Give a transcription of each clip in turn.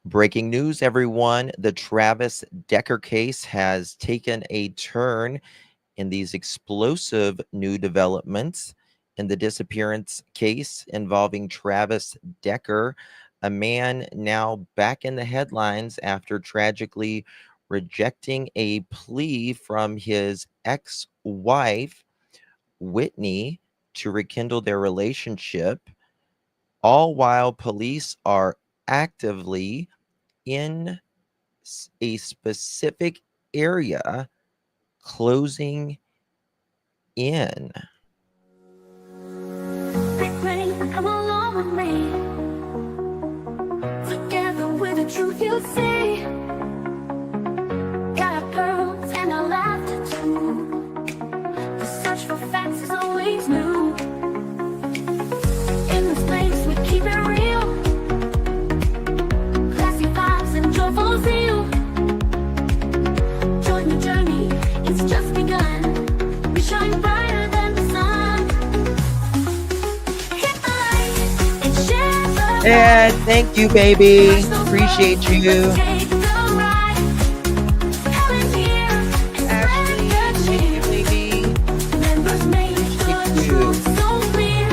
Breaking news, everyone. The Travis Decker case has taken a turn in these explosive new developments in the disappearance case involving Travis Decker, a man now back in the headlines after tragically rejecting a plea from his ex-wife, Whitney, to rekindle their relationship, all while police are actively in a specific area closing in. Come along with me. Together with the truth you'll see. Got our pearls and our laughter too. The search for facts is always new. In this place we keep it real. Classy vibes and joyful zeal. Join the journey, it's just begun. We shine brighter than the sun. Hit the light and share the And thank you, baby. Appreciate you. take the ride. Come in here and spread the cheer. Baby. Members make the truth so clear.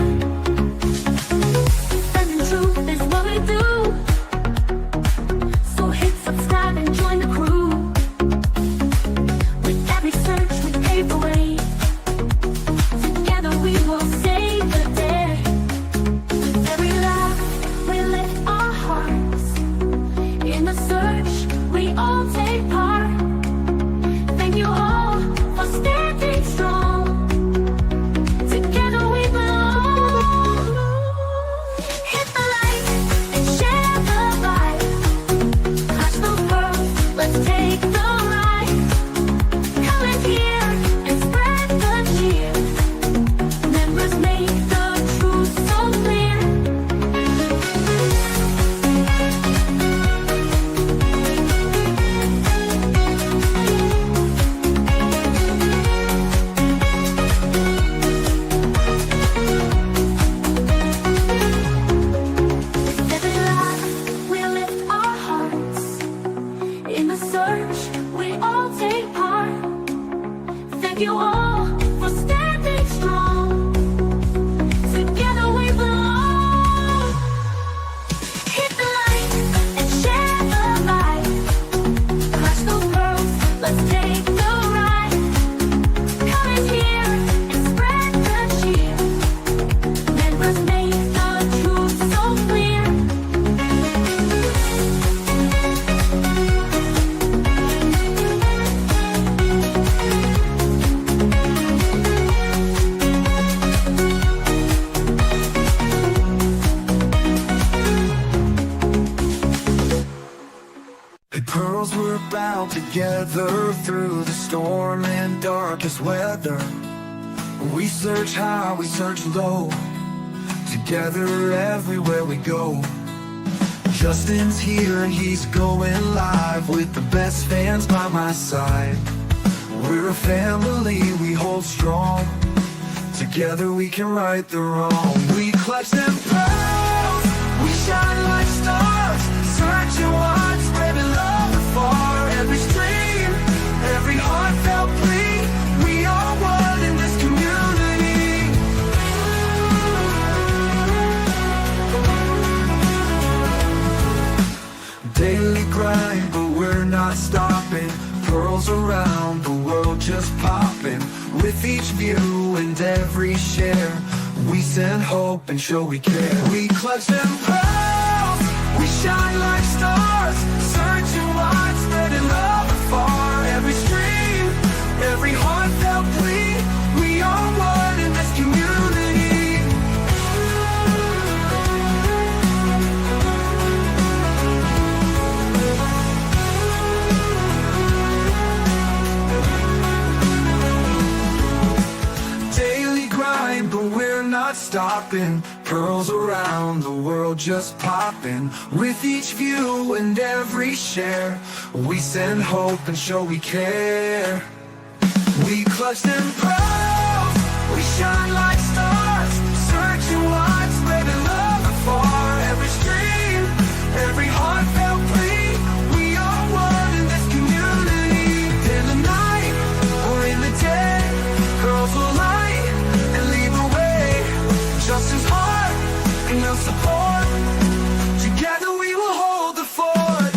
Spreading truth is what we do. So hit subscribe and join the crew. With every search we pave the way. Together we will save the day. With every laugh we lift our hearts. In the search we all take part. Thank you all for standing strong. Together we belong. Hit the light and share the vibe. Catch the world, let's take the ride. Come in here and spread the cheer. Members make the truth so clear. Every laugh we lift our hearts. In the search we all take part. Thank you all for standing strong. Together we belong. Hit the light and share the vibe. Crush the world, let's take the ride. Come in here and spread the cheer. Members make the truth so clear. The pearls were bound together through the storm and darkest weather. We search high, we search low, together everywhere we go. Justin's here and he's going live with the best fans by my side. We're a family, we hold strong. Together we can right the wrong. We clutch them pearls, we shine like stars. Searching wide, spreading love afar. Every stream, every heartfelt plea. We are one in this community. Daily grind, but we're not stopping. Pearls around the world just popping. With each view and every share, we send hope and show we care. We clutch them pearls, we shine like stars. Searching wide, spreading love afar. Every stream, every heartfelt plea. We are one in this community. Daily grind, but we're not stopping. Pearls around the world just popping. With each view and every share, we send hope and show we care. We clutch them pearls, we shine like stars. Searching wide, spreading love afar. Every stream, every heartfelt plea. and they'll support. Together we will hold the fort.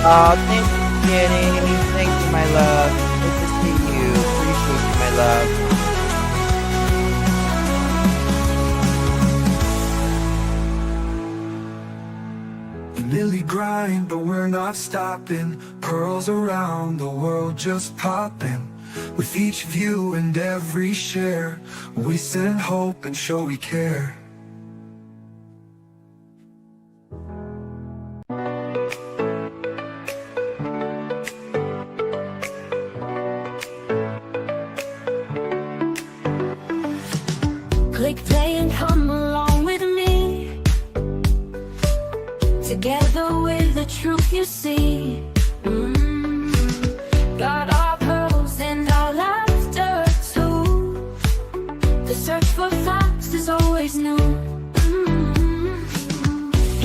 Oh, thank you, Jenny. Thank you, my love. Good to see you. Appreciate you, my love. Lily grind, but we're not stopping. Pearls around the world just popping. With each view and every share, we send hope and show we care. Click play and come along with me. Together with the truth you see. Got our pearls and our laughter too. The search for facts is always new.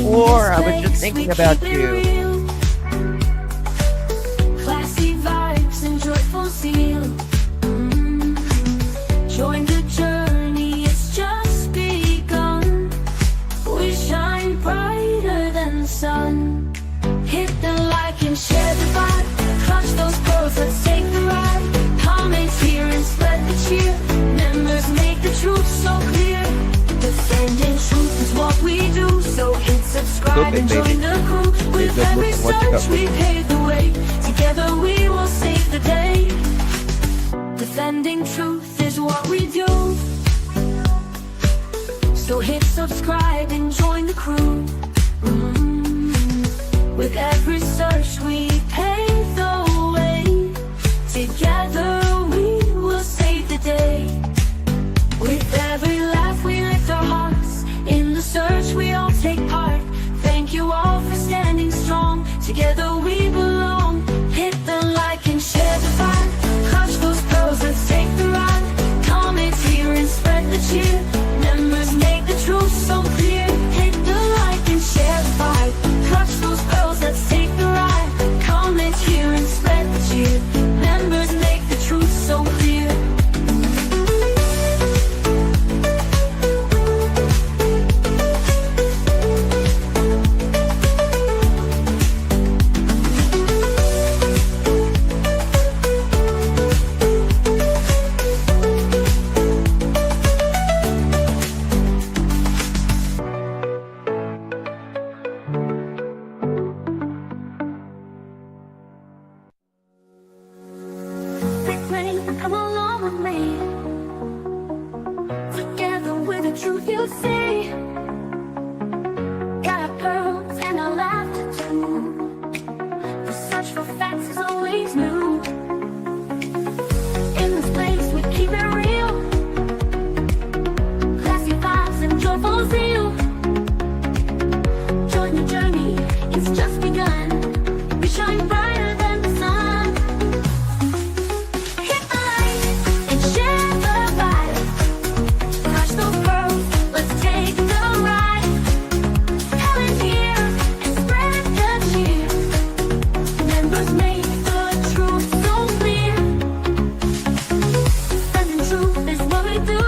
Or I was just thinking about you. Classy vibes and joyful zeal. Join the journey, it's just begun. We shine brighter than the sun. Hit the like and share the vibe. Clutch those pearls, let's take the ride. Comments here and spread the cheer. Members make the truth so clear. Defending truth is what we do. So hit subscribe and join the crew. With every search we pave the way. Together we will save the day. Defending truth is what we do. So hit subscribe and join the crew. With every search we pave the way. Together we will save the day. With every laugh we lift our hearts. In the search we all take part. Thank you all for standing strong. Together we belong. Hit the like and share the vibe. Clutch those pearls, let's take the ride. Comment here and spread the cheer. Members make the truth so clear. Hit the like and share the vibe. Clutch those pearls, let's take the ride. Comment here and spread the cheer. Members make the truth so clear. Come along with me. Together with the truth you see. Got our pearls and our laughter too. The search for facts is always new. In this place we keep it real. Classy vibes and joyful zeal. Join the journey, it's just begun. We shine brighter than the sun. Hit the light and share the vibe. Touch those pearls, let's take the ride. Come in here and spread the cheer. Members make the truth so clear. Defending truth is what we do.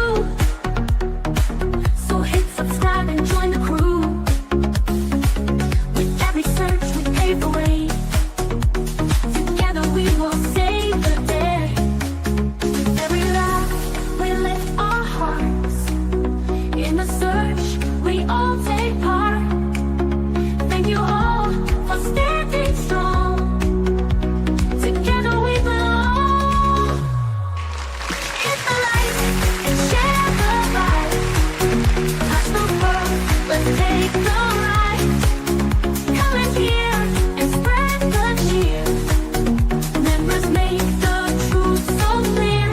So hit subscribe and join the crew. With every search we pave the way. Together we will save the day. With every laugh we lift our hearts. In the search we all take part. Thank you all for standing strong. Together we belong. Hit the light and share the vibe. Touch the world, let's take the ride. Come in here and spread the cheer. Members make the truth so clear.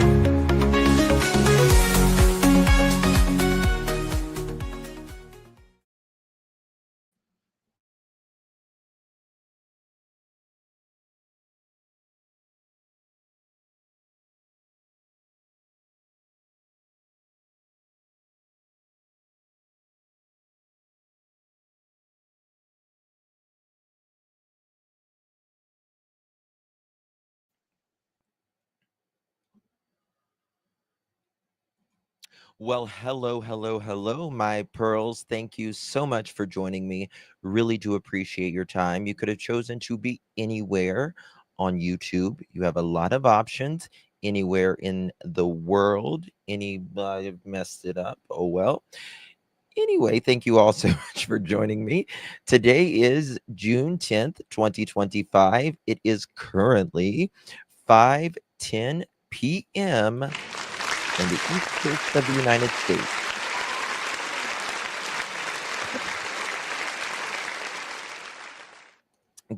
Well, hello, my pearls. Thank you so much for joining me. Really do appreciate your time. You could have chosen to be anywhere on YouTube. You have a lot of options anywhere in the world. Anybody have messed it up? Oh, well. Anyway, thank you all so much for joining me. Today is June 10th, 2025. It is currently 5:10 p.m. on the East Coast of the United States.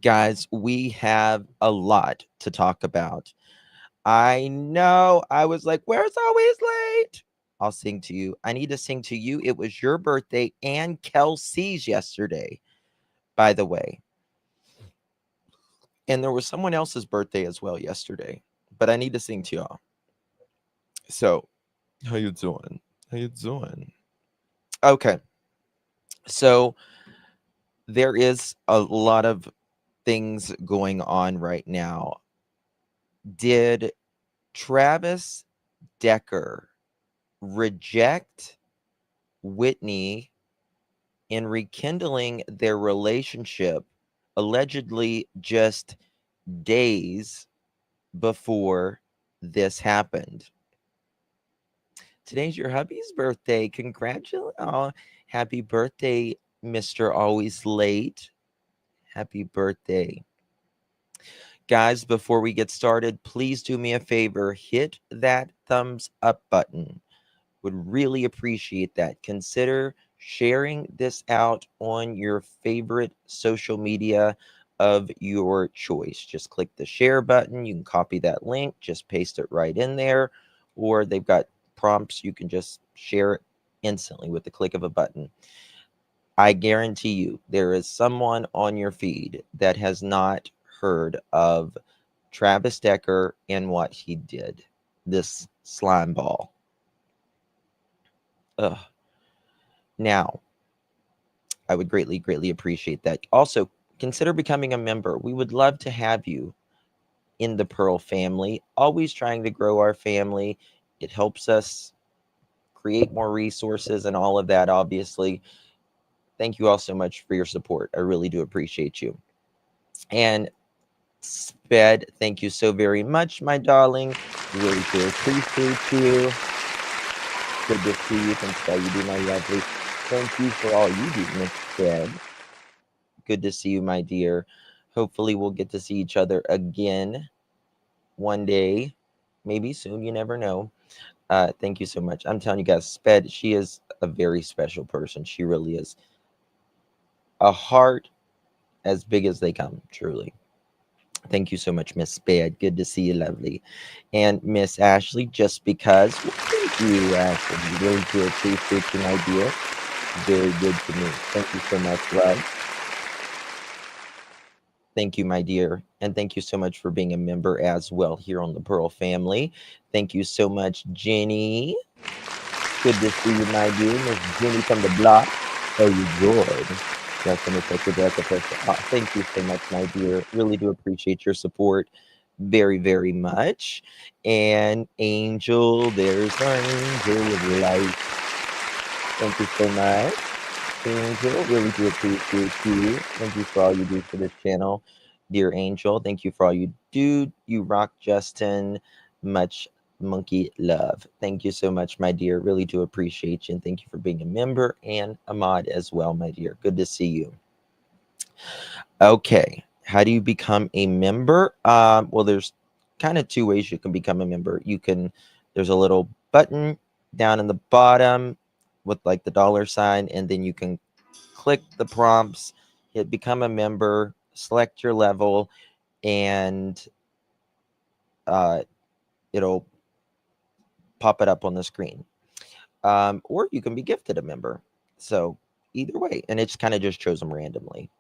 Guys, we have a lot to talk about. I know. I was like, where's always late? I'll sing to you. I need to sing to you. It was your birthday and Kelsey's yesterday, by the way. And there was someone else's birthday as well yesterday. But I need to sing to y'all. So, how you doing? How you doing? Okay. So, there is a lot of things going on right now. Did Travis Decker reject Whitney in rekindling their relationship allegedly just days before this happened? Today's your hubby's birthday. Congratulations. Oh, happy birthday, Mr. Always Late. Happy birthday. Guys, before we get started, please do me a favor. Hit that thumbs up button. Would really appreciate that. Consider sharing this out on your favorite social media of your choice. Just click the share button. You can copy that link, just paste it right in there, or they've got prompts. You can just share it instantly with the click of a button. I guarantee you there is someone on your feed that has not heard of Travis Decker and what he did. This slime ball. Ugh. Now, I would greatly appreciate that. Also, consider becoming a member. We would love to have you in the Pearl family, always trying to grow our family. It helps us create more resources and all of that, obviously. Thank you all so much for your support. I really do appreciate you. And Sped, thank you so very much, my darling. Really do appreciate you. Good to see you. Thanks for all you do, my lovely. Thank you for all you do, Miss Sped. Good to see you, my dear. Hopefully, we'll get to see each other again one day. Maybe soon. You never know. Thank you so much. I'm telling you guys, Sped, she is a very special person. She really is. A heart as big as they come, truly. Thank you so much, Miss Sped. Good to see you, lovely. And Miss Ashley, just because. Well, thank you, Ashley. Really do appreciate you, my dear. Very good to me. Thank you so much, love. Thank you, my dear. And thank you so much for being a member as well here on the Pearl family. Thank you so much, Jenny. Good to see you, my dear. Miss Jenny from the block. Oh, you good. Just gonna take your breath of fresh air. Thank you so much, my dear. Really do appreciate your support very much. And Angel, there's our Angel with light. Thank you so much. Angel, really do appreciate you. Thank you for all you do for this channel, dear Angel. Thank you for all you do. You rock, Justin. Much monkey love. Thank you so much, my dear. Really do appreciate you. And thank you for being a member and a mod as well, my dear. Good to see you. Okay. How do you become a member? Well, there's kind of two ways you can become a member. There's a little button down in the bottom with like the $sign, and then you can click the prompts, hit become a member, select your level, and it'll pop it up on the screen. Or you can be gifted a member. So either way, and it's kind of just chosen randomly.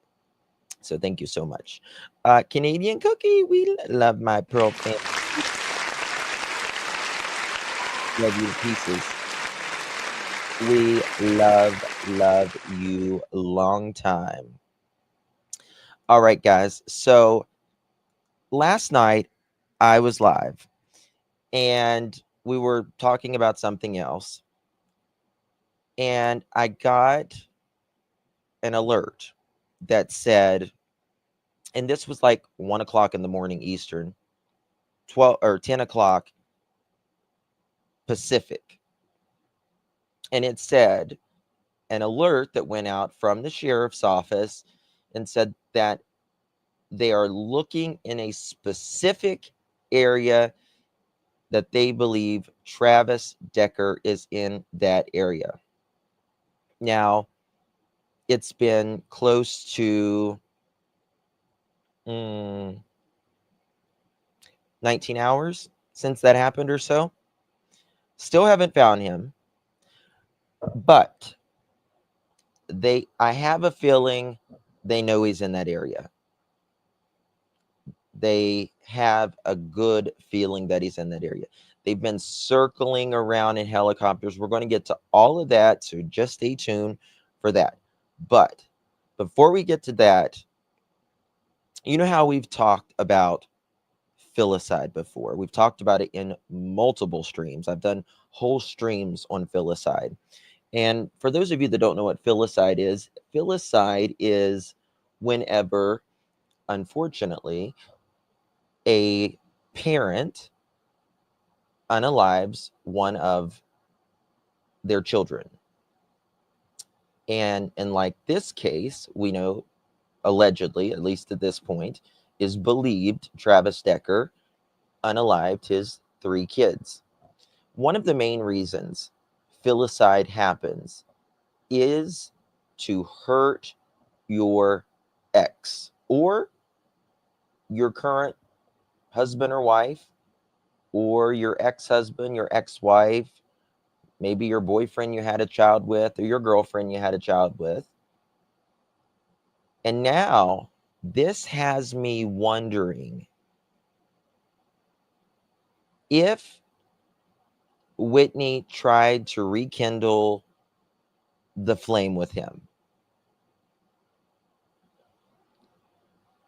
So thank you so much. Canadian Cookie, we love my Pearl fan. Love you to pieces. We love you long time. All right, guys. So last night I was live and we were talking about something else. and I got an alert that said, and this was like 1 o'clock in the morning Eastern, 12 or 10 o'clock Pacific. And it said an alert that went out from the sheriff's office and said that they are looking in a specific area that they believe Travis Decker is in that area. Now, it's been close to 19 hours since that happened or so. Still haven't found him, but I have a feeling they know he's in that area. They have a good feeling that he's in that area. They've been circling around in helicopters. We're going to get to all of that, so just stay tuned for that. But before we get to that, you know how we've talked about filicide before. We've talked about it in multiple streams. I've done whole streams on filicide. And for those of you that don't know what filicide is whenever, unfortunately, a parent unalives one of their children. And in like this case, we know allegedly, at least at this point, is believed Travis Decker unalived his 3 kids. One of the main reasons filicide happens is to hurt your ex or your current husband or wife, or your ex-husband, your ex-wife, maybe your boyfriend you had a child with, or your girlfriend you had a child with. And now this has me wondering if Whitney tried to rekindle the flame with him.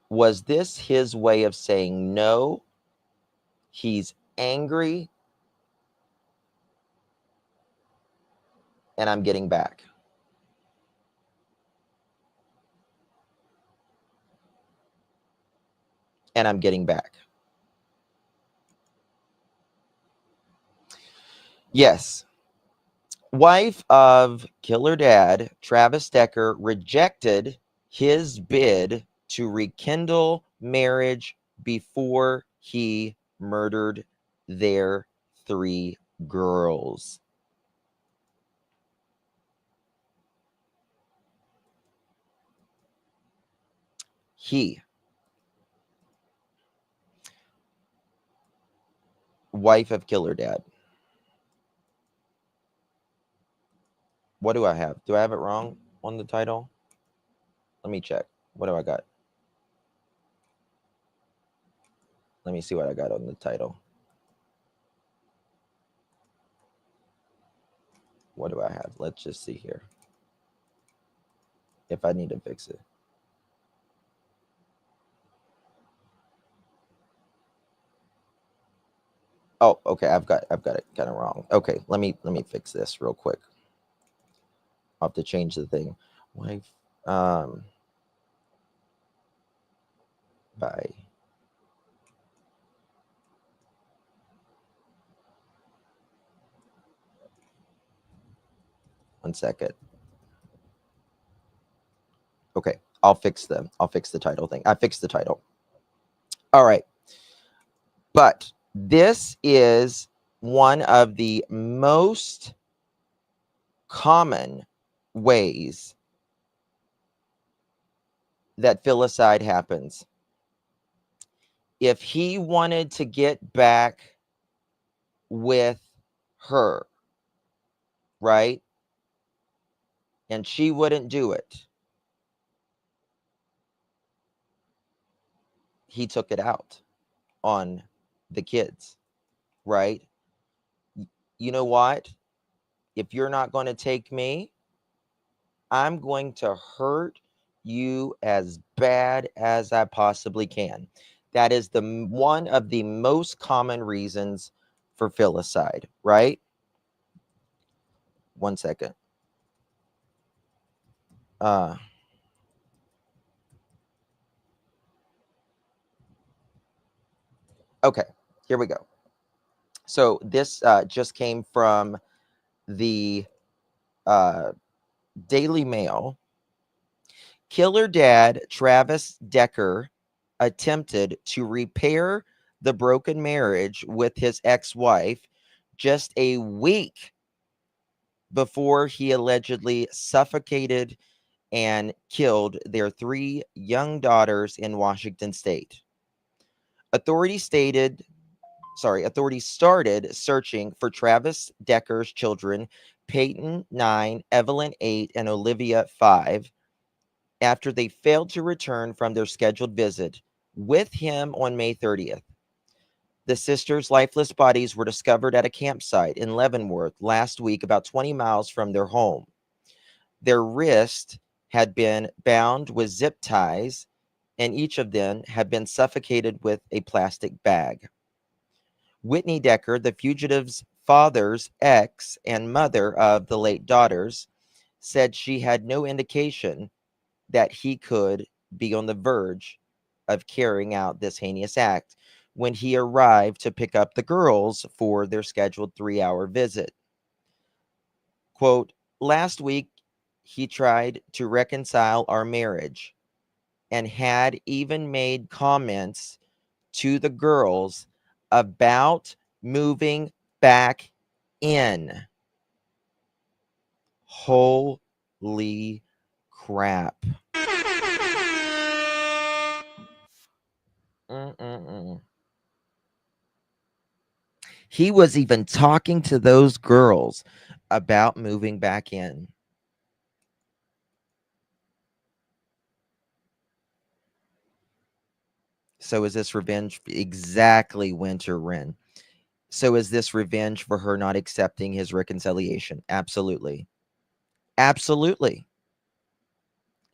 Was this his way of saying no? He's angry and I'm getting back. And I'm getting back. Yes. Wife of killer dad, Travis Decker, rejected his bid to rekindle marriage before he murdered their 3 girls. Wife of killer dad. What do I have? Do I have it wrong on the title? Let me check. What do I got? Let me see what I got on the title. What do I have? Let's just see here. If I need to fix it. Oh, okay. I've got it kind of wrong. Okay, let me fix this real quick. I'll have to change the thing. Wife, by 1 second. Okay, I'll fix the title thing. I fixed the title. All right. But this is one of the most common ways that filicide happens. If he wanted to get back with her, right? And she wouldn't do it, he took it out on the kids, right? You know what? If you're not going to take me, I'm going to hurt you as bad as I possibly can. That is one of the most common reasons for filicide, right? 1 second. Uh, okay, here we go. So this just came from the uh, Daily Mail. Killer dad Travis Decker attempted to repair the broken marriage with his ex-wife just a week before he allegedly suffocated and killed their 3 young daughters in Washington state. Authorities stated, authorities started searching for Travis Decker's children, Peyton 9, Evelyn 8, and Olivia 5, after they failed to return from their scheduled visit with him on May 30th. The sisters' lifeless bodies were discovered at a campsite in Leavenworth last week, about 20 miles from their home. Their wrists had been bound with zip ties, and each of them had been suffocated with a plastic bag. Whitney Decker, the fugitive's father's ex and mother of the late daughters, said she had no indication that he could be on the verge of carrying out this heinous act when he arrived to pick up the girls for their scheduled 3-hour visit. Quote, last week, he tried to reconcile our marriage and had even made comments to the girls about moving back in. Holy crap. Mm-mm-mm. He was even talking to those girls about moving back in. So is this revenge? Exactly, Winter Wren. So is this revenge for her not accepting his reconciliation? Absolutely. Absolutely.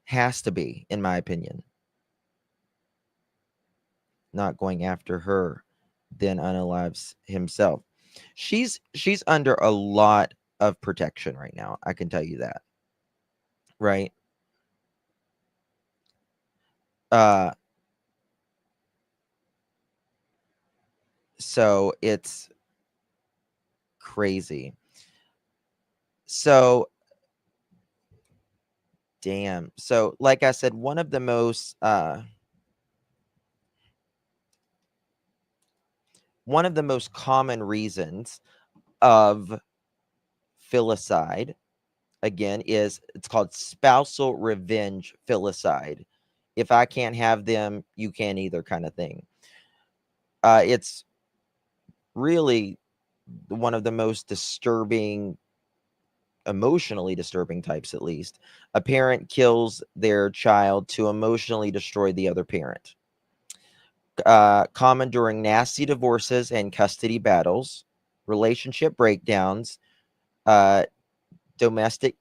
Has to be, in my opinion. Not going after her, then unalives himself. She's under a lot of protection right now. I can tell you that. Right? Uh so it's crazy. So damn. So like I said, one of the most common reasons of filicide, again, is it's called spousal revenge filicide. If I can't have them, you can't either, kind of thing. It's really one of the most disturbing, emotionally disturbing types, at least. A parent kills their child to emotionally destroy the other parent. Common during nasty divorces and custody battles, relationship breakdowns, uh, domestic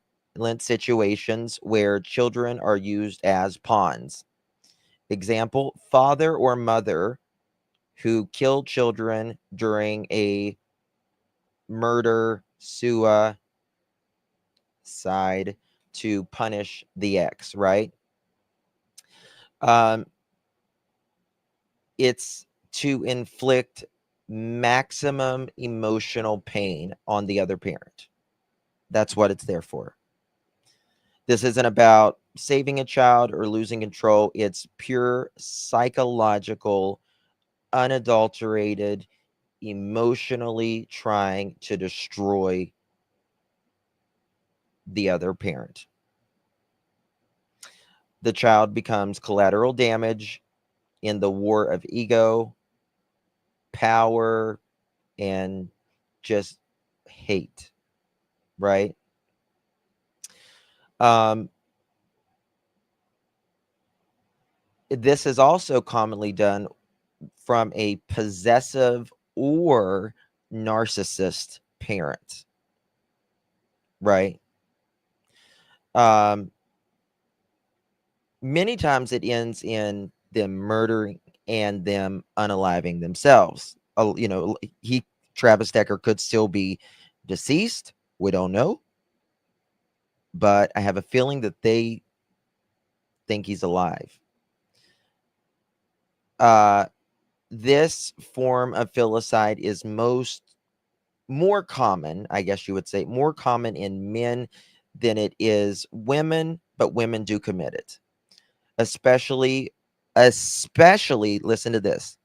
situations where children are used as pawns. Example, father or mother who killed children during a murder suicide to punish the ex, right? Um, it's to inflict maximum emotional pain on the other parent. That's what it's there for. This isn't about saving a child or losing control. It's pure psychological, unadulterated, emotionally trying to destroy the other parent. The child becomes collateral damage in the war of ego, power, and just hate, right? Um, this is also commonly done from a possessive or narcissist parent, right? Um, Many times it ends in them murdering and them unaliving themselves. Travis Decker could still be deceased. We don't know. But I have a feeling that they think he's alive. This form of filicide is more common, I guess you would say, more common in men than it is women, but women do commit it. Especially, listen to this,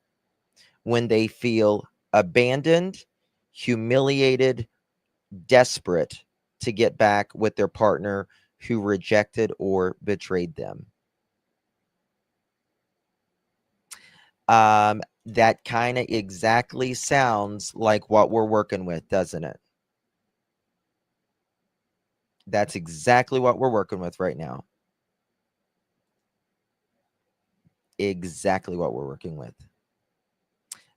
when they feel abandoned, humiliated, desperate to get back with their partner who rejected or betrayed them. That kind of exactly sounds like what we're working with, doesn't it? That's exactly what we're working with right now. Exactly what we're working with.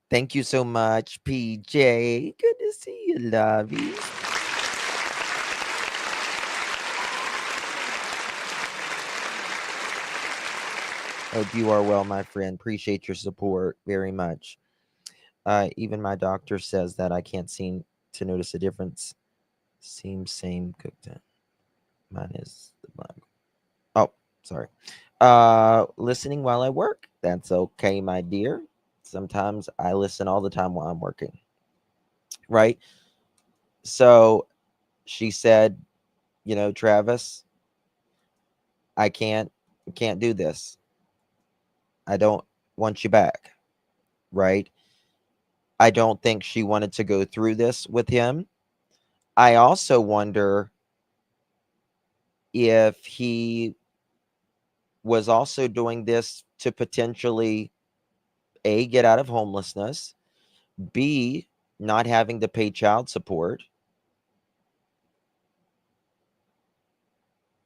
Thank you so much, PJ. Good to see you, lovey. Hope you are well, my friend. Appreciate your support very much. Even my doctor says that I can't seem to notice a difference. Seems same cooked in. Mine is the black. Oh, sorry. Listening while I work. That's okay, my dear. Sometimes I listen all the time while I'm working. Right? So she said, Travis, I can't do this. I don't want you back. Right? I don't think she wanted to go through this with him. I also wonder if he was also doing this to potentially A, get out of homelessness, B, not having to pay child support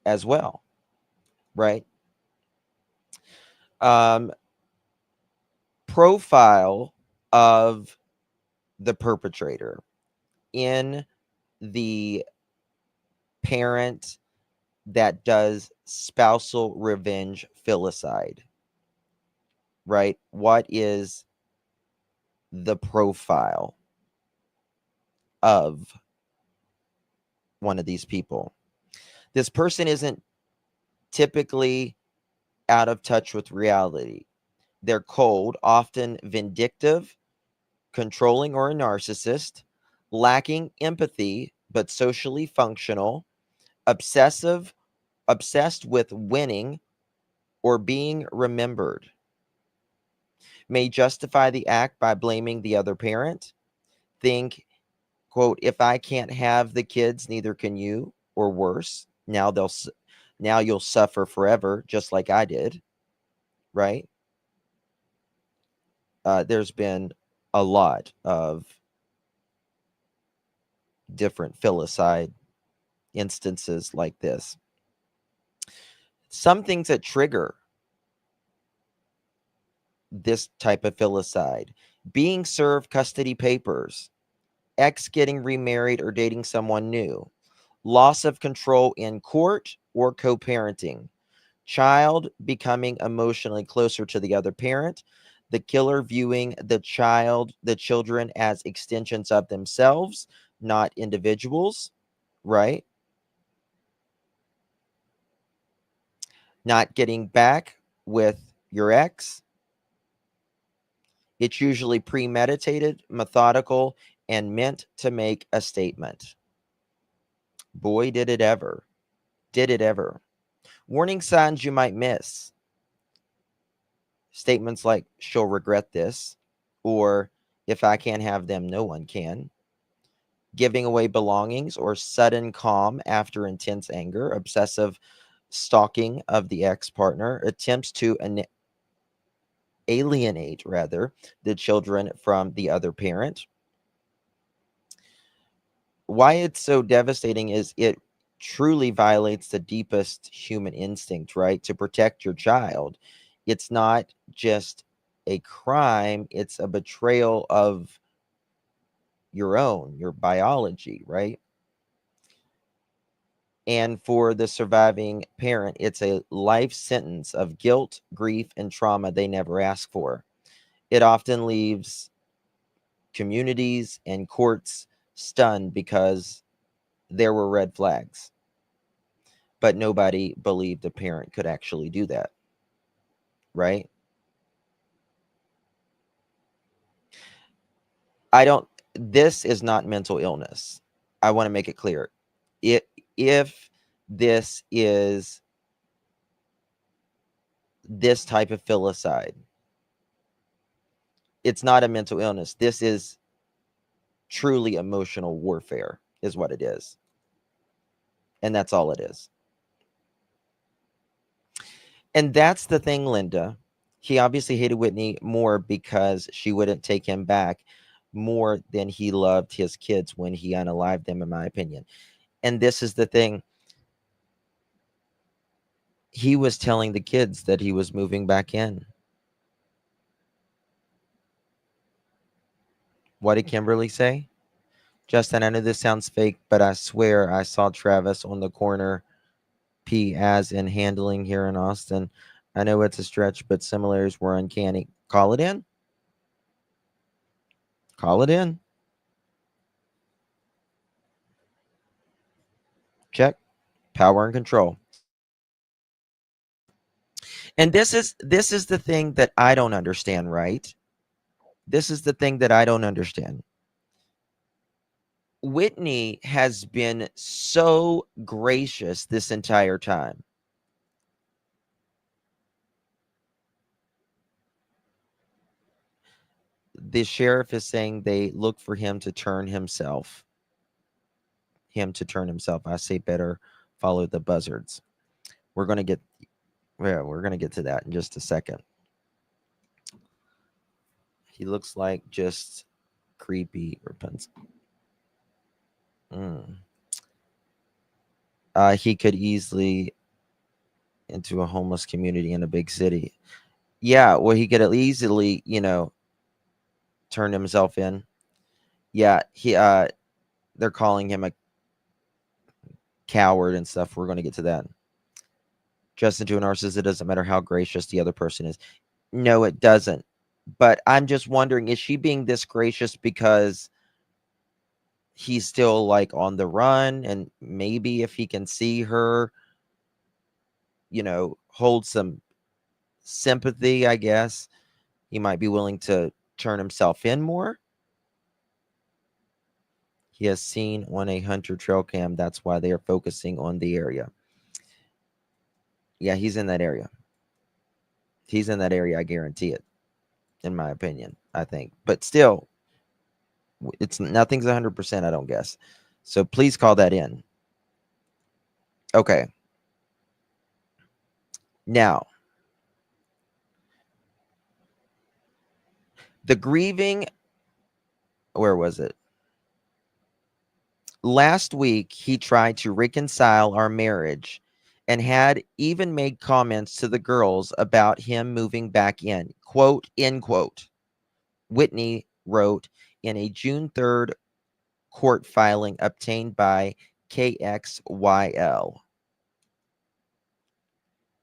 as well, right? Profile of the perpetrator in the parent that does spousal revenge filicide, right? What is the profile of one of these people? This person isn't typically out of touch with reality. They're cold, often vindictive, controlling, or a narcissist, lacking empathy, but socially functional, obsessive, obsessed with winning or being remembered, may justify the act by blaming the other parent, think, quote, if I can't have the kids, neither can you, or worse, now you'll suffer forever, just like I did, right? There's been a lot of different filicide instances like this. Some things that trigger this type of filicide: being served custody papers, ex getting remarried or dating someone new, loss of control in court or co-parenting, child becoming emotionally closer to the other parent, the killer viewing the children as extensions of themselves, not individuals, right? Not getting back with your ex. It's usually premeditated, methodical, and meant to make a statement. Boy, did it ever. Did it ever. Warning signs you might miss. Statements like, she'll regret this, or if I can't have them, no one can. Giving away belongings or sudden calm after intense anger, obsessive stalking of the ex-partner, attempts to alienate, rather, the children from the other parent. Why it's so devastating is it truly violates the deepest human instinct, right? To protect your child. It's not just a crime, it's a betrayal of your biology, right? And for the surviving parent, it's a life sentence of guilt, grief, and trauma they never asked for. It often leaves communities and courts stunned because there were red flags. but nobody believed the parent could actually do that, right? I don't, this is not mental illness. I want to make it clear. If this is this type of filicide, it's not a mental illness. This is truly emotional warfare, is what it is. And that's all it is. And that's the thing, Linda. He obviously hated Whitney more because she wouldn't take him back more than he loved his kids when he unalived them, in my opinion. And this is the thing. He was telling the kids that he was moving back in. What did Kimberly say? Justin, I know this sounds fake, but I swear I saw Travis on the corner P as in handling here in Austin. I know it's a stretch, but similarities were uncanny. Call it in. Call it in. Check. Power and control. And this is the thing that I don't understand, right? This is the thing that I don't understand. Whitney has been so gracious this entire time. The sheriff is saying they look for him to turn himself. I say better follow the buzzards. We're going to get to that in just a second. He looks like just creepy Rapunzel. He could easily into a homeless community in a big city. Yeah, well, he could easily, turn himself in. Yeah, they're calling him a coward and stuff. We're going to get to that. Justin to a narcissist, it doesn't matter how gracious the other person is. No, it doesn't. But I'm just wondering, is she being this gracious because he's still like on the run, and maybe if he can see her, hold some sympathy, I guess he might be willing to turn himself in more. He has seen on a hunter trail cam. That's why they are focusing on the area. Yeah, he's in that area. He's in that area. I guarantee it. In my opinion, I think. But still, it's nothing's 100%. I don't guess. So please call that in. Okay. Now, the grieving. Where was it? Last week, he tried to reconcile our marriage and had even made comments to the girls about him moving back in. Quote, end quote. Whitney wrote in a June 3rd court filing obtained by KXYL.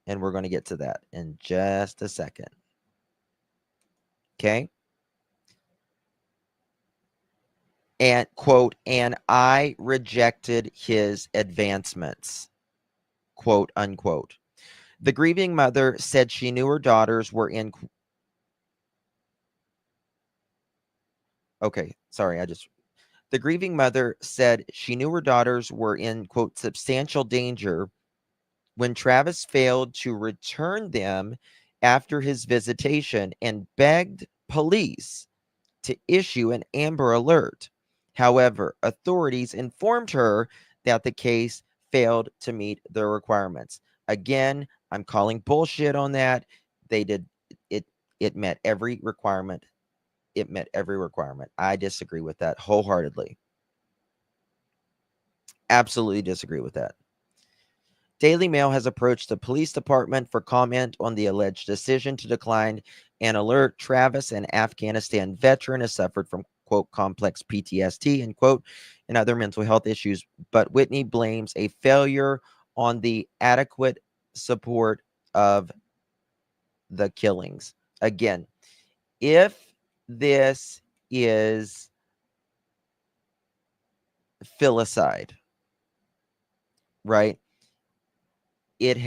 And we're going to get to that in just a second. Okay. And quote, and I rejected his advancements, quote unquote. The grieving mother said she knew her daughters were in. Okay, sorry, the grieving mother said she knew her daughters were in, quote, substantial danger when Travis failed to return them after his visitation and begged police to issue an Amber Alert. However, authorities informed her that the case failed to meet their requirements. Again, I'm calling bullshit on that. They did it. It met every requirement. It met every requirement. I disagree with that wholeheartedly. Absolutely disagree with that. Daily Mail has approached the police department for comment on the alleged decision to decline an alert. Travis, an Afghanistan veteran, has suffered from, quote, complex PTSD, and, quote, and other mental health issues. But Whitney blames a failure on the adequate support of the killings. Again, if this is filicide, right? it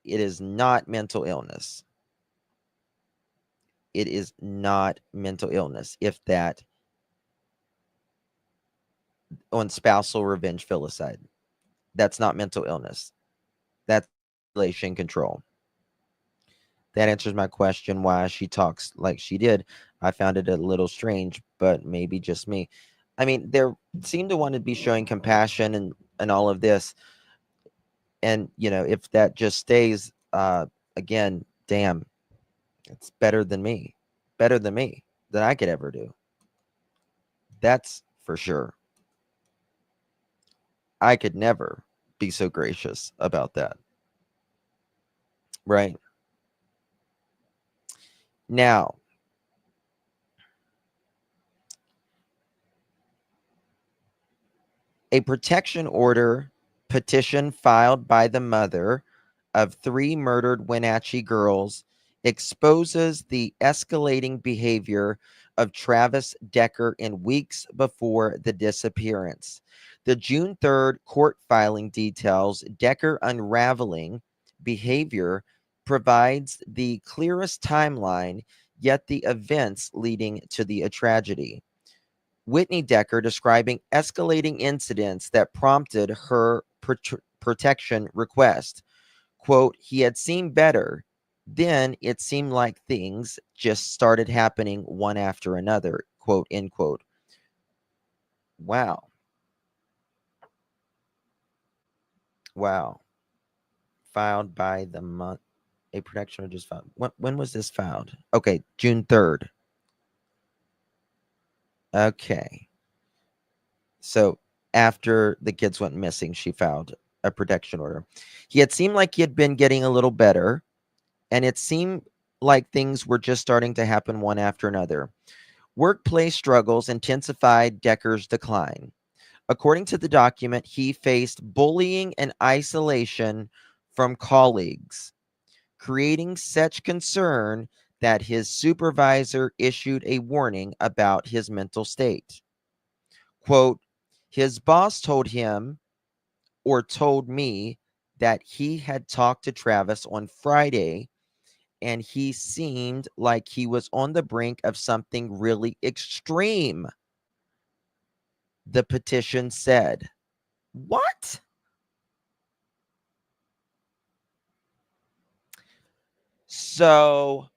is not mental illness. It is not mental illness. If that on spousal revenge filicide, that's not mental illness. That's manipulation control. That answers my question why she talks like she did. I found it a little strange, but maybe just me. I mean, they seem to want to be showing compassion and all of this. And, if that just stays, again, damn, it's better than me. Better than me than I could ever do. That's for sure. I could never be so gracious about that. Right? Now, a protection order petition filed by the mother of 3 murdered Wenatchee girls exposes the escalating behavior of Travis Decker in weeks before the disappearance. The June 3rd court filing details Decker unraveling behavior, provides the clearest timeline, yet the events leading to the tragedy. Whitney Decker describing escalating incidents that prompted her protection request. Quote, he had seemed better. Then it seemed like things just started happening one after another. Quote, end quote. Wow. Wow. Filed by the month. A protection order just filed. When was this filed? Okay, June 3rd. Okay. So after the kids went missing, she filed a protection order. He had seemed like he had been getting a little better, and it seemed like things were just starting to happen one after another. Workplace struggles intensified Decker's decline. According to the document, he faced bullying and isolation from colleagues, creating such concern that his supervisor issued a warning about his mental state. Quote, his boss told him or told me that he had talked to Travis on Friday and he seemed like he was on the brink of something really extreme. The petition said. What? So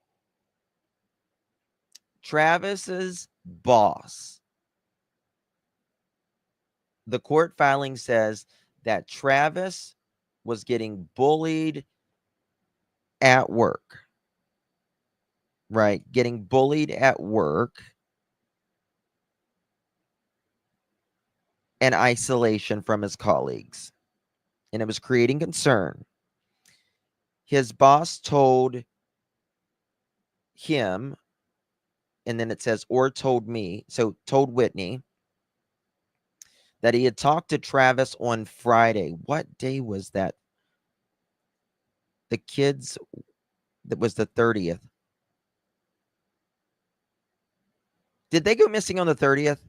Travis's boss, the court filing says that Travis was getting bullied at work, right? Getting bullied at work and isolation from his colleagues. And it was creating concern. His boss told him, and then it says, or told me, so told Whitney, that he had talked to Travis on Friday. What day was that? The kids, that was the 30th. Did they go missing on the 30th?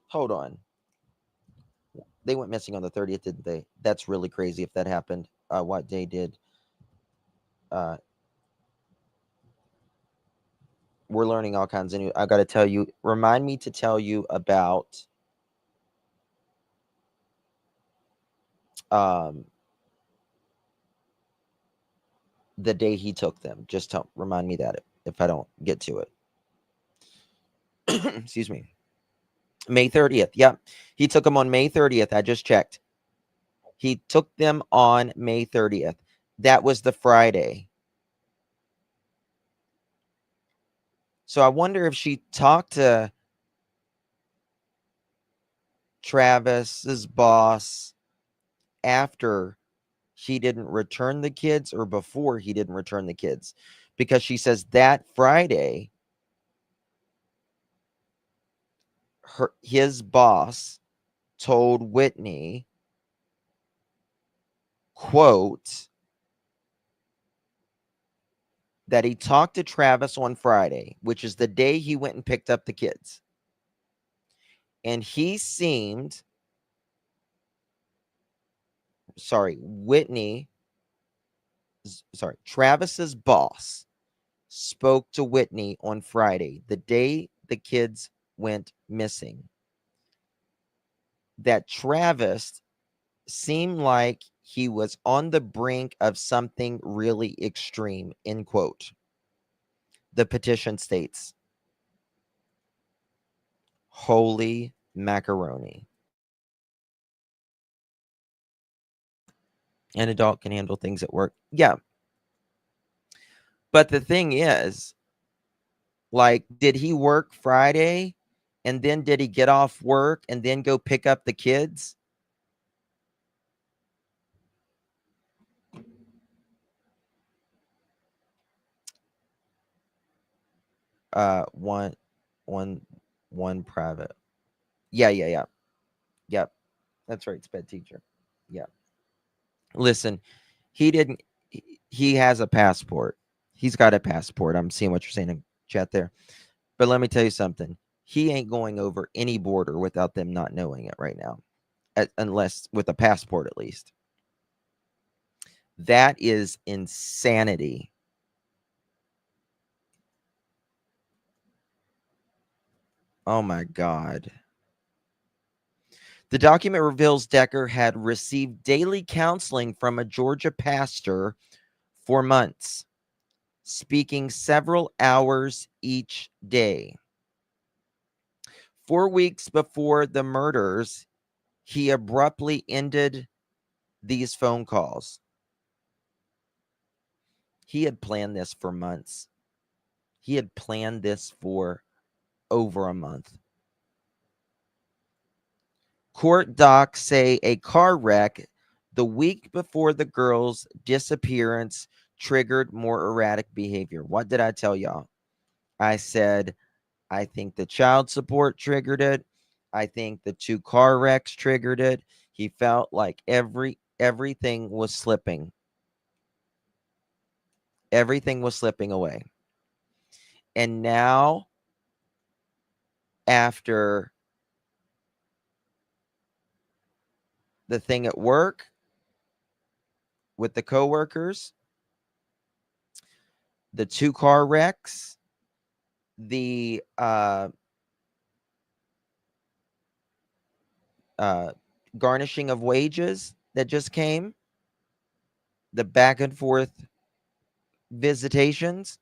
Hold on. They went missing on the 30th, didn't they? That's really crazy if that happened. What day did? We're learning all kinds of new. I got to tell you, remind me to tell you about the day he took them. Just remind me that if I don't get to it. Excuse me. May 30th. Yep. He took them on May 30th. I just checked. He took them on May 30th. That was the Friday. So I wonder if she talked to Travis's boss after he didn't return the kids or before he didn't return the kids. Because she says that Friday, his boss told Whitney, quote, that he talked to Travis on Friday, which is the day he went and picked up the kids. And he seemed Travis's boss spoke to Whitney on Friday, the day the kids went missing, that Travis seemed like he was on the brink of something really extreme, end quote. The petition states, holy macaroni. An adult can handle things at work. Yeah. But the thing is, like, did he work Friday and then did he get off work and then go pick up the kids? One private. Yeah. Yep. That's right. Sped teacher. Yeah. Listen, he didn't. He has a passport. He's got a passport. I'm seeing what you're saying in chat there. But let me tell you something. He ain't going over any border without them not knowing it right now, unless with a passport at least. That is insanity. Oh my God. The document reveals Decker had received daily counseling from a Georgia pastor for months, speaking several hours each day. 4 weeks before the murders, he abruptly ended these phone calls. He had planned this for months. He had planned this for over a month. Court docs say a car wreck the week before the girl's disappearance triggered more erratic behavior. What did I tell y'all? I said, I think the child support triggered it. I think the 2 car wrecks triggered it. He felt like everything was slipping. Everything was slipping away. And now, after the thing at work with the coworkers, the 2 car wrecks, the garnishing of wages that just came, the back and forth visitations.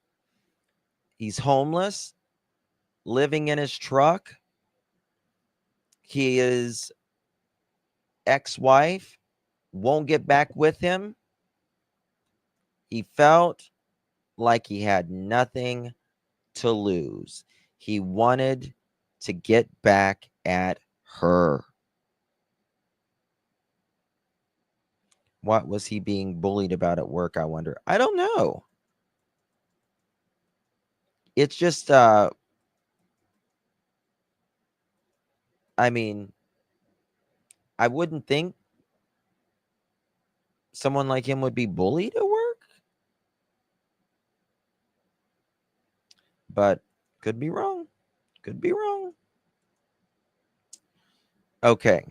He's homeless, living in his truck. His ex-wife won't get back with him. He felt like he had nothing to lose. He wanted to get back at her. What was he being bullied about at work, I wonder? I don't know. It's just, I mean, I wouldn't think someone like him would be bullied at work. But could be wrong. Could be wrong. Okay.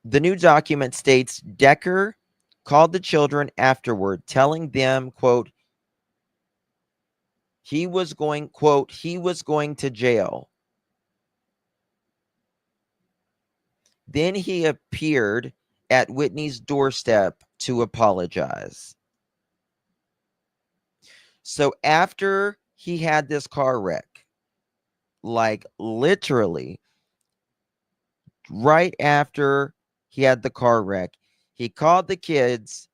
The new document states Decker called the children afterward, telling them, quote, he was going to jail. Then he appeared at Whitney's doorstep to apologize. So after he had this car wreck, like literally right after he had the car wreck, he called the kids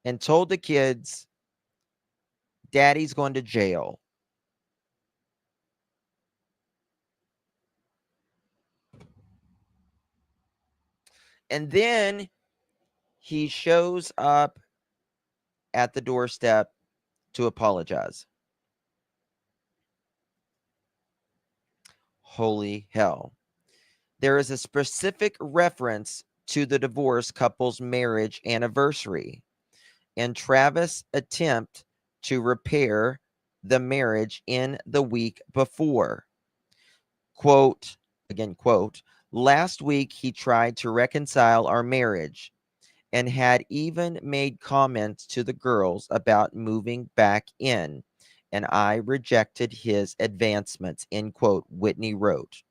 and told the kids, Daddy's going to jail. And then he shows up at the doorstep to apologize. Holy hell. There is a specific reference to the divorced couple's marriage anniversary and Travis' attempt to repair the marriage in the week before. Quote, again, quote, Last week, he tried to reconcile our marriage and had even made comments to the girls about moving back in, and I rejected his advancements, end quote, Whitney wrote.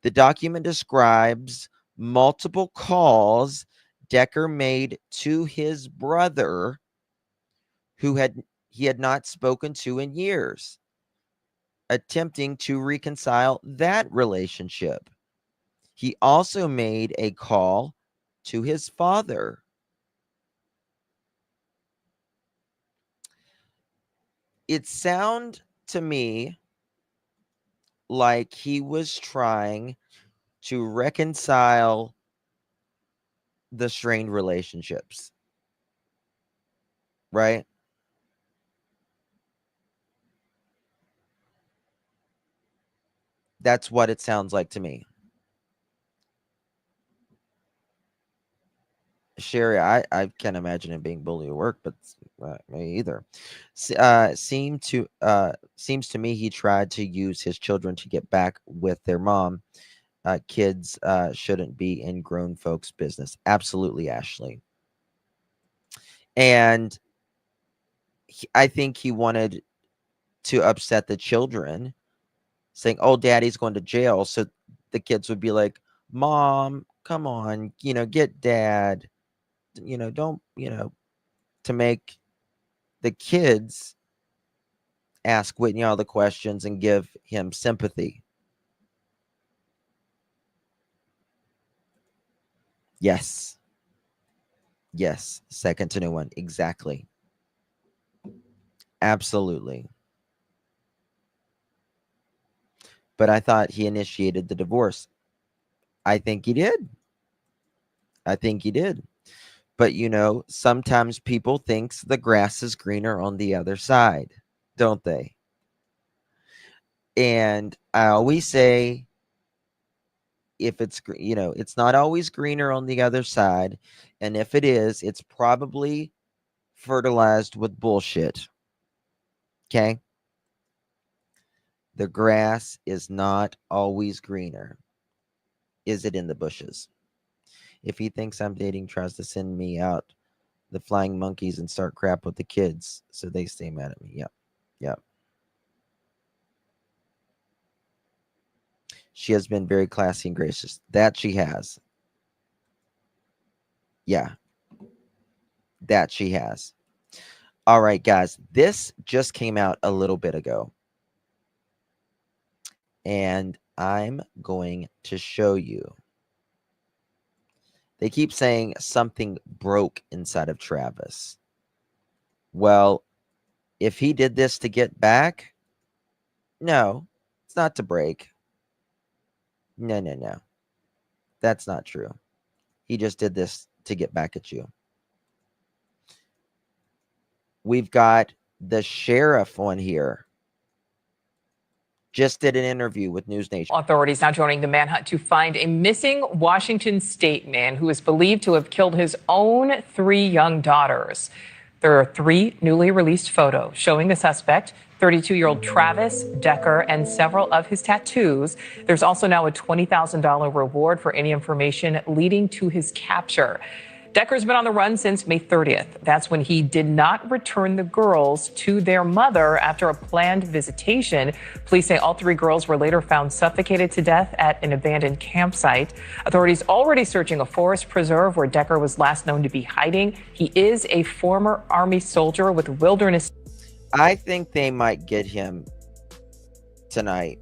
The document describes multiple calls Decker made to his brother, who he had not spoken to in years, attempting to reconcile that relationship. He also made a call to his father. It sounded to me like he was trying to reconcile the strained relationships, right? That's what it sounds like to me. Sherry, I can't imagine him being bullied at work, but me either. Seems to me he tried to use his children to get back with their mom. Kids shouldn't be in grown folks' business. Absolutely, Ashley. And I think he wanted to upset the children, saying, "Oh, daddy's going to jail," so the kids would be like, "Mom, come on, get dad." Don't, to make the kids ask Whitney all the questions and give him sympathy. Yes. Yes. Second to no one. Exactly. Absolutely. But I thought he initiated the divorce. I think he did. But sometimes people think the grass is greener on the other side, don't they? And I always say, if it's not always greener on the other side. And if it is, it's probably fertilized with bullshit. Okay? The grass is not always greener. Is it in the bushes? If he thinks I'm dating, tries to send me out the flying monkeys and start crap with the kids so they stay mad at me. Yep. She has been very classy and gracious. That she has. Yeah. That she has. All right, guys. This just came out a little bit ago. And I'm going to show you. They keep saying something broke inside of Travis. Well, if he did this to get back, no, it's not to break. No. That's not true. He just did this to get back at you. We've got the sheriff on here. Just did an interview with News Nation. Authorities now joining the manhunt to find a missing Washington State man who is believed to have killed his own 3 young daughters. There are 3 newly released photos showing the suspect, 32-year-old Travis Decker, and several of his tattoos. There's also now a $20,000 reward for any information leading to his capture. Decker's been on the run since May 30th. That's when he did not return the girls to their mother after a planned visitation. Police say all 3 girls were later found suffocated to death at an abandoned campsite. Authorities already searching a forest preserve where Decker was last known to be hiding. He is a former Army soldier with wilderness. I think they might get him tonight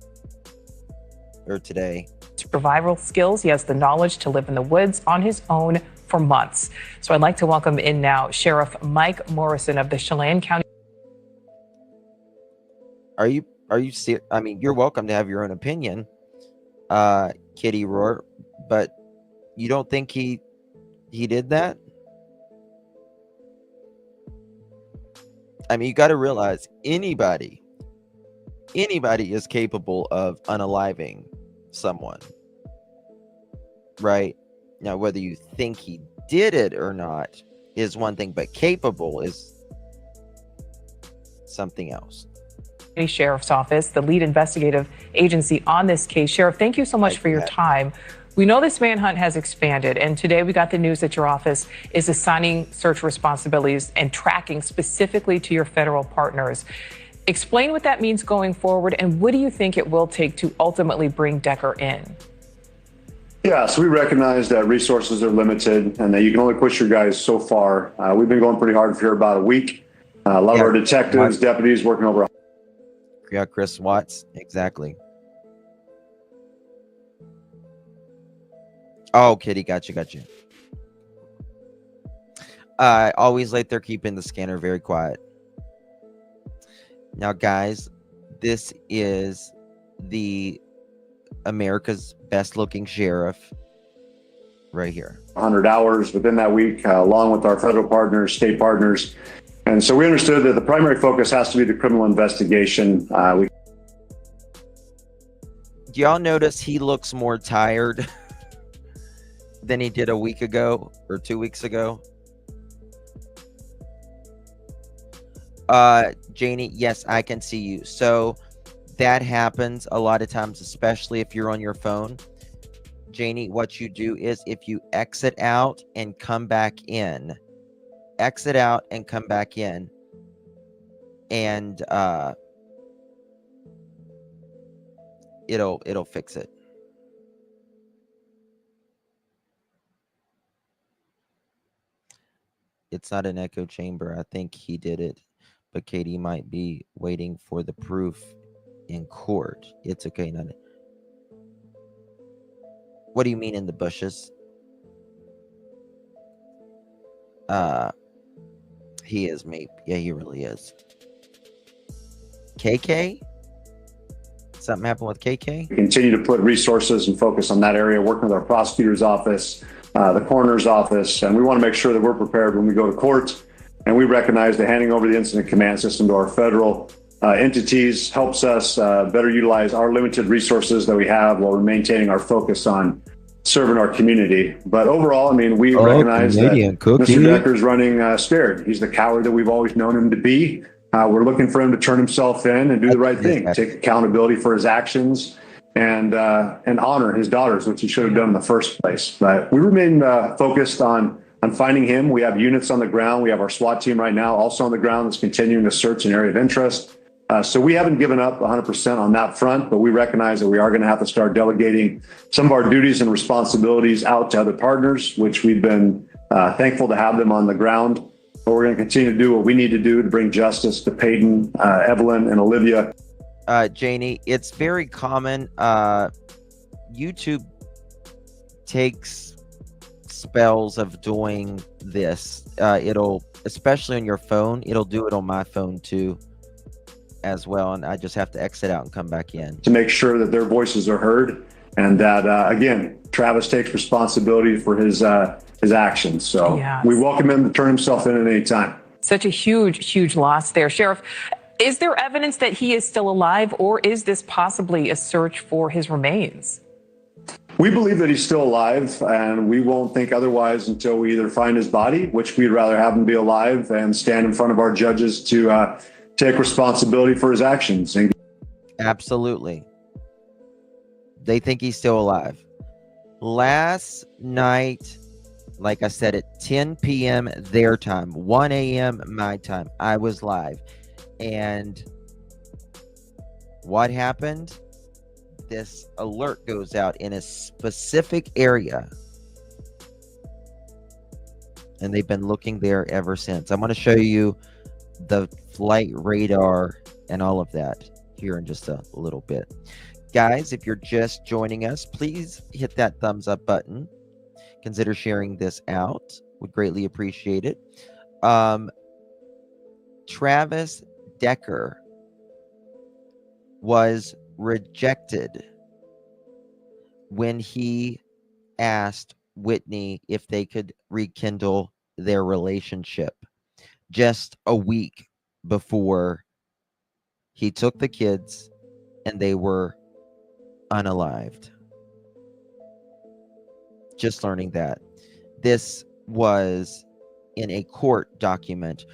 or today. Survival skills. He has the knowledge to live in the woods on his own for months. So I'd like to welcome in now Sheriff Mike Morrison of the Chelan County. Are you serious? I mean, you're welcome to have your own opinion, Kitty Roar, but you don't think he did that? I mean, you got to realize anybody is capable of unaliving someone, right? Now, whether you think he did it or not is one thing, but capable is something else. Sheriff's Office, the lead investigative agency on this case. Sheriff, thank you so much for your time. We know this manhunt has expanded, and today we got the news that your office is assigning search responsibilities and tracking specifically to your federal partners. Explain what that means going forward, and what do you think it will take to ultimately bring Decker in? Yeah, so we recognize that resources are limited and that you can only push your guys so far. We've been going pretty hard for here about a week. A lot of our detectives, deputies working over. Yeah, Chris Watts, exactly. Oh, Kitty, gotcha. Always late there, keeping the scanner very quiet. Now, guys, this is the America's best looking sheriff right here. 100 hours within that week, along with our federal partners, state partners. And so we understood that the primary focus has to be the criminal investigation. Do y'all notice he looks more tired than he did a week ago or 2 weeks ago? Janie, yes, I can see you. So that happens a lot of times, especially if you're on your phone. Janie, what you do is if you exit out and come back in, and it'll fix it. It's not an echo chamber. I think he did it, but Katie might be waiting for the proof in court. It's okay. What do you mean in the bushes? He is, mate. Yeah, he really is. KK? Something happened with KK? We continue to put resources and focus on that area, working with our prosecutor's office, the coroner's office, and we want to make sure that we're prepared when we go to court. And we recognize that handing over the incident command system to our federal entities helps us better utilize our limited resources that we have while we're maintaining our focus on serving our community. But overall, I mean, we recognize that Mr. Decker's running scared. He's the coward that we've always known him to be. We're looking for him to turn himself in and do the right thing, take accountability for his actions, and honor his daughters, which he should have done in the first place. But we remain focused on finding him. We have units on the ground. We have our SWAT team right now also on the ground that's continuing to search an area of interest. So we haven't given up 100% on that front, but we recognize that we are going to have to start delegating some of our duties and responsibilities out to other partners, which we've been thankful to have them on the ground. But we're going to continue to do what we need to do to bring justice to Peyton, Evelyn, and Olivia. Janie, it's very common. YouTube takes spells of doing this. It'll, especially on your phone, it'll do it on my phone too as well, and I just have to exit out and come back in to make sure that their voices are heard, and that again, Travis takes responsibility for his actions. So yes, we welcome him to turn himself in at any time. Such a huge loss there. Sheriff, is there evidence that he is still alive, or is this possibly a search for his remains? We believe that he's still alive, and we won't think otherwise until we either find his body, which we'd rather have him be alive, and stand in front of our judges to take responsibility for his actions. Absolutely. They think he's still alive. Last night, like I said, at 10 p.m. their time, 1 a.m. my time, I was live. And what happened? This alert goes out in a specific area. And they've been looking there ever since. I'm going to show you the flight radar and all of that here in just a little bit. Guys, if you're just joining us, please hit that thumbs up button. Consider sharing this out. Would greatly appreciate it. Travis Decker was rejected when he asked Whitney if they could rekindle their relationship just a week before he took the kids and they were unalived. Just learning that. This was in a court document.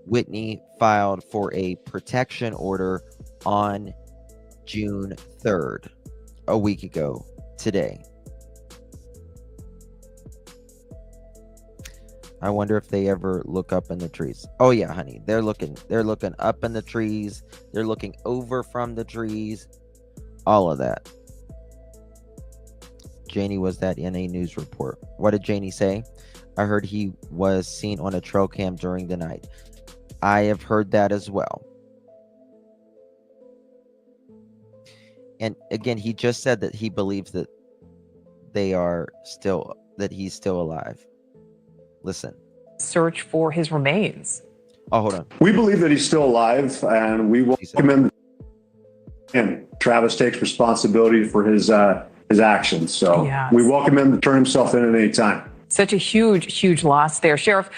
Whitney filed for a protection order on June 3rd, a week ago today. I wonder if they ever look up in the trees. Oh yeah, honey. They're looking up in the trees. They're looking over from the trees. All of that. Janie was that in a news report. What did Janie say? I heard he was seen on a trail cam during the night. I have heard that as well. And again, he just said that he believes that he's still alive. Listen. Search for his remains. Oh, hold on. We believe that he's still alive, and we welcome him. And Travis takes responsibility for his actions. So yes. We welcome him to turn himself in at any time. Such a huge loss there. Sheriff,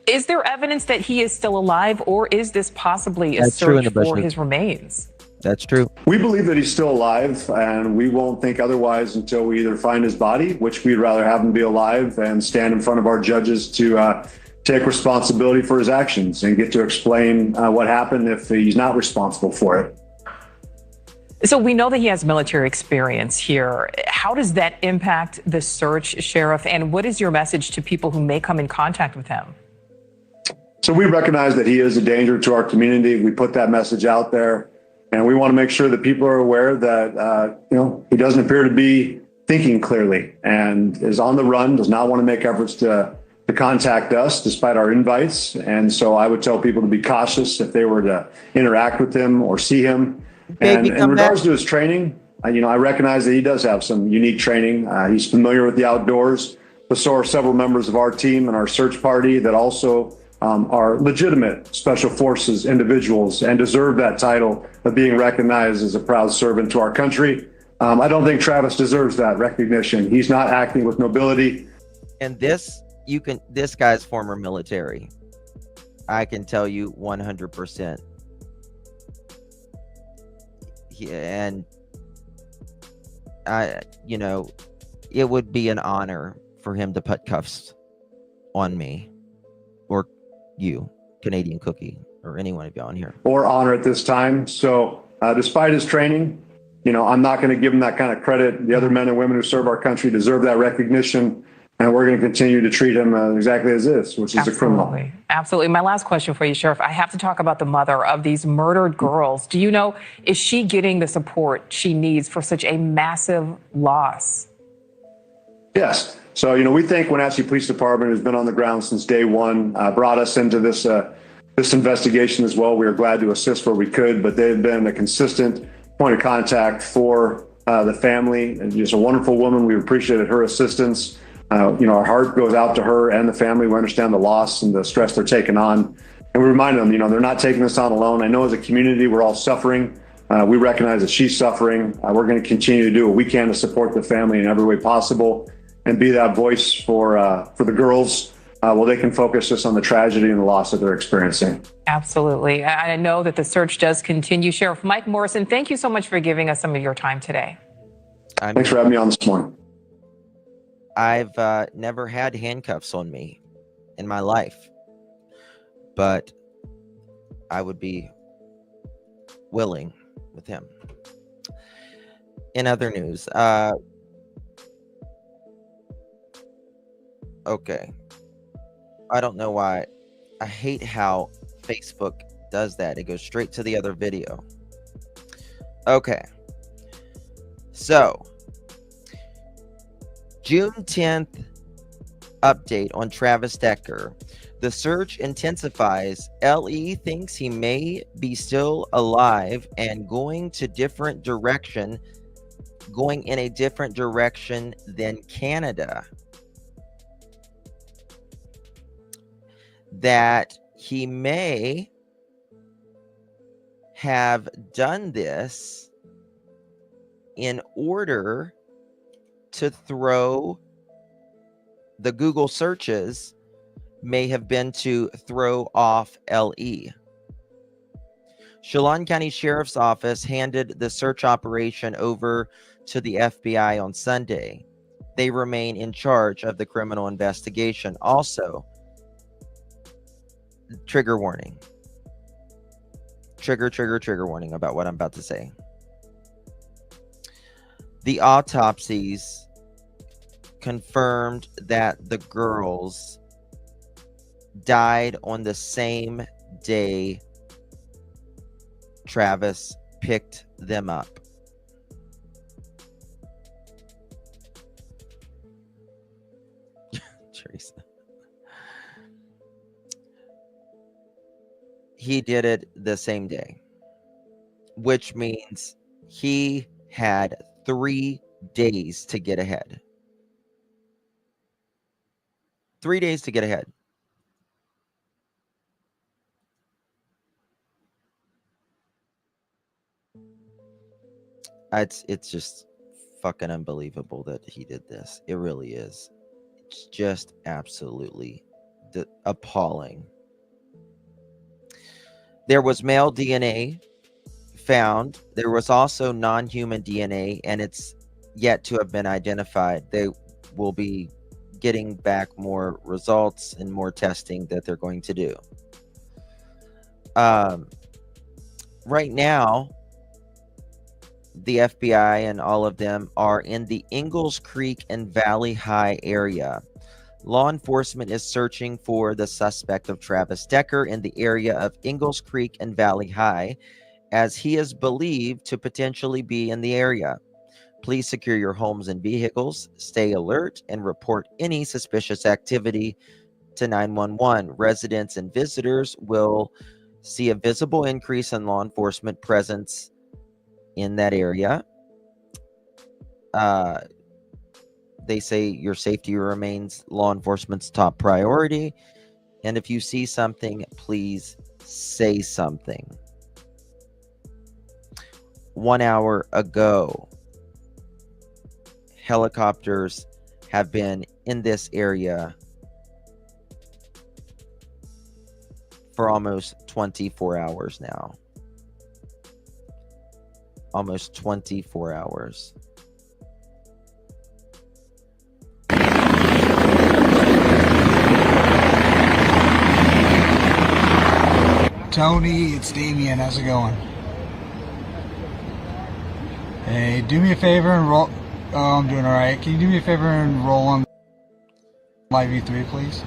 is there evidence that he is still alive, or is this possibly a search for his remains? That's true. We believe that he's still alive, and we won't think otherwise until we either find his body, which we'd rather have him be alive, and stand in front of our judges to take responsibility for his actions and get to explain what happened if he's not responsible for it. So we know that he has military experience here. How does that impact the search, Sheriff? And what is your message to people who may come in contact with him? So we recognize that he is a danger to our community. We put that message out there, and we want to make sure that people are aware that, he doesn't appear to be thinking clearly and is on the run, does not want to make efforts to contact us despite our invites. And so I would tell people to be cautious if they were to interact with him or see him. And in regards to his training, I recognize that he does have some unique training. He's familiar with the outdoors, but so are several members of our team and our search party that also are legitimate special forces individuals and deserve that title of being recognized as a proud servant to our country. I don't think Travis deserves that recognition. He's not acting with nobility. And this guy's former military. I can tell you 100%. And it would be an honor for him to put cuffs on me or you, Canadian Cookie, or any one of y'all in here. Or honor at this time. So despite his training, I'm not going to give him that kind of credit. The other men and women who serve our country deserve that recognition. And we're going to continue to treat him exactly as is, which is a criminal. Absolutely. My last question for you, Sheriff. I have to talk about the mother of these murdered girls. Do you know, is she getting the support she needs for such a massive loss? Yes. So, we thank Wenatchee Police Department, who's been on the ground since day one, brought us into this investigation as well. We are glad to assist where we could, but they've been a consistent point of contact for the family, and just a wonderful woman. We appreciated her assistance. Our heart goes out to her and the family. We understand the loss and the stress they're taking on. And we remind them, they're not taking this on alone. I know as a community, we're all suffering. We recognize that she's suffering. We're going to continue to do what we can to support the family in every way possible and be that voice for the girls while they can focus just on the tragedy and the loss that they're experiencing. Absolutely. I know that the search does continue. Sheriff Mike Morrison, thank you so much for giving us some of your time today. Thanks for having me on this morning. I've never had handcuffs on me in my life, but I would be willing with him. In other news, okay. I don't know why. I hate how Facebook does that. It goes straight to the other video. Okay. So, June 10th update on Travis Decker. The search intensifies. LE thinks he may be still alive and going in a different direction than Canada. That he may have done this in order to throw the Google searches, may have been to throw off LE. Chelan County Sheriff's Office handed the search operation over to the FBI on Sunday. They remain in charge of the criminal investigation. Also, trigger warning. Trigger warning about what I'm about to say. The autopsies confirmed that the girls died on the same day Travis picked them up. Teresa. He did it the same day, which means he had 3 days to get ahead. 3 days to get ahead. It's just fucking unbelievable that he did this. It really is. It's just absolutely appalling. There was male DNA found. There was also non-human DNA, and it's yet to have been identified. They will be getting back more results and more testing that they're going to do. Right now, the FBI and all of them are in the Ingalls Creek and Valley High area. Law enforcement is searching for the suspect of Travis Decker in the area of Ingalls Creek and Valley High, as he is believed to potentially be in the area. Please secure your homes and vehicles, stay alert, and report any suspicious activity to 911. Residents and visitors will see a visible increase in law enforcement presence in that area. They say your safety remains law enforcement's top priority. And if you see something, please say something. 1 hour ago, helicopters have been in this area for almost 24 hours now. Almost 24 hours. Tony, it's Damien. How's it going? Hey, do me a favor and roll. Oh, I'm doing alright. Can you do me a favor and roll on Live V3, please?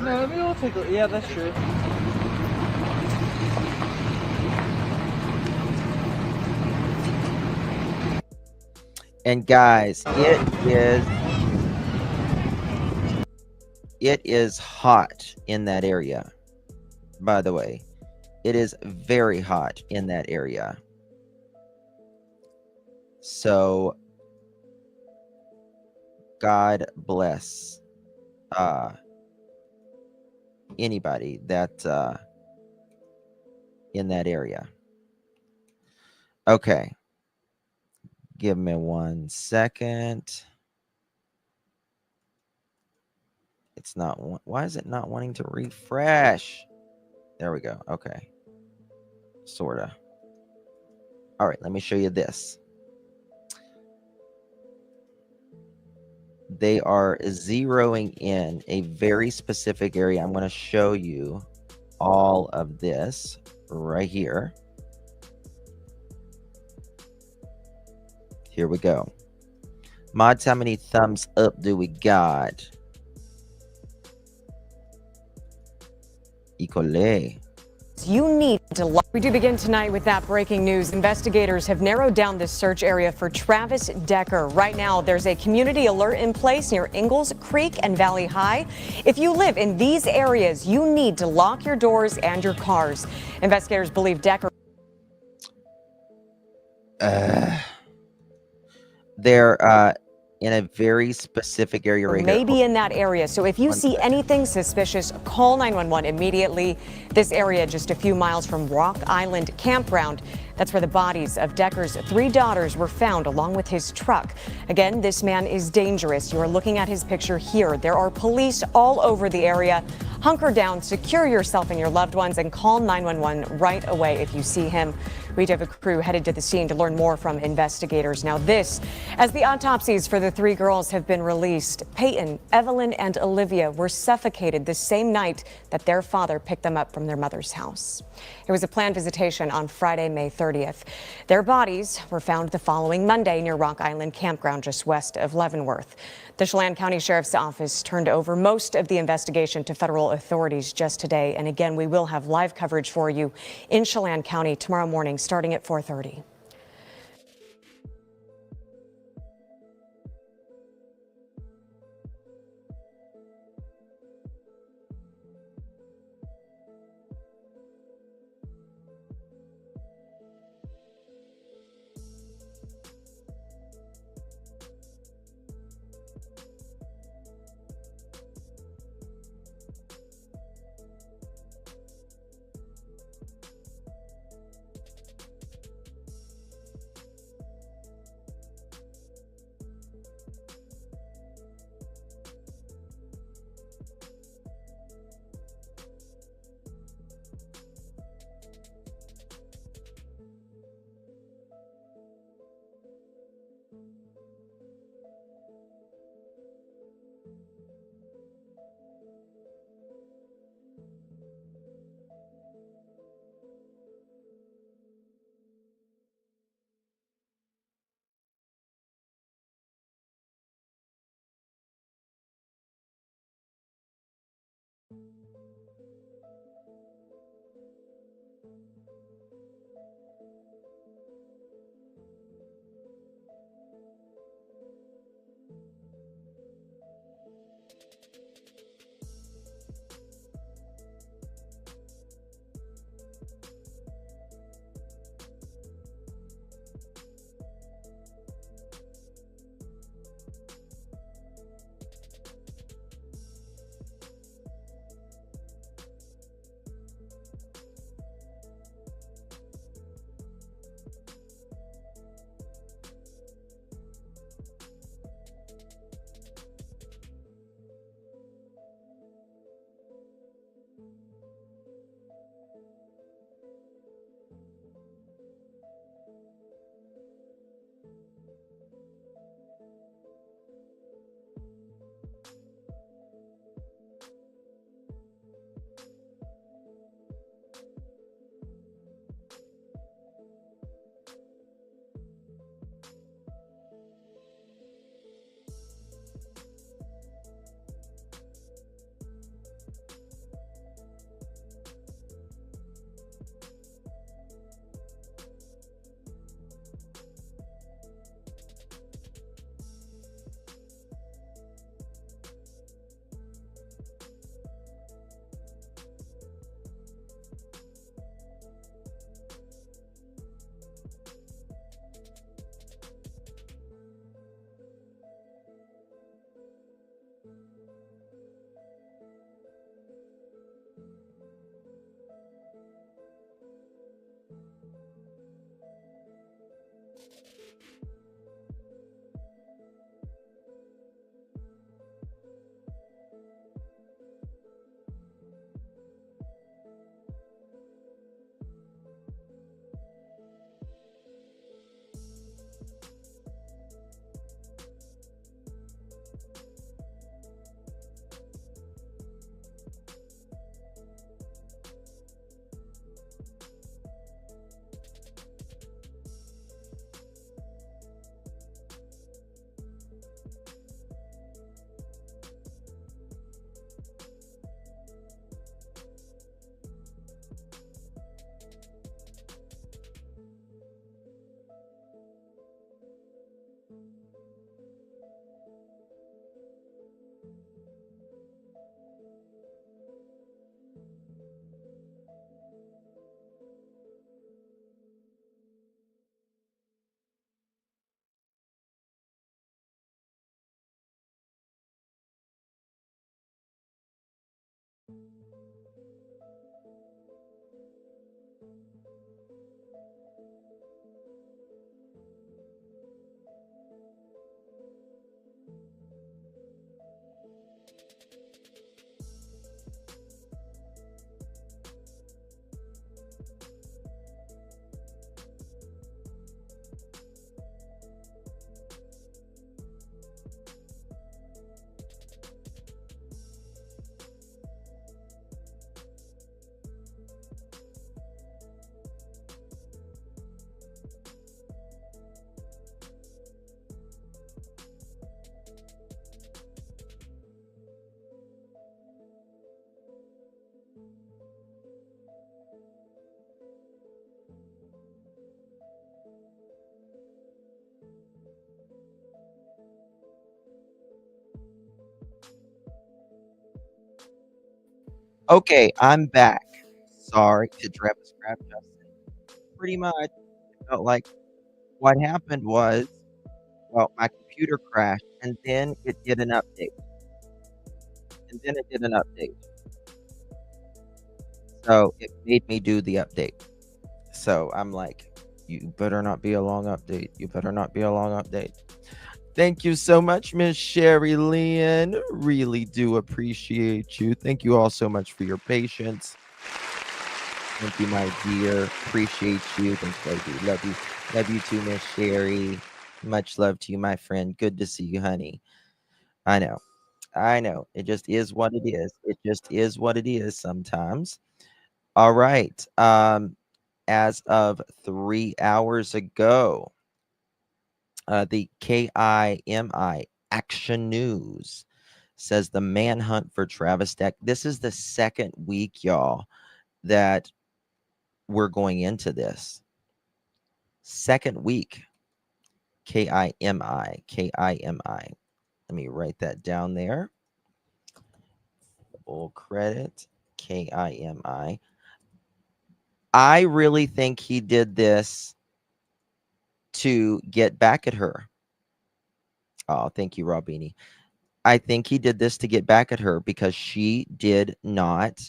No, maybe we'll take a, yeah, that's true. And guys, it is hot in that area. By the way, it is very hot in that area. So God bless anybody that in that area. Okay, give me 1 second. It's not, why is it not wanting to refresh? There we go. Okay, sorta. All right, let me show you this. They are zeroing in a very specific area. I'm going to show you all of this right here. Here we go. Mods, how many thumbs up do we got? Icole. You need to. We do begin tonight with that breaking news. Investigators have narrowed down this search area for Travis Decker. Right now, there's a community alert in place near Ingalls Creek and Valley High. If you live in these areas, you need to lock your doors and your cars. Investigators believe Decker. They're in a very specific area right here. Maybe in that area. So if you see anything suspicious, call 911 immediately. This area just a few miles from Rock Island Campground. That's where the bodies of Decker's 3 daughters were found along with his truck. Again, this man is dangerous. You are looking at his picture here. There are police all over the area. Hunker down, secure yourself and your loved ones, and call 911 right away if you see him. We have a crew headed to the scene to learn more from investigators. Now this, as the autopsies for the 3 girls have been released. Peyton, Evelyn, and Olivia were suffocated the same night that their father picked them up from their mother's house. It was a planned visitation on Friday, May 30th. Their bodies were found the following Monday near Rock Island Campground just west of Leavenworth. The Chelan County Sheriff's Office turned over most of the investigation to federal authorities just today. And again, we will have live coverage for you in Chelan County tomorrow morning starting at 4:30. Okay, I'm back. Sorry to Travis Scrap Justin. Pretty much, it felt like what happened was, well, my computer crashed, and then it did an update. So it made me do the update. So I'm like, you better not be a long update. You better not be a long update. Thank you so much, Miss Sherry Lynn. Really do appreciate you. Thank you all so much for your patience. Thank you, my dear. Appreciate you. Thanks, baby. Love you. Love you too, Miss Sherry. Much love to you, my friend. Good to see you, honey. I know. It just is what it is. It just is what it is sometimes. All right. As of 3 hours ago, the KIMI Action News says the manhunt for Travis Deck. This is the second week, y'all, that we're going into this. Second week. KIMI. Let me write that down there. Full credit. KIMI. I really think he did this to get back at her. Oh, thank you, Robini. I think he did this to get back at her because she did not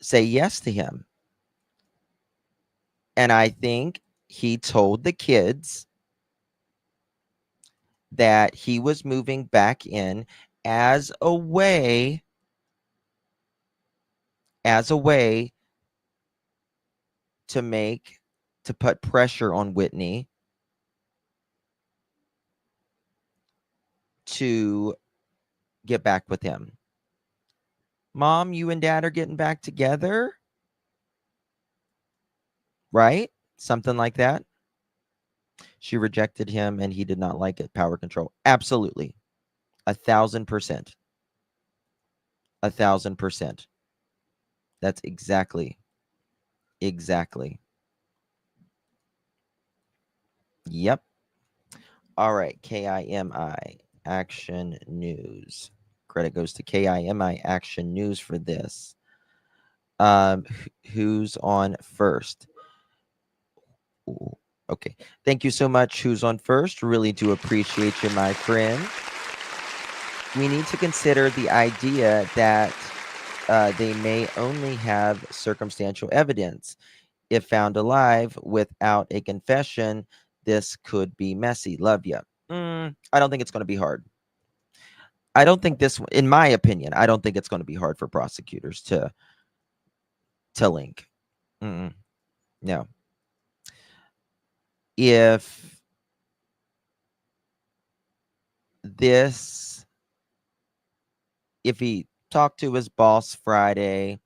say yes to him. And I think he told the kids that he was moving back in as a way to put pressure on Whitney to get back with him. Mom, you and Dad are getting back together? Right? Something like that. She rejected him and he did not like it. Power control. Absolutely. 1,000%. 1,000%. That's exactly. Yep. All right. KIMI Action News. Credit goes to KIMI Action News for this. Who's on first? Ooh, okay. Thank you so much. Who's on first? Really do appreciate you, my friend. We need to consider the idea that they may only have circumstantial evidence. If found alive without a confession, this could be messy. Love ya. I don't think it's going to be hard. I don't think this, in my opinion, I don't think it's going to be hard for prosecutors to link. No. If he talked to his boss Friday,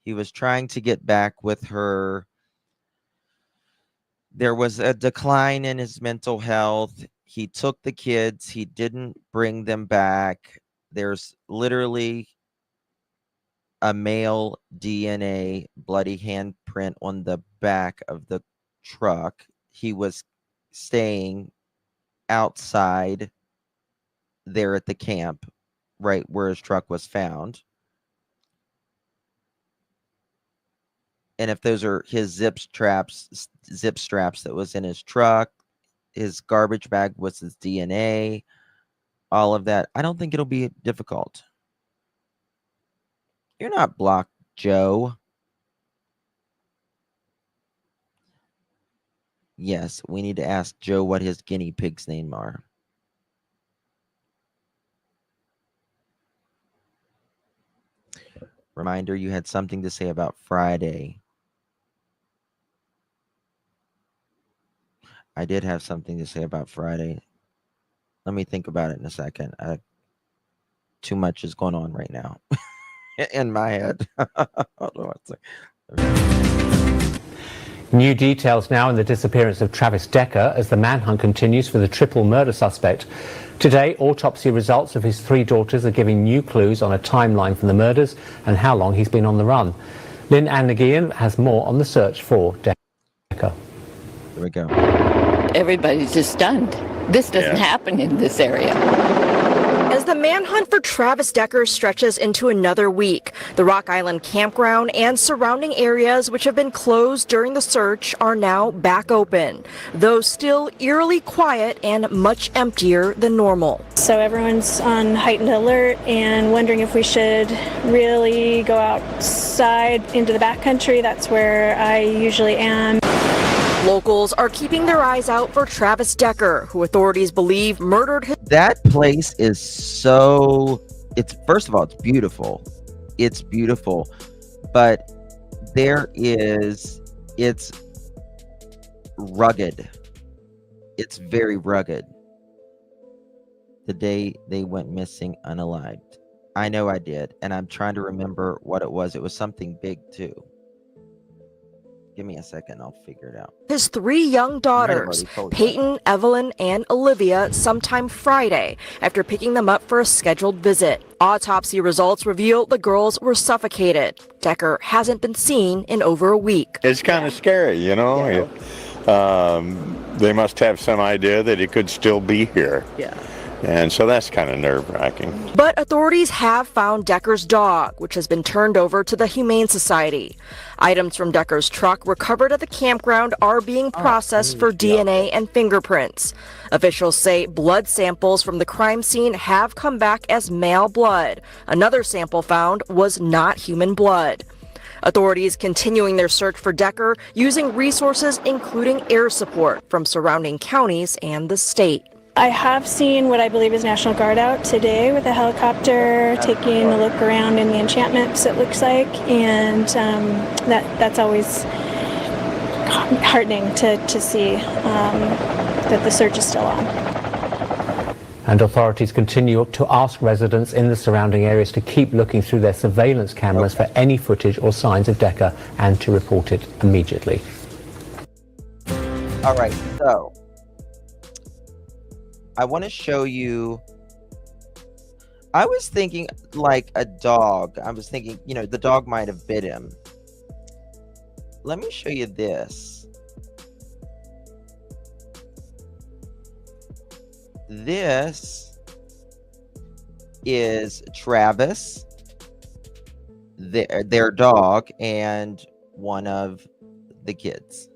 he was trying to get back with her. There was a decline in his mental health. He took the kids. He didn't bring them back. There's literally a male DNA bloody handprint on the back of the truck. He was staying outside there at the camp, right where his truck was found. And if those are his zip straps that was in his truck, his garbage bag was his DNA, all of that, I don't think it'll be difficult. You're not blocked, Joe. Yes, we need to ask Joe what his guinea pig's name are. Reminder, you had something to say about Friday. I did have something to say about Friday. Let me think about it in a second. Too much is going on right now in my head. Hold on one second. New details now in the disappearance of Travis Decker as the manhunt continues for the triple murder suspect. Today, autopsy results of his 3 daughters are giving new clues on a timeline for the murders and how long he's been on the run. Lynn Ann Nagian has more on the search for Decker. Here we go. Everybody's just stunned. This doesn't happen in this area. As As the manhunt for Travis Decker stretches into another week, the Rock Island campground and surrounding areas which have been closed during the search are now back open, though still eerily quiet and much emptier than normal. So everyone's on heightened alert and wondering if we should really go outside into the backcountry. That's where I usually am. Locals are keeping their eyes out for Travis Decker, who authorities believe murdered his... That place is so... It's, first of all, it's beautiful. It's beautiful. But it's rugged. It's very rugged. The day they went missing unalived. I know I did. And I'm trying to remember what it was. It was something big, too. Give me a second, I'll figure it out. His 3 young daughters, Peyton, Evelyn, and Olivia, sometime Friday after picking them up for a scheduled visit. Autopsy results reveal the girls were suffocated. Decker hasn't been seen in over a week. It's kind of scary, you know. They must have some idea that he could still be here. Yeah. And so that's kind of nerve-wracking. But authorities have found Decker's dog, which has been turned over to the Humane Society. Items from Decker's truck recovered at the campground are being processed for DNA and fingerprints. Officials say blood samples from the crime scene have come back as male blood. Another sample found was not human blood. Authorities continuing their search for Decker using resources including air support from surrounding counties and the state. I have seen what I believe is National Guard out today with a helicopter taking a look around in the encampments, it looks like, and that's always heartening to see that the search is still on. And authorities continue to ask residents in the surrounding areas to keep looking through their surveillance cameras for any footage or signs of Decker and to report it immediately. All right, so I want to show you. I was thinking like a dog. I was thinking, you know, the dog might have bit him. Let me show you this. This is Travis, their dog, and one of the kids.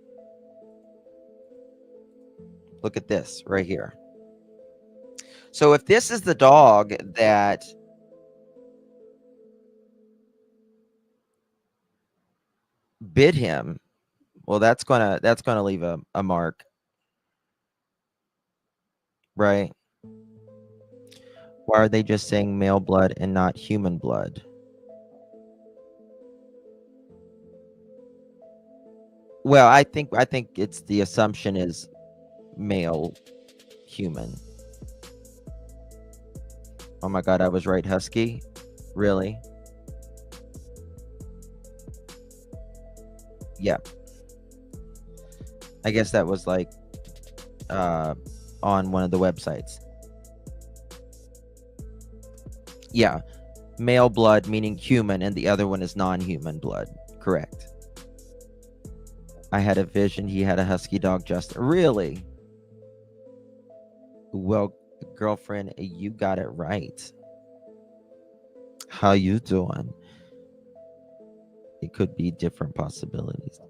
Look at this right here. So if this is the dog that bit him, well, that's gonna leave a mark, right? Why are they just saying male blood and not human blood? Well, I think it's the assumption is male human. Oh my God, I was right, Husky. Really? Yeah. I guess that was like on one of the websites. Yeah. Male blood meaning human, and the other one is non-human blood. Correct. I had a vision. He had a husky dog, Justin. Really? Well, girlfriend, you got it right. How you doing? It could be different possibilities.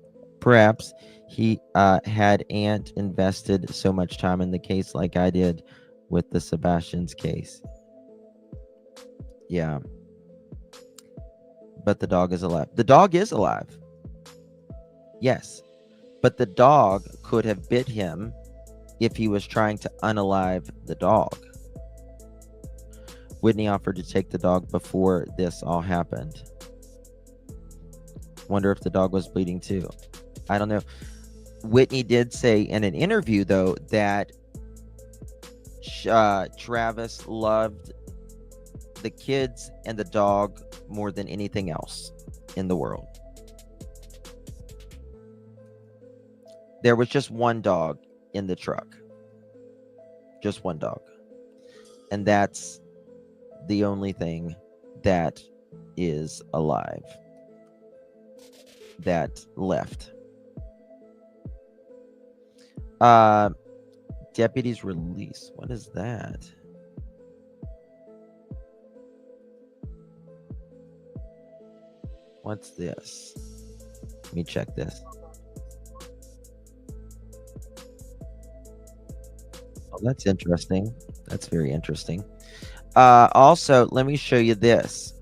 Perhaps he had Ant invested so much time in the case like I did with the Sebastian's case. Yeah. But the dog is alive. The dog is alive. Yes. But the dog could have bit him if he was trying to unalive the dog. Whitney offered to take the dog before this all happened. Wonder if the dog was bleeding too. I don't know. Whitney did say in an interview, though, that Travis loved the kids and the dog more than anything else in the world. There was just one dog in the truck. Just one dog. And that's the only thing that is alive. That left. Deputies release. What is that? What's this? Let me check this. Oh, that's interesting. That's very interesting. Also, let me show you this.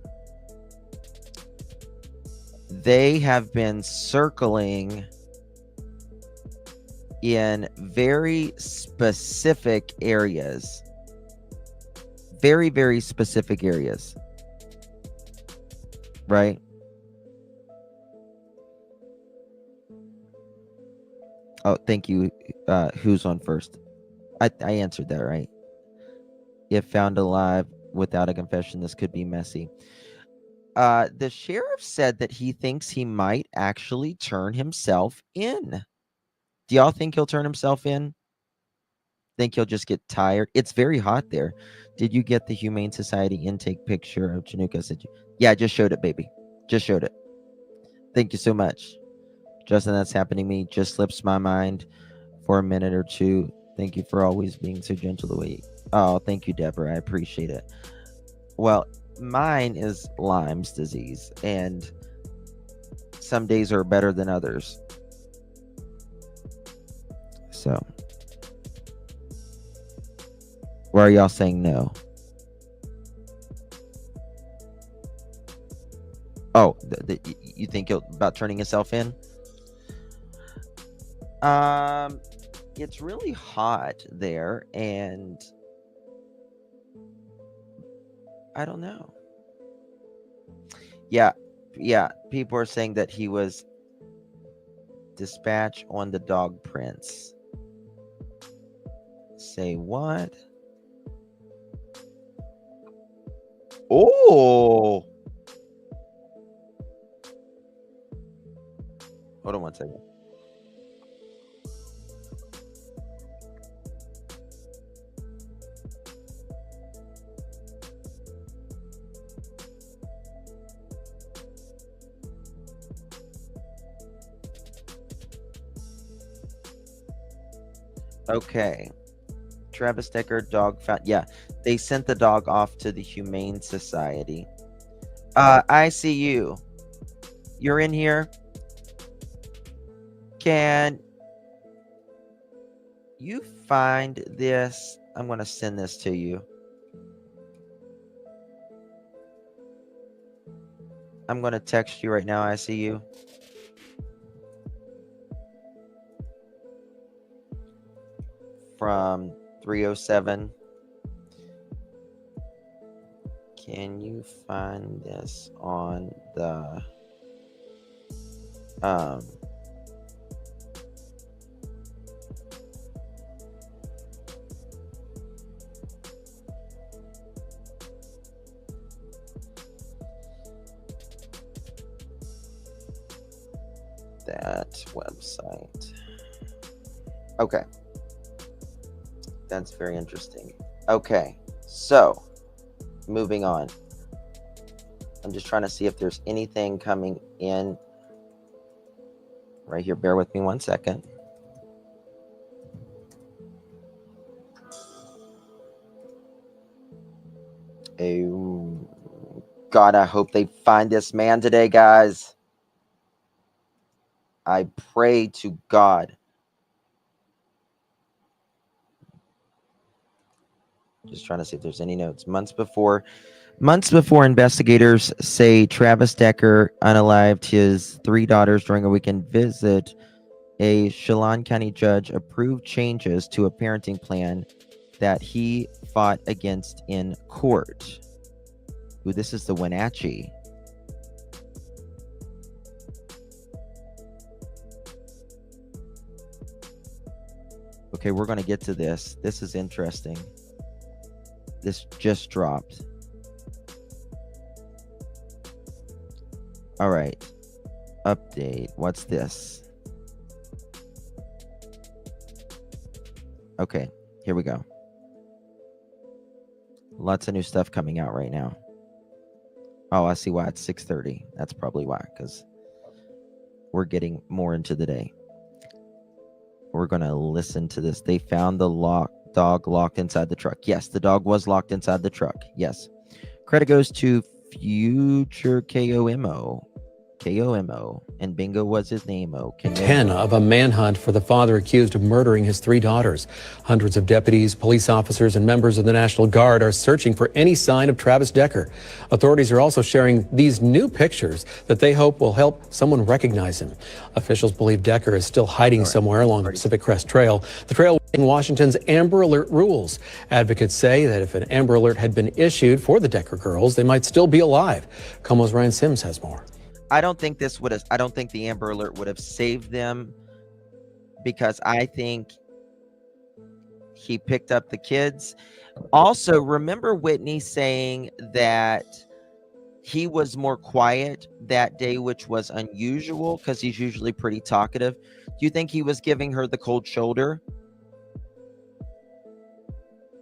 They have been circling in very specific areas. Very, very specific areas. Right? Oh, thank you. Who's on first? I answered that, right? If found alive without a confession, this could be messy. The sheriff said that he thinks he might actually turn himself in. Do y'all think he'll turn himself in? Think he'll just get tired? It's very hot there. Did you get the Humane Society intake picture of Chinooka? Said you? Yeah, I just showed it, baby. Just showed it. Thank you so much. Justin, that's happening to me. Just slips my mind for a minute or two. Thank you for always being so gentle the way. Oh, thank you, Deborah. I appreciate it. Well, mine is Lyme's disease, and some days are better than others. So, why are y'all saying no? Oh, you think about turning yourself in? It's really hot there, and I don't know. Yeah, people are saying that he was dispatched on the dog prints. Say what? Oh! Hold on one second. Okay. Travis Decker dog found. Yeah, they sent the dog off to the Humane Society. I see you. You're in here. Can you find this? I'm going to send this to you. I'm going to text you right now. I see you. From 307. Can you find this on the that website? Okay. That's very interesting. Okay, so moving on. I'm just trying to see if there's anything coming in right here. Bear with me 1 second. Oh, God, I hope they find this man today, guys. I pray to God. Just trying to see if there's any notes. Months before, investigators say Travis Decker unalived his 3 daughters during a weekend visit, a Chelan County judge approved changes to a parenting plan that he fought against in court. Ooh, this is the Wenatchee. Okay, we're going to get to this. This is interesting. This just dropped. All right. Update. What's this? Okay, here we go. Lots of new stuff coming out right now. Oh, I see why it's 6:30. That's probably why, because we're getting more into the day. We're going to listen to this. They found the dog locked inside the truck. Yes, the dog was locked inside the truck. Yes. Credit goes to Future KOMO. K-O-M-O, and bingo was his name-o. 10 of a manhunt for the father accused of murdering his 3 daughters. Hundreds of deputies, police officers, and members of the National Guard are searching for any sign of Travis Decker. Authorities are also sharing these new pictures that they hope will help someone recognize him. Officials believe Decker is still hiding somewhere along the Pacific Crest Trail. The trail in Washington's Amber Alert rules. Advocates say that if an Amber Alert had been issued for the Decker girls, they might still be alive. Como's Ryan Sims has more. I don't think the Amber Alert would have saved them, because I think he picked up the kids. Also, remember Whitney saying that he was more quiet that day, which was unusual because he's usually pretty talkative. Do you think he was giving her the cold shoulder?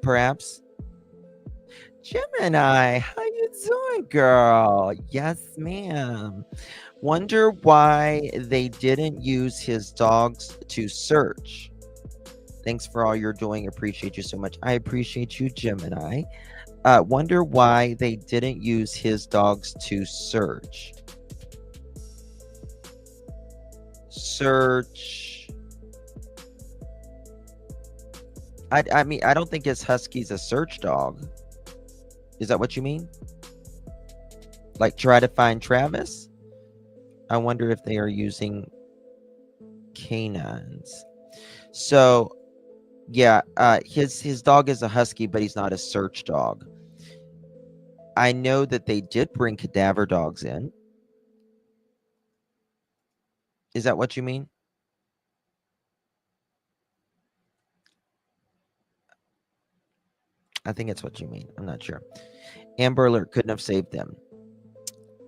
Perhaps. Gemini, how you doing, girl? Yes, ma'am. Wonder why they didn't use his dogs to search. Thanks for all you're doing. Appreciate you so much. I appreciate you, Gemini. Wonder why they didn't use his dogs to search. Search. I mean, I don't think his husky's a search dog. Is that what you mean? Like try to find Travis? I wonder if they are using canines. So, yeah, his dog is a husky, but he's not a search dog. I know that they did bring cadaver dogs in. Is that what you mean? I think it's what you mean. I'm not sure. Amber Alert couldn't have saved them,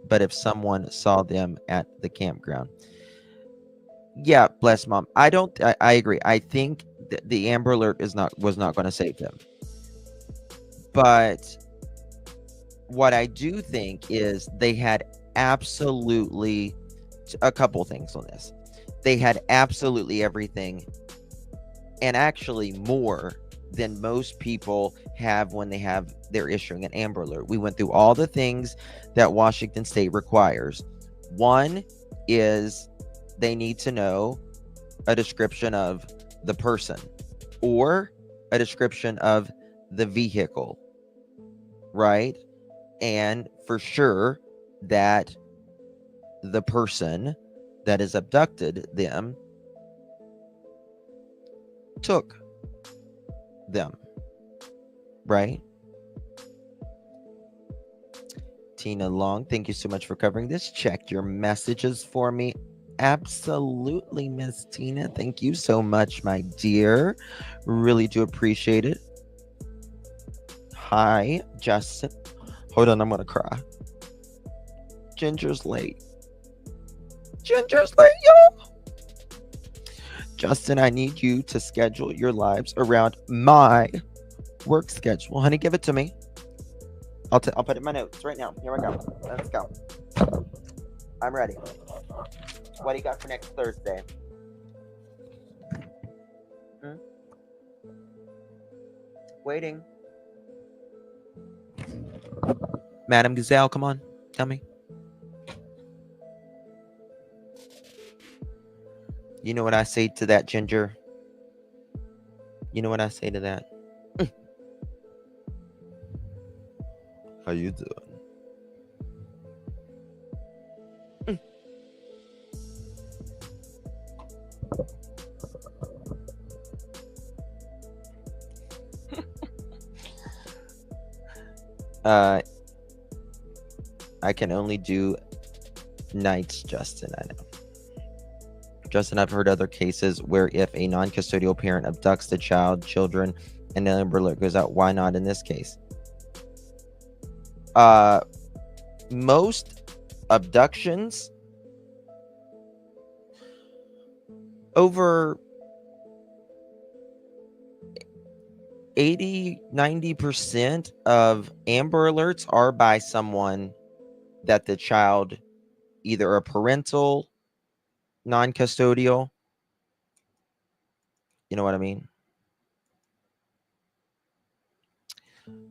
but if someone saw them at the campground. Yeah, bless mom. I agree. I think the Amber Alert was not going to save them. But what I do think is they had absolutely a couple things on this. They had absolutely everything, and actually more than most people have when they're issuing an Amber Alert. We went through all the things that Washington State requires. One is they need to know a description of the person or a description of the vehicle, right? And for sure that the person that has abducted them took them, right? Tina Long, thank you so much for covering this. Check your messages for me. Absolutely, Miss Tina. Thank you so much, my dear. Really do appreciate it. Hi, Justin. Hold on, I'm gonna cry. Ginger's late. Ginger's late, y'all. Justin, I need you to schedule your lives around my work schedule. Honey, give it to me. I'll put it in my notes right now. Here we go. Let's go. I'm ready. What do you got for next Thursday? Waiting. Madam Gazelle, come on. Tell me. You know what I say to that, Ginger? You know what I say to that? How you doing? I can only do nights, Justin. I know. Justin, I've heard other cases where if a non-custodial parent abducts the children, and an Amber Alert goes out, why not in this case? Most abductions, over 80-90% of Amber Alerts are by someone that the child, either a parental, non-custodial, you know what I mean?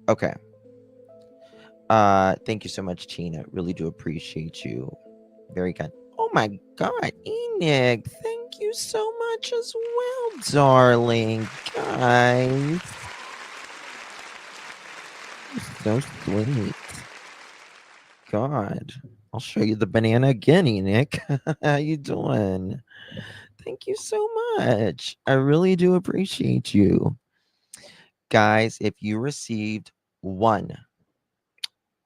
Okay. Thank you so much, Tina. Really do appreciate you. Very good. Oh my God, Enoch, thank you so much as well, darling. Guys. So sweet. God. I'll show you the banana again, Enoch. How you doing? Thank you so much. I really do appreciate you. Guys, if you received one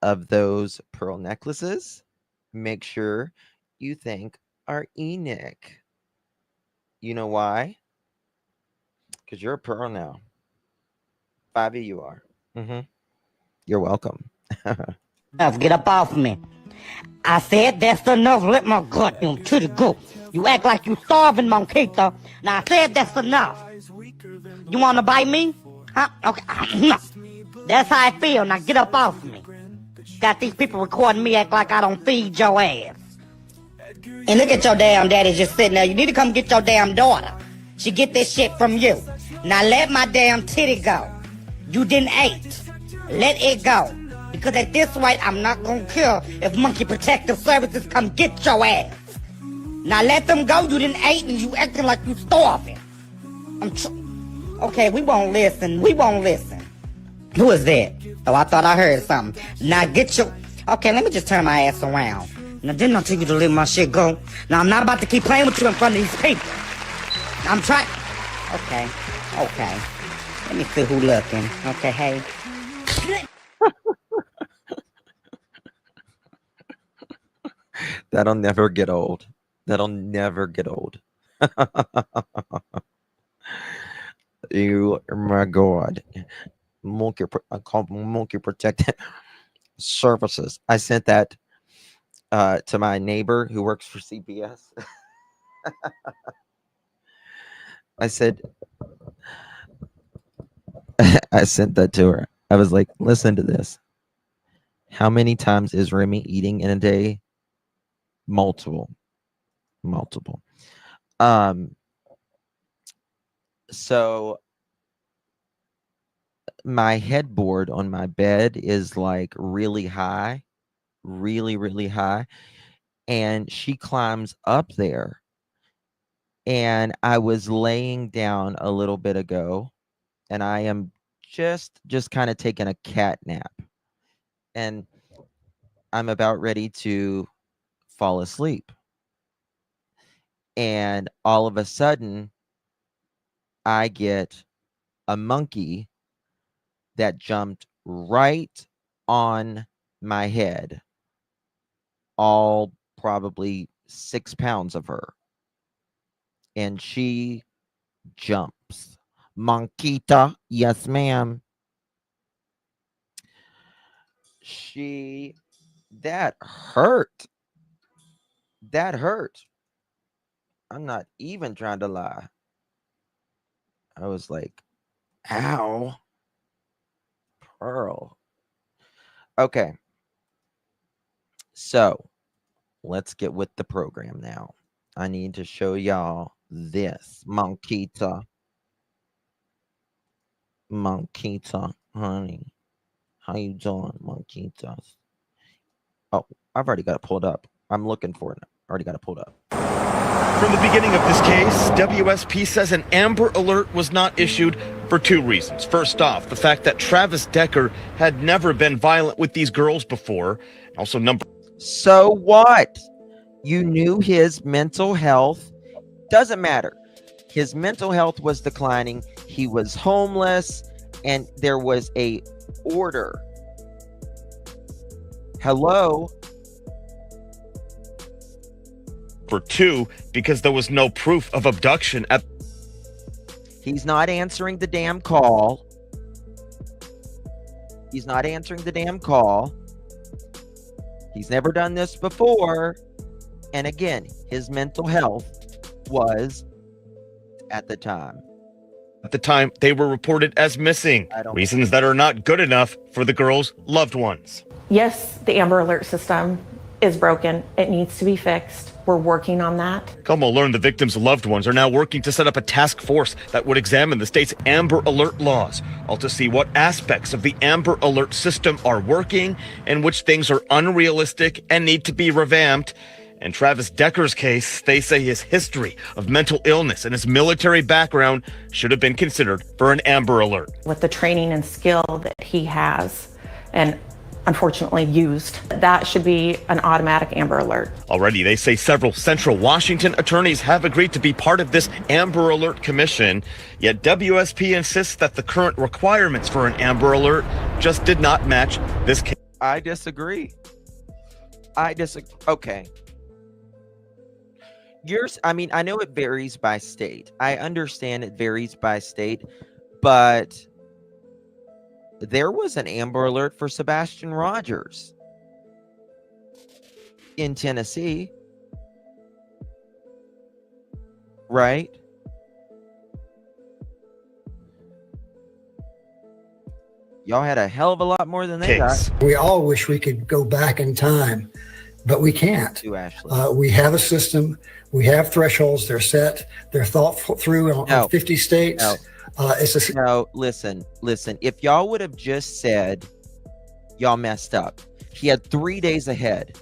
of those pearl necklaces, make sure you thank our Enoch. You know why? Because you're a pearl now. 5 of you are. You're welcome. Get up off me. I said that's enough. Let my gut to the go. You act like you starving, Monquito. Now I said that's enough. You want to bite me? Huh? Okay. That's how I feel. Now get up off me. Got these people recording me act like I don't feed your ass. And look at your damn daddy just sitting there. You need to come get your damn daughter. She get this shit from you. Now let my damn titty go. You didn't eat. Let it go. Because at this rate, I'm not gonna care if Monkey Protective Services come get your ass. Now let them go. You didn't eat and you acting like you starving. Okay, we won't listen. We won't listen. Who is that? Oh, I thought I heard something. Now get your... Okay, let me just turn my ass around. Now, didn't I tell you to let my shit go? Now, I'm not about to keep playing with you in front of these people. I'm trying... Okay. Let me see who looking. Okay, hey. That'll never get old. That'll never get old. You, my God. I call them Monkey Protective Services. I sent that to my neighbor who works for CPS. I said, I sent that to her. I was like, listen to this. How many times is Remy eating in a day? Multiple. So my headboard on my bed is like really high, really high. And she climbs up there. And I was laying down a little bit ago, and I am just kind of taking a cat nap. And I'm about ready to fall asleep. And all of a sudden, I get a monkey that jumped right on my head. All probably 6 pounds of her. And she jumps. Monquita, yes, ma'am. That hurt. That hurt. I'm not even trying to lie. I was like, ow. Pearl. Okay. So, let's get with the program now. I need to show y'all this. Monquita, honey. How you doing, Monquita? Oh, I've already got it pulled up. I'm looking for it. Already got it pulled up. From the beginning of this case, WSP says an Amber Alert was not issued for 2 reasons. First off, the fact that Travis Decker had never been violent with these girls before. Also, So what? You knew his mental health. Doesn't matter. His mental health was declining. He was homeless, and there was a order. Hello? For 2, because there was no proof of abduction at... He's not answering the damn call. He's not answering the damn call. He's never done this before. And again, his mental health was at the time. At the time, they were reported as missing. Reasons that are not good enough for the girls' loved ones. Yes, the Amber Alert system is broken. It needs to be fixed. We're working on that. Como learned the victims' loved ones are now working to set up a task force that would examine the state's Amber Alert laws, all to see what aspects of the Amber Alert system are working and which things are unrealistic and need to be revamped. In Travis Decker's case, they say his history of mental illness and his military background should have been considered for an Amber Alert. With the training and skill that he has, and unfortunately used, that should be an automatic Amber Alert. Already, they say several Central Washington attorneys have agreed to be part of this Amber Alert commission, yet WSP insists that the current requirements for an Amber Alert just did not match this case. I disagree. Okay. I mean, I know it varies by state. I understand it varies by state, but there was an Amber Alert for Sebastian Rogers in Tennessee, right? Y'all had a hell of a lot more than they got. We all wish we could go back in time, but we can't. We have a system. We have thresholds. They're set. They're thought through on 50 states. No, listen. If y'all would have just said, y'all messed up. He had 3 days ahead.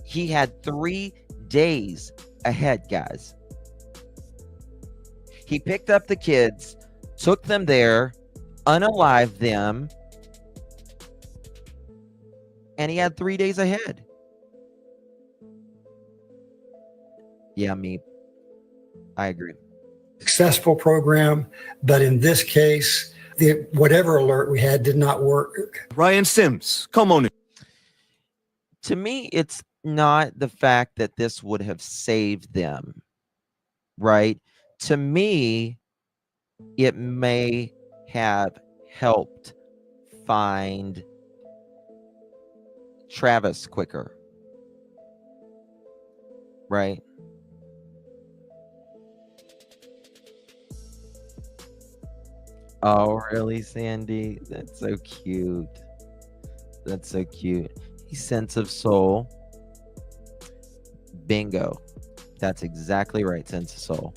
He had 3 days ahead, guys. He picked up the kids, took them there, unalived them, and he had 3 days ahead. Yeah, I agree. Successful program, but in this case, whatever alert we had did not work. Ryan Sims, come on in. To me, it's not the fact that this would have saved them, right? To me, it may have helped find Travis quicker, right? Oh, really, Sandy? That's so cute. That's so cute. He's sense of soul. Bingo. That's exactly right, sense of soul.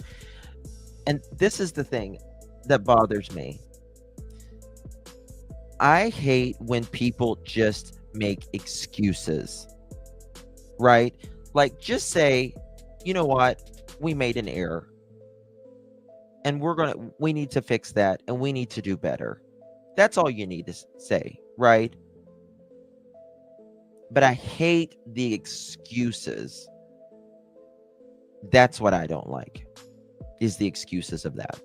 And this is the thing that bothers me. I hate when people just make excuses, right? Like, just say, you know what? We made an error. And we need to fix that, and we need to do better. That's all you need to say, right? But I hate the excuses. That's what I don't like, is the excuses of that.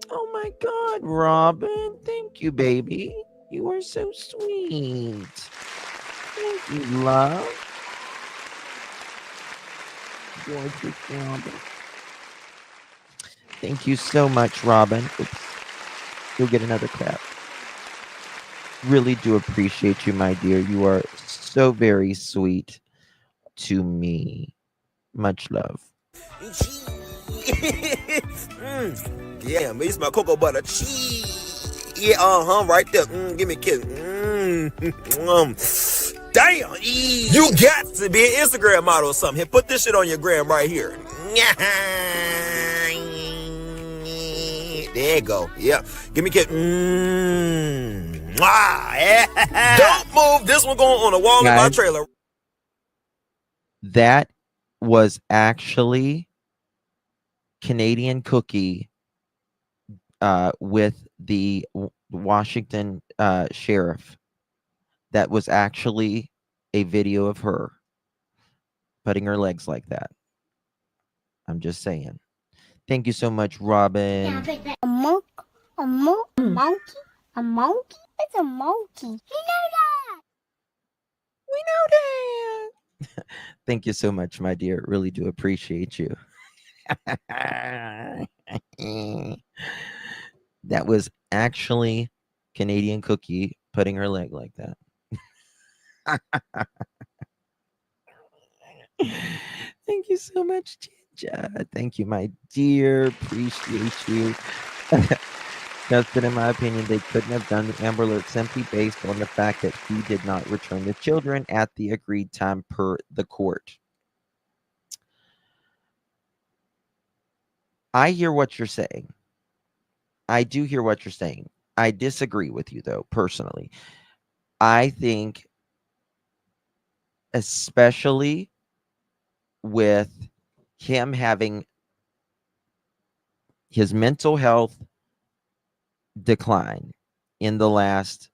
Oh my God, Robin. Thank you, baby. You are so sweet. Thank you, love. Gorgeous, Robin. Thank you so much, Robin. Oops. You'll get another clap. Really do appreciate you, my dear. You are so very sweet to me. Much love. Yeah, me smell cocoa butter cheese. Yeah, right there. Give me a kiss. Damn, you got to be an Instagram model or something. Here, put this shit on your gram right here. There you go. Yeah, give me a kiss. Yeah. Don't move. This one going on the wall of my trailer. That was actually Canadian Cookie with the Washington sheriff. That was actually a video of her putting her legs like that. I'm just saying. Thank you so much, Robin. A monkey? A monkey? A monkey? It's a monkey. You know that. We know that. Thank you so much, my dear. Really do appreciate you. That was actually Canadian Cookie putting her leg like that. Thank you so much, Ginger. Thank you, my dear. Appreciate you. Just in my opinion, they couldn't have done the Amber Alert simply based on the fact that he did not return the children at the agreed time per the court. I hear what you're saying. I do hear what you're saying. I disagree with you, though, personally. I think especially with him having his mental health decline in the last,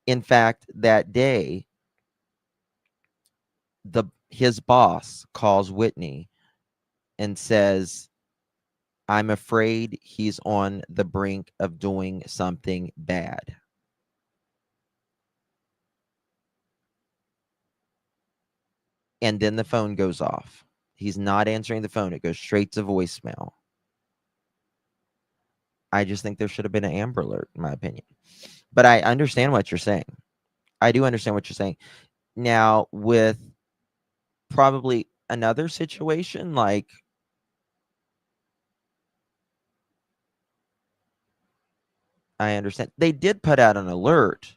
in fact, that day, his boss calls Whitney and says, I'm afraid he's on the brink of doing something bad. And then the phone goes off. He's not answering the phone. It goes straight to voicemail. I just think there should have been an Amber Alert, in my opinion. But I understand what you're saying. I do understand what you're saying. Now, with probably another situation, like I understand. They did put out an alert,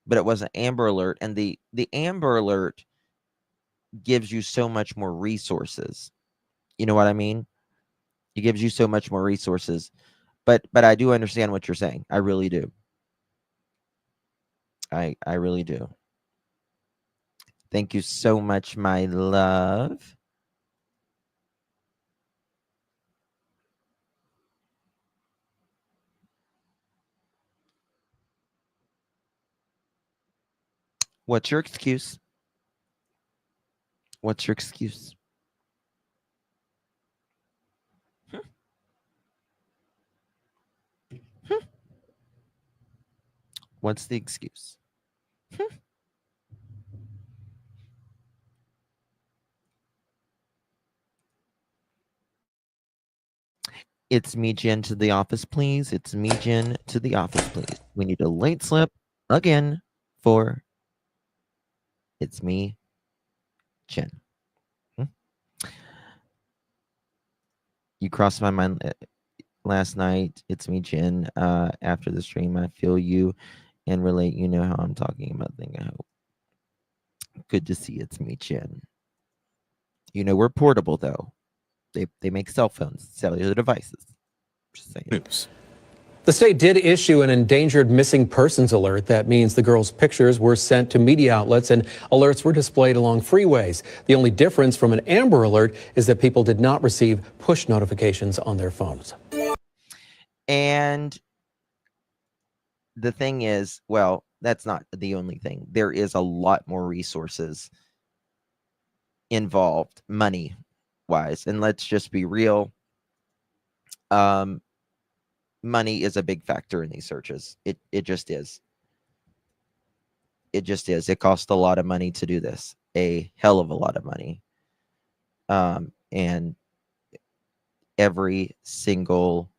but it was an Amber Alert. And the Amber Alert gives you so much more resources. You know what I mean? It gives you so much more resources. But I do understand what you're saying. I really do. I really do. Thank you so much, my love. What's your excuse? What's your excuse? What's the excuse? It's me, Jen, to the office, please. It's me, Jen, to the office, please. We need a late slip again for it's me, Jen. You crossed my mind last night. It's me, Jen. After the stream, I feel you and relate. You know how I'm talking about things. I hope. Good to see it's me, Jen. You know, we're portable, though. They make cell phones, cellular devices. Just saying. Oops. The state did issue an endangered missing persons alert. That means the girl's pictures were sent to media outlets and alerts were displayed along freeways. The only difference from an Amber Alert is that people did not receive push notifications on their phones. And the thing is, well, that's not the only thing. There is a lot more resources involved, money-wise. And let's just be real. Money is a big factor in these searches. It just is. It just is. It costs a lot of money to do this. A hell of a lot of money. And every single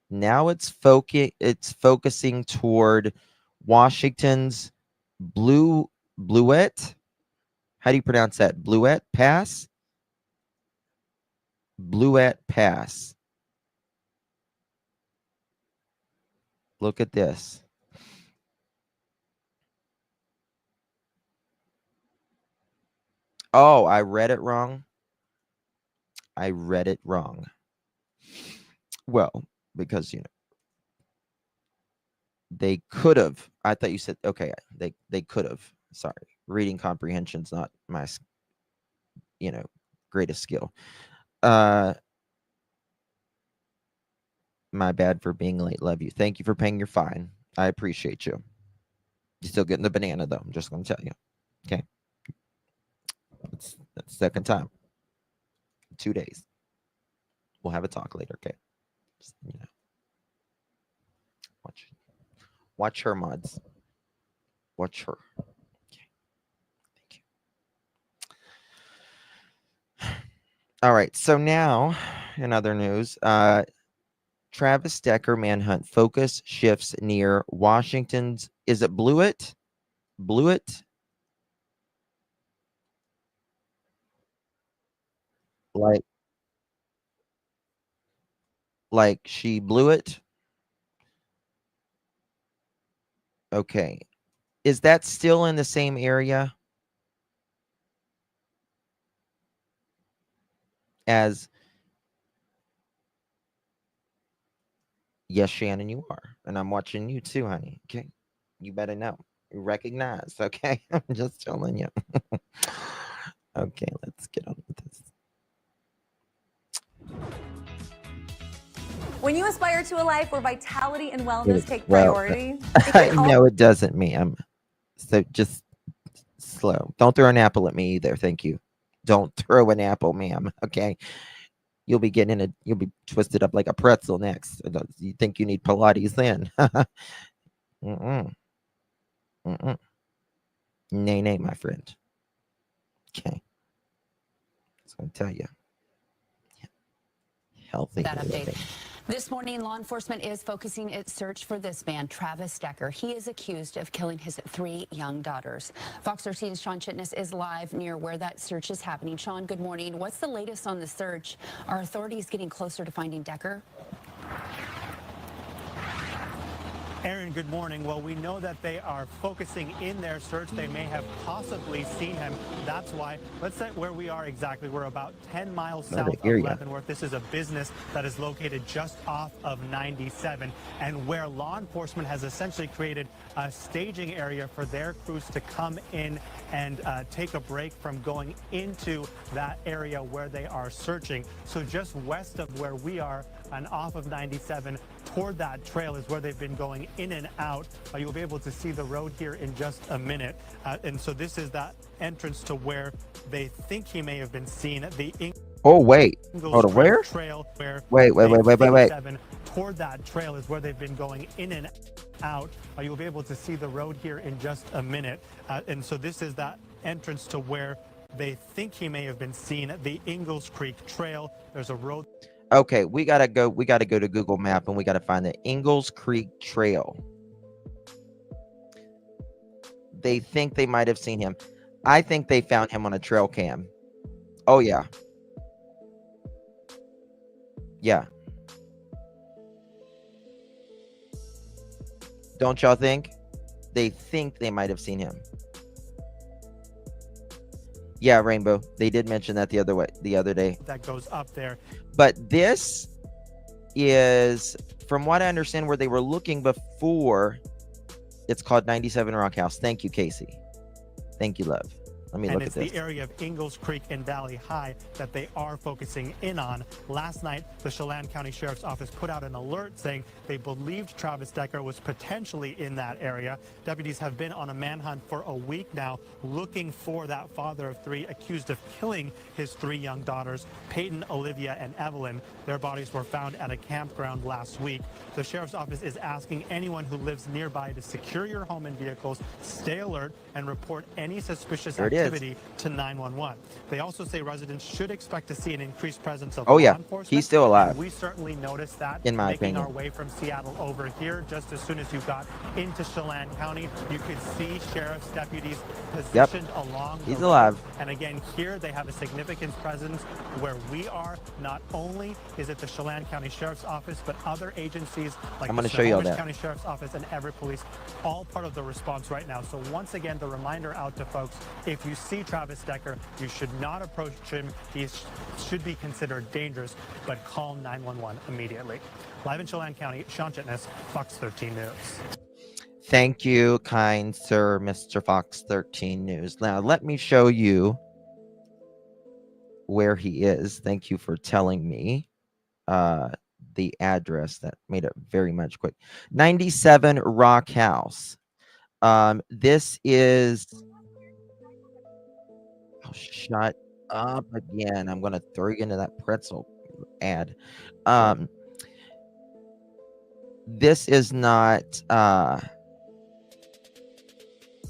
now it's focusing toward Washington's Bluette. How do you pronounce that? Bluette Pass? Bluette Pass. Look at this. Oh, I read it wrong. I read it wrong. Well, because, you know, they could have. I thought you said, okay, they could have. Sorry. Reading comprehension's not my, you know, greatest skill. My bad for being late. Love you. Thank you for paying your fine. I appreciate you. You're still getting the banana, though. I'm just going to tell you. Okay. That's the second time. 2 days. We'll have a talk later, okay? Just, you know. Watch her, mods. Watch her. Okay. Thank you. All right. So now, in other news, Travis Decker manhunt focus shifts near Washington's. Is it Blewett? Blewett? Like she blew it? Okay. Is that still in the same area as Yes, Shannon, you are. And I'm watching you too, honey. Okay. You better know. Recognize. Okay. I'm just telling you. Okay, let's get on with this. When you aspire to a life where vitality and wellness take Well, priority, it can all no, it doesn't me. I'm so just slow. Don't throw an apple at me either. Thank you. Don't throw an apple, ma'am. Okay. You'll be you'll be twisted up like a pretzel next. You think you need Pilates then? Mm-mm. Mm-mm. Nay, nay, my friend. Okay. That's what I'm tell you. Healthy That update. living. This morning, law enforcement is focusing its search for this man, Travis Decker. He is accused of killing his 3 young daughters. Fox 13's Sean Chitness is live near where that search is happening. Sean, good morning. What's the latest on the search? Are authorities getting closer to finding Decker? Aaron, good morning. Well, we know that they are focusing in their search. They may have possibly seen him. That's why. Let's say where we are exactly. We're about 10 miles south of Leavenworth. This is a business that is located just off of 97, and where law enforcement has essentially created a staging area for their crews to come in and take a break from going into that area where they are searching. So just west of where we are and off of 97 toward that trail is where they've been going in and out. You'll be able to see the road here in just a minute. And so this is that entrance to where they think he may have been seen. Oh, wait. Hold on, where? Trail where wait. Toward that trail is where they've been going in and out. You'll be able to see the road here in just a minute. And so this is that entrance to where they think he may have been seen, the Ingalls Creek Trail. There's a road. Okay, we gotta go to Google Map and we gotta find the Ingalls Creek Trail. They think they might have seen him. I think they found him on a trail cam. Oh yeah. Yeah. Don't y'all think? They think they might have seen him. Yeah, Rainbow. They did mention that the other day. That goes up there. But this is, from what I understand, where they were looking before. It's called 97 Rock House. Thank you, Casey. Thank you, love. Let me look at this. And it's the area of Ingalls Creek and Valley High that they are focusing in on. Last night, the Chelan County Sheriff's Office put out an alert saying they believed Travis Decker was potentially in that area. Deputies have been on a manhunt for a week now, looking for that father of 3 accused of killing his 3 young daughters, Peyton, Olivia, and Evelyn. Their bodies were found at a campground last week. The Sheriff's Office is asking anyone who lives nearby to secure your home and vehicles, stay alert, and report any suspicious activity to 911. They also say residents should expect to see an increased presence of law enforcement. He's still alive. We certainly noticed that in my making opinion. Our way from Seattle over here. Just as soon as you got into Chelan County, you could see sheriff's deputies positioned along the He's road. alive. And again, here they have a significant presence where we are. Not only is it the Chelan County Sheriff's Office, but other agencies like I'm the gonna show you all Snohomish that. County Sheriff's Office and Everett Police, all part of the response right now. So once again, the reminder out to folks, if you see Travis Decker, you should not approach him. He should be considered dangerous, but call 911 immediately. Live in Chelan County, Sean Chitness, Fox 13 News. Thank you, kind sir, Mr. Fox 13 News. Now, let me show you where he is. Thank you for telling me the address. That made it very much quick. 97 Rock House. This is... Oh, shut up again. I'm going to throw you into that pretzel ad. This is not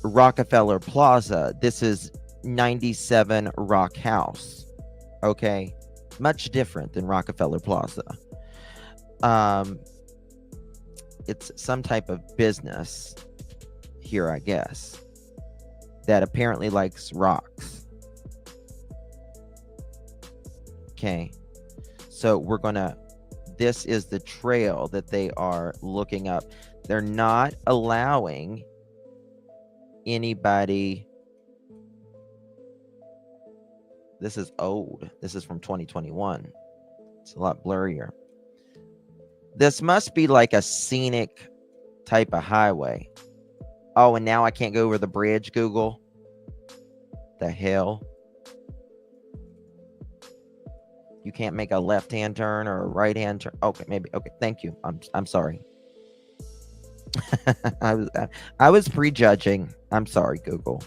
Rockefeller Plaza. This is 97 Rock House. Okay, much different than Rockefeller Plaza. It's some type of business here, I guess, that apparently likes rocks. Okay, so we're gonna, this is the trail that they are looking up. They're not allowing anybody. This is old. This is from 2021. It's a lot blurrier. This must be like a scenic type of highway. Oh, and now I can't go over the bridge, Google. The hell? You can't make a left-hand turn or a right-hand turn. Okay, maybe. Okay, thank you. I'm sorry. I was prejudging. I'm sorry, Google.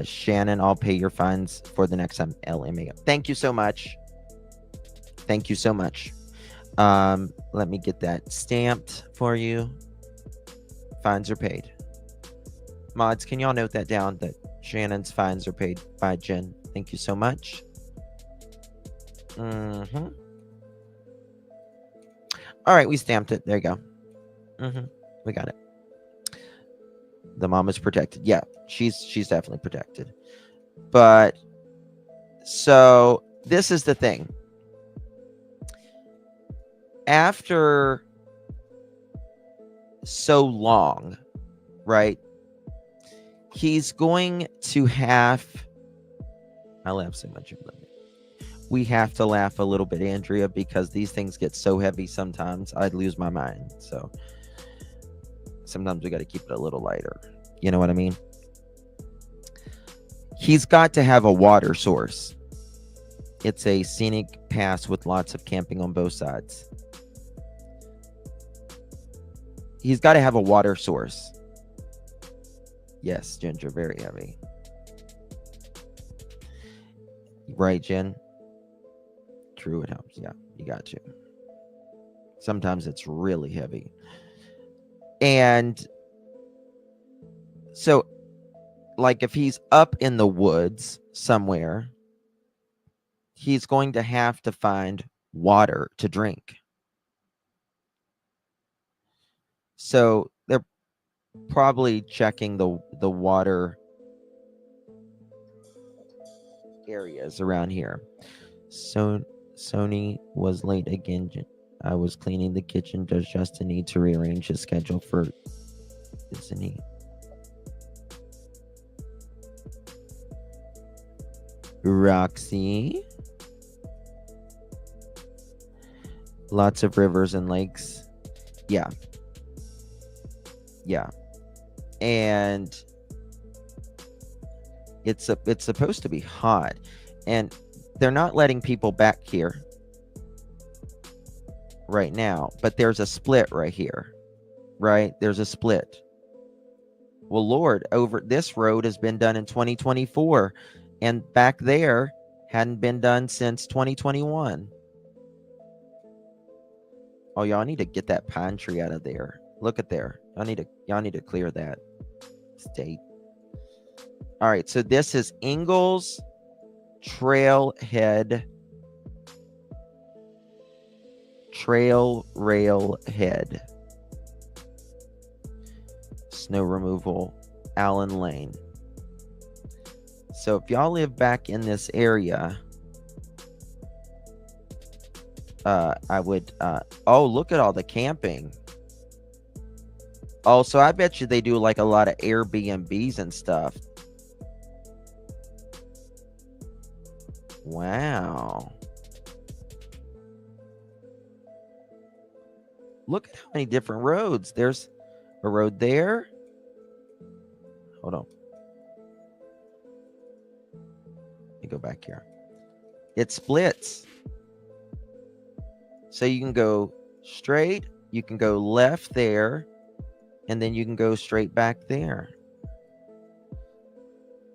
Shannon, I'll pay your fines for the next time. LMAO. Thank you so much. Thank you so much. Let me get that stamped for you. Fines are paid. Mods, can y'all note that down, that Shannon's fines are paid by Jen? Thank you so much. All right, we stamped it. There you go. We got it. The mom is protected. Yeah, she's definitely protected. But so this is the thing. After so long, right? He's going to have. I laugh so much. We have to laugh a little bit, Andrea, because these things get so heavy sometimes I'd lose my mind. So sometimes we got to keep it a little lighter. You know what I mean? He's got to have a water source. It's a scenic pass with lots of camping on both sides. He's got to have a water source. Yes, Ginger, very heavy. Right, Jen? True, it helps. Yeah, you got to. Sometimes it's really heavy. And so, like, if he's up in the woods somewhere, he's going to have to find water to drink. So they're probably checking the water areas around here. So Sony was late again. I was cleaning the kitchen. Does Justin need to rearrange his schedule for? Isn't he? Roxy. Lots of rivers and lakes. Yeah. Yeah. And it's supposed to be hot. And they're not letting people back here right now, but there's a split right here. Right? There's a split. Well, Lord, over this road has been done in 2024, and back there hadn't been done since 2021. Oh, y'all need to get that pine tree out of there. Look at there. Y'all need to clear that state. All right, so this is Ingalls Trail Rail Head. Snow removal, Allen Lane. So if y'all live back in this area, I would, oh, look at all the camping. Oh, so I bet you they do like a lot of Airbnbs and stuff. Wow. Look at how many different roads. There's a road there. Hold on. Let me go back here. It splits. So you can go straight, you can go left there, and then you can go straight back there.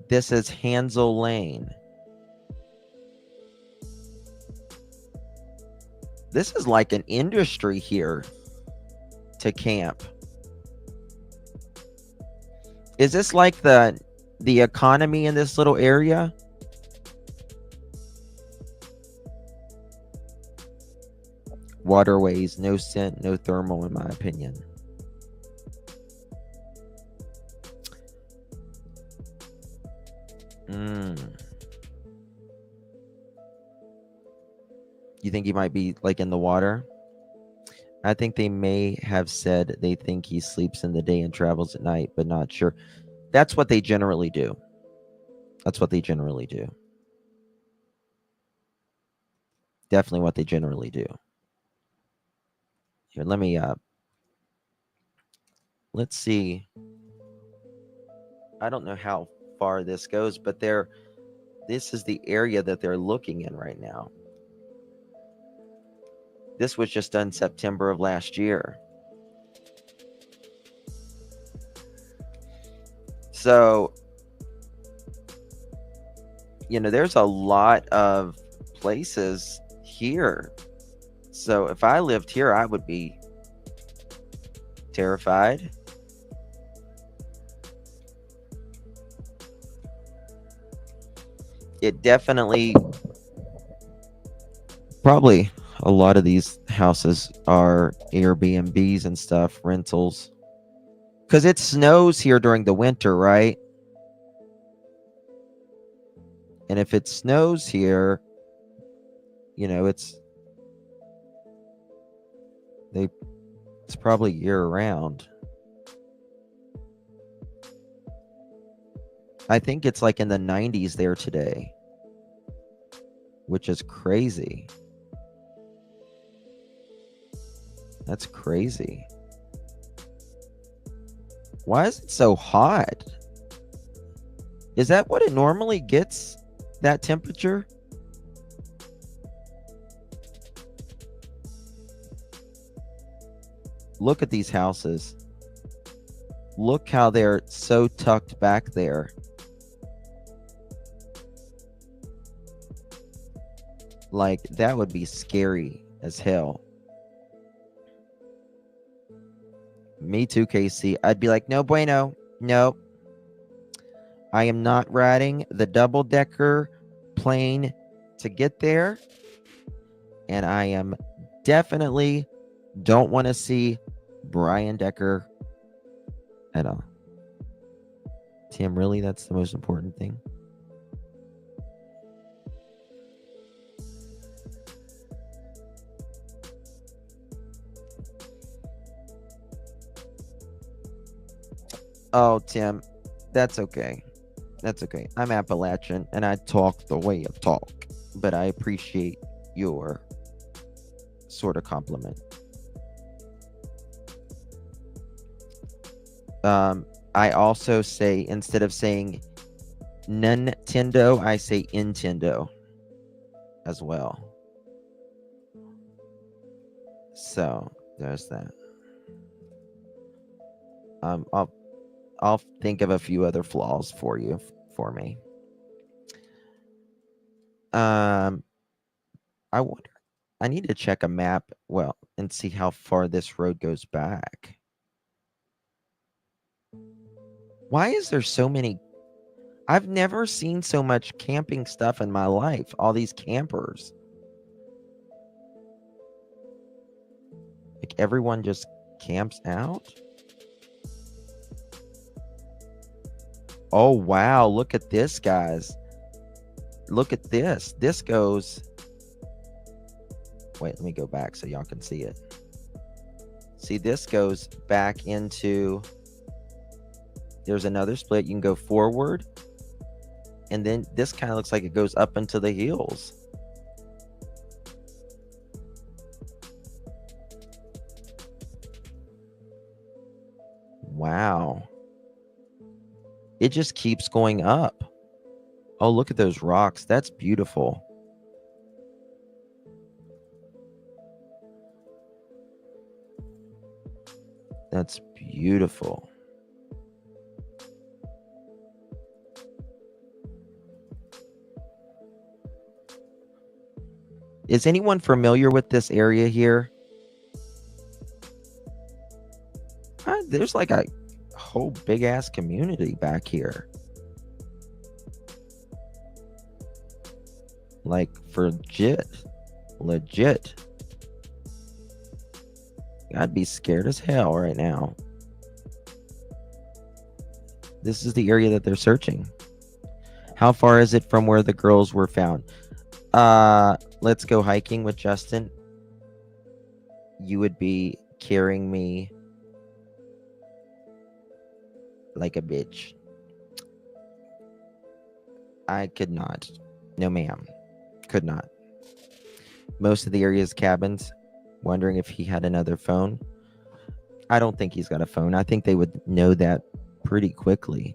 This is Hansel Lane. This is like an industry here to camp. Is this like the economy in this little area? Waterways, no scent, no thermal, in my opinion. You think he might be like in the water? I think they may have said they think he sleeps in the day and travels at night, but not sure. That's what they generally do. That's what they generally do. definitely what they generally do. Here, let me let's see. I don't know how far this goes, but this is the area that they're looking in right now. This was just done September of last year. So, there's a lot of places here. So if I lived here, I would be terrified. It definitely, probably a lot of these houses are Airbnbs and stuff, rentals. Because it snows here during the winter, right? And if it snows here, it's probably year round. I think it's like in the 90s there today, which is crazy. That's crazy. Why is it so hot? Is that what it normally gets, that temperature? Look at these houses. Look how they're so tucked back there. Like, that would be scary as hell. Me too, Casey. I'd be like, no bueno. No. I am not riding the double-decker plane to get there. And I am definitely don't want to see Brian Decker at all. Tim, really? That's the most important thing? Oh, Tim, that's okay. That's okay. I'm Appalachian, and I talk the way I talk. But I appreciate your sort of compliment. I also say, instead of saying Nintendo, I say Nintendo as well. So there's that. I'll think of a few other flaws for me. I wonder. I need to check a map, and see how far this road goes back. Why is there so many? I've never seen so much camping stuff in my life. All these campers. Like, everyone just camps out? Oh, wow. Look at this, guys. Look at this. This goes... Wait, let me go back so y'all can see it. See, this goes back into... There's another split. You can go forward. And then this kind of looks like it goes up into the hills. Wow. It just keeps going up. Oh, look at those rocks. That's beautiful. That's beautiful. Is anyone familiar with this area here? There's like a whole big ass community back here. Like, for legit. I'd be scared as hell right now. This is the area that they're searching. How far is it from where the girls were found? Let's go hiking with Justin. You would be carrying me like a bitch. I could not. No, ma'am. Could not. most of the area's cabins, wondering if he had another phone. I don't think he's got a phone. I think they would know that pretty quickly.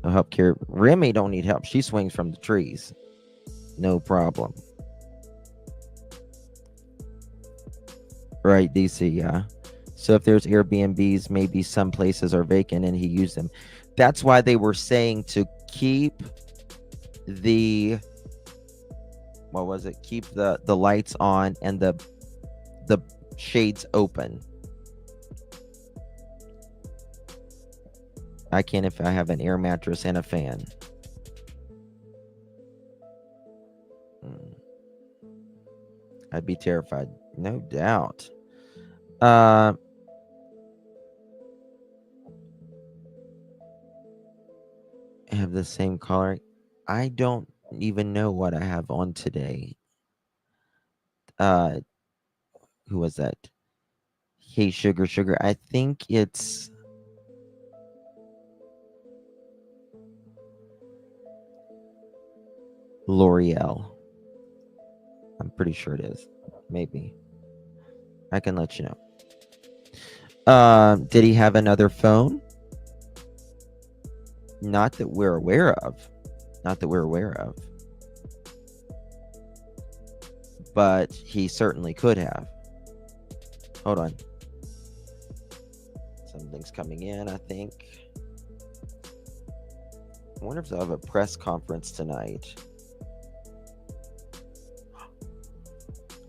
I'll help care. Remy don't need help. She swings from the trees. No problem. Right, DC, yeah. So if there's Airbnbs, maybe some places are vacant and he used them. That's why they were saying to keep the, what was it? Keep the lights on and the shades open. I can if I have an air mattress and a fan. I'd be terrified, no doubt. Have the same color. I don't even know what I have on today. Who was that? Hey, sugar. I think it's L'Oreal. I'm pretty sure it is. Maybe. I can let you know. Did he have another phone? Not that we're aware of. But he certainly could have. Hold on. Something's coming in, I think. I wonder if they'll have a press conference tonight.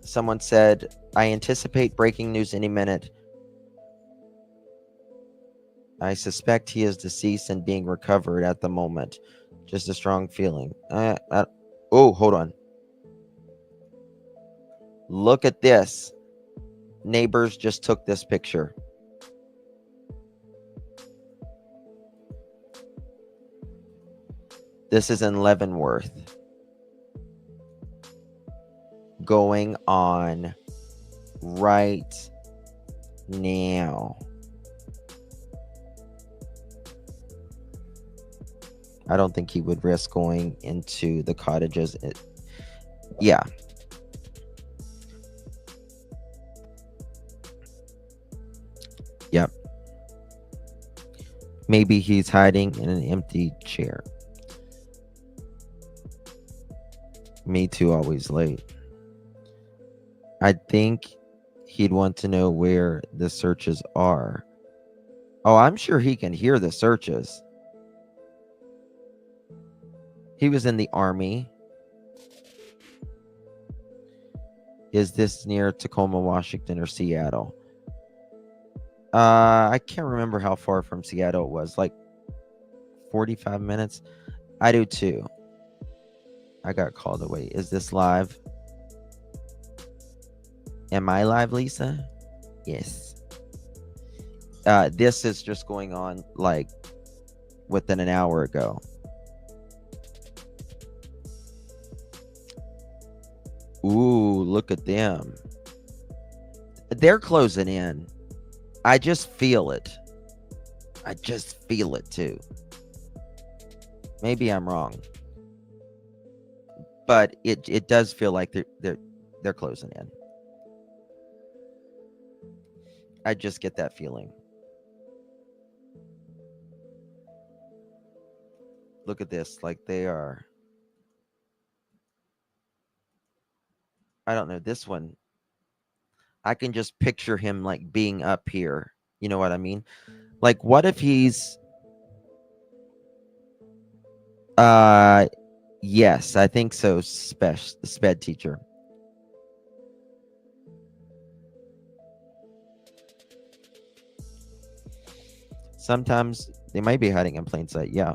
Someone said, I anticipate breaking news any minute. I suspect he is deceased and being recovered at the moment. Just a strong feeling. Oh, hold on. Look at this. Neighbors just took this picture. This is in Leavenworth. Going on right now. I don't think he would risk going into the cottages. Yeah. Yep. Maybe he's hiding in an empty chair. Me too, always late. I think he'd want to know where the searches are. Oh, I'm sure he can hear the searches. He was in the Army. Is this near Tacoma, Washington, or Seattle? I can't remember how far from Seattle it was. Like 45 minutes. I do too. I got called away. Is this live? Am I live, Lisa? Yes. This is just going on like within an hour ago. Ooh, look at them. They're closing in. I just feel it. I just feel it too. Maybe I'm wrong. But it does feel like they're closing in. I just get that feeling. Look at this, like they are. I don't know, this one. I can just picture him like being up here. You know what I mean? Like, what if he's yes, I think so. Sped teacher. Sometimes they might be hiding in plain sight. Yeah.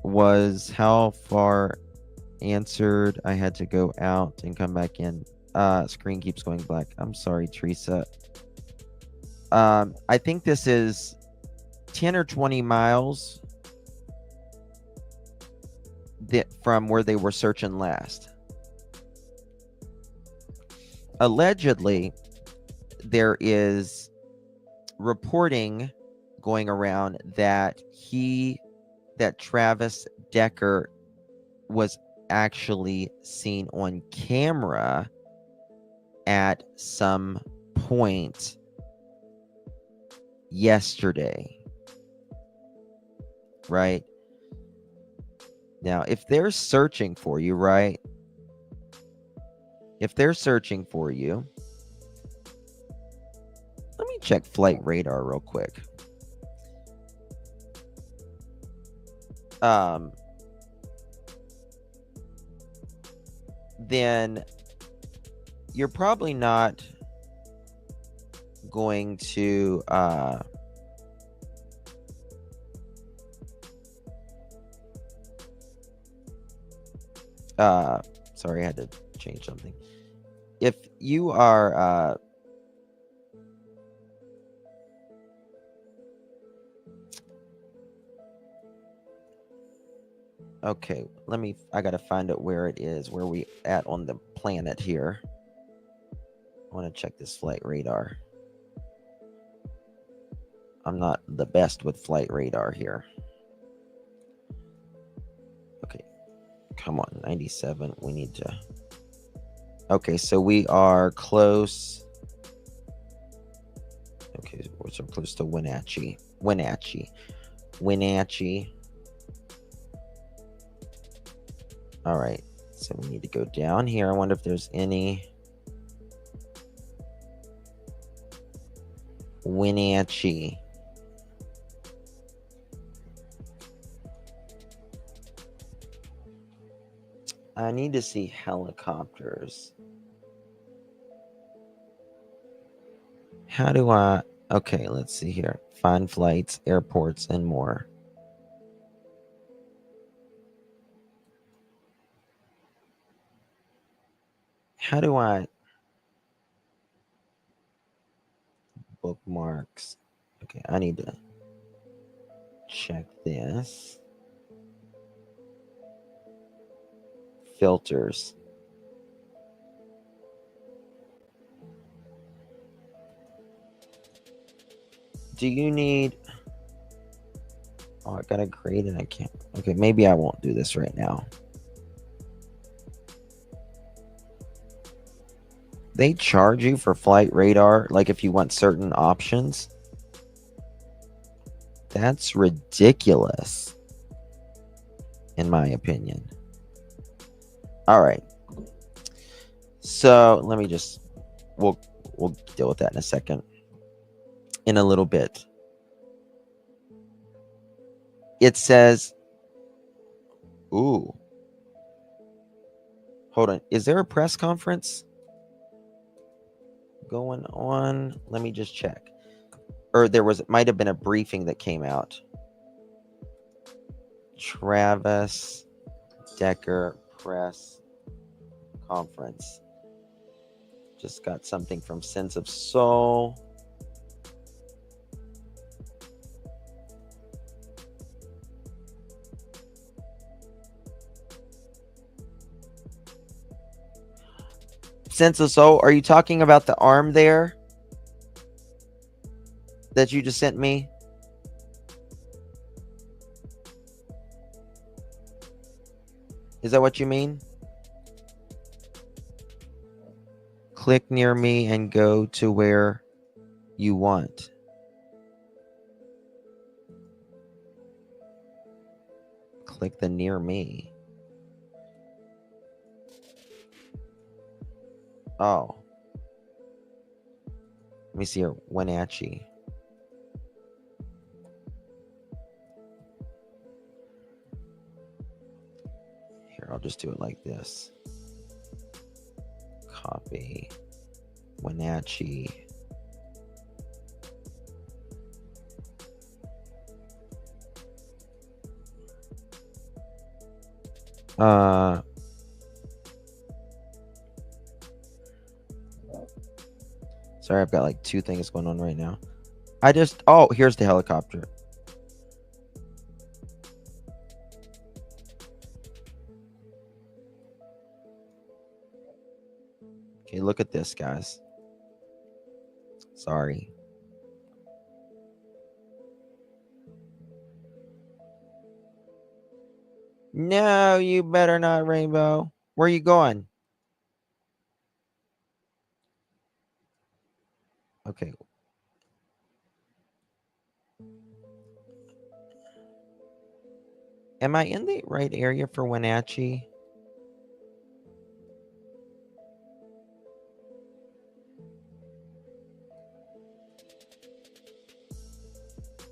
Was how far answered? I had to go out and come back in. Screen keeps going black. I'm sorry, Teresa. I think this is 10 or 20 miles from where they were searching last. Allegedly, there is reporting going around that Travis Decker was actually seen on camera at some point yesterday, right? Now, if they're searching for you, right? If they're searching for you, let me check flight radar real quick. Then you're probably not going to sorry, I had to change something. If you are okay, I gotta find out where it is, where we at on the planet here. I want to check this flight radar. I'm not the best with flight radar here. Okay, come on, 97. We need to. Okay, so we are close. Okay, we're so close to Wenatchee. All right, so we need to go down here. I wonder if there's any Wenatchee. I need to see helicopters. How do I... Okay, let's see here. Find flights, airports, and more. How do I... Bookmarks. Okay, I need to check this. Filters. Do you need... Oh, I gotta create an account. Okay, maybe I won't do this right now. They charge you for flight radar, like if you want certain options. That's ridiculous, in my opinion. All right. So let me just... We'll deal with that in a second. In a little bit. It says... Ooh. Hold on. Is there a press conference going on? Let me just check. Or might have been a briefing that came out. Travis Decker press conference. Just got something from Sense of Soul. Sense of Soul, are you talking about the arm there that you just sent me? Is that what you mean? Click near me and go to where you want. Click the near me. Oh. Let me see here. Wenatchee. Here, I'll just do it like this. Copy. Wenatchee. Sorry, I've got like two things going on right now. Oh, here's the helicopter. Okay, look at this, guys. Sorry. No, you better not, Rainbow. Where are you going? Okay. Am I in the right area for Wenatchee?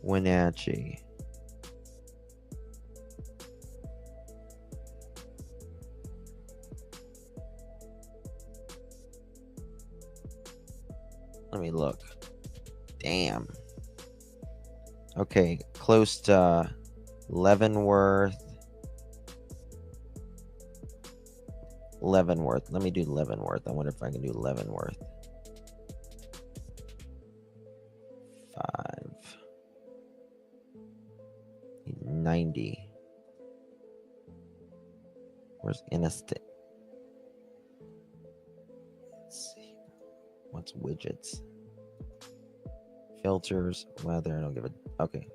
Wenatchee. Let me look. Damn. Okay, close to Leavenworth. Leavenworth. Let me do Leavenworth. I wonder if I can do Leavenworth. 590. Where's Interstate? Let's see. What's widgets? Filters, weather. I don't give a. Okay.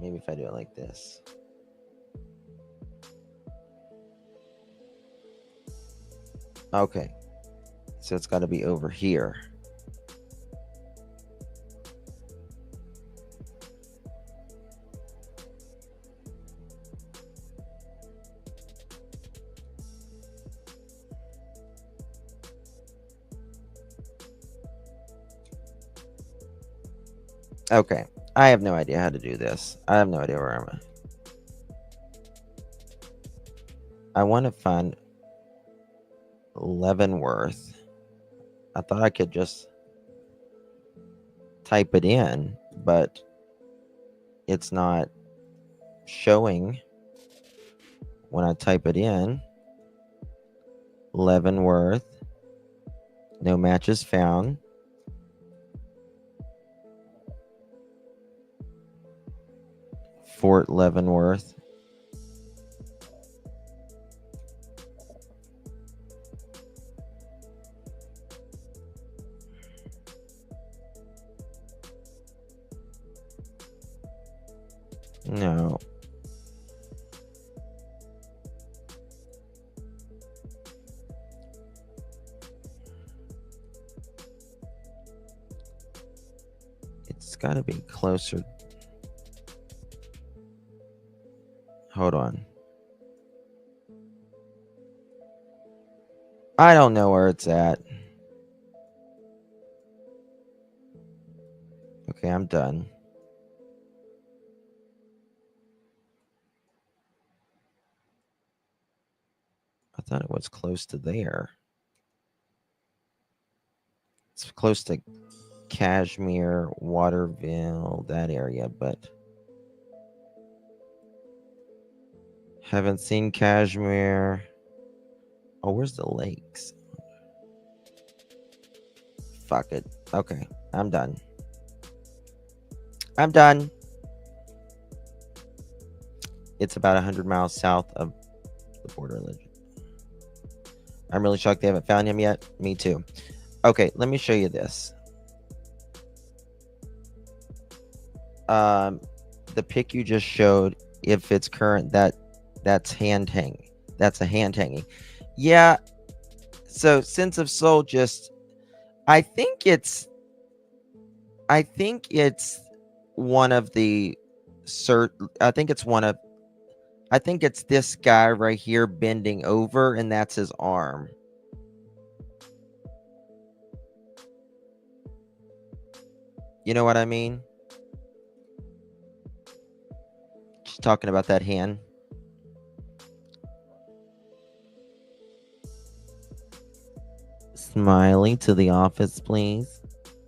Maybe if I do it like this. Okay. So it's got to be over here. Okay. I have no idea how to do this. I have no idea where I'm at. I want to find Leavenworth. I thought I could just type it in, but it's not showing when I type it in. Leavenworth. No matches found. Fort Leavenworth. No. It's got to be closer. Hold on. I don't know where it's at. Okay, I'm done. I thought it was close to there. It's close to Kashmir, Waterville, that area, but haven't seen Kashmir. Oh, where's the lakes? Fuck it. Okay, I'm done. I'm done. It's about 100 miles south of the border ridge. I'm really shocked they haven't found him yet. Me too. Okay, let me show you this. The pic you just showed, if it's current, that's hand hanging. That's a hand hanging. Yeah. So Sense of Soul just, I think it's one of the I think it's this guy right here bending over, and that's his arm. You know what I mean? Just talking about that hand. Smiley to the office, please.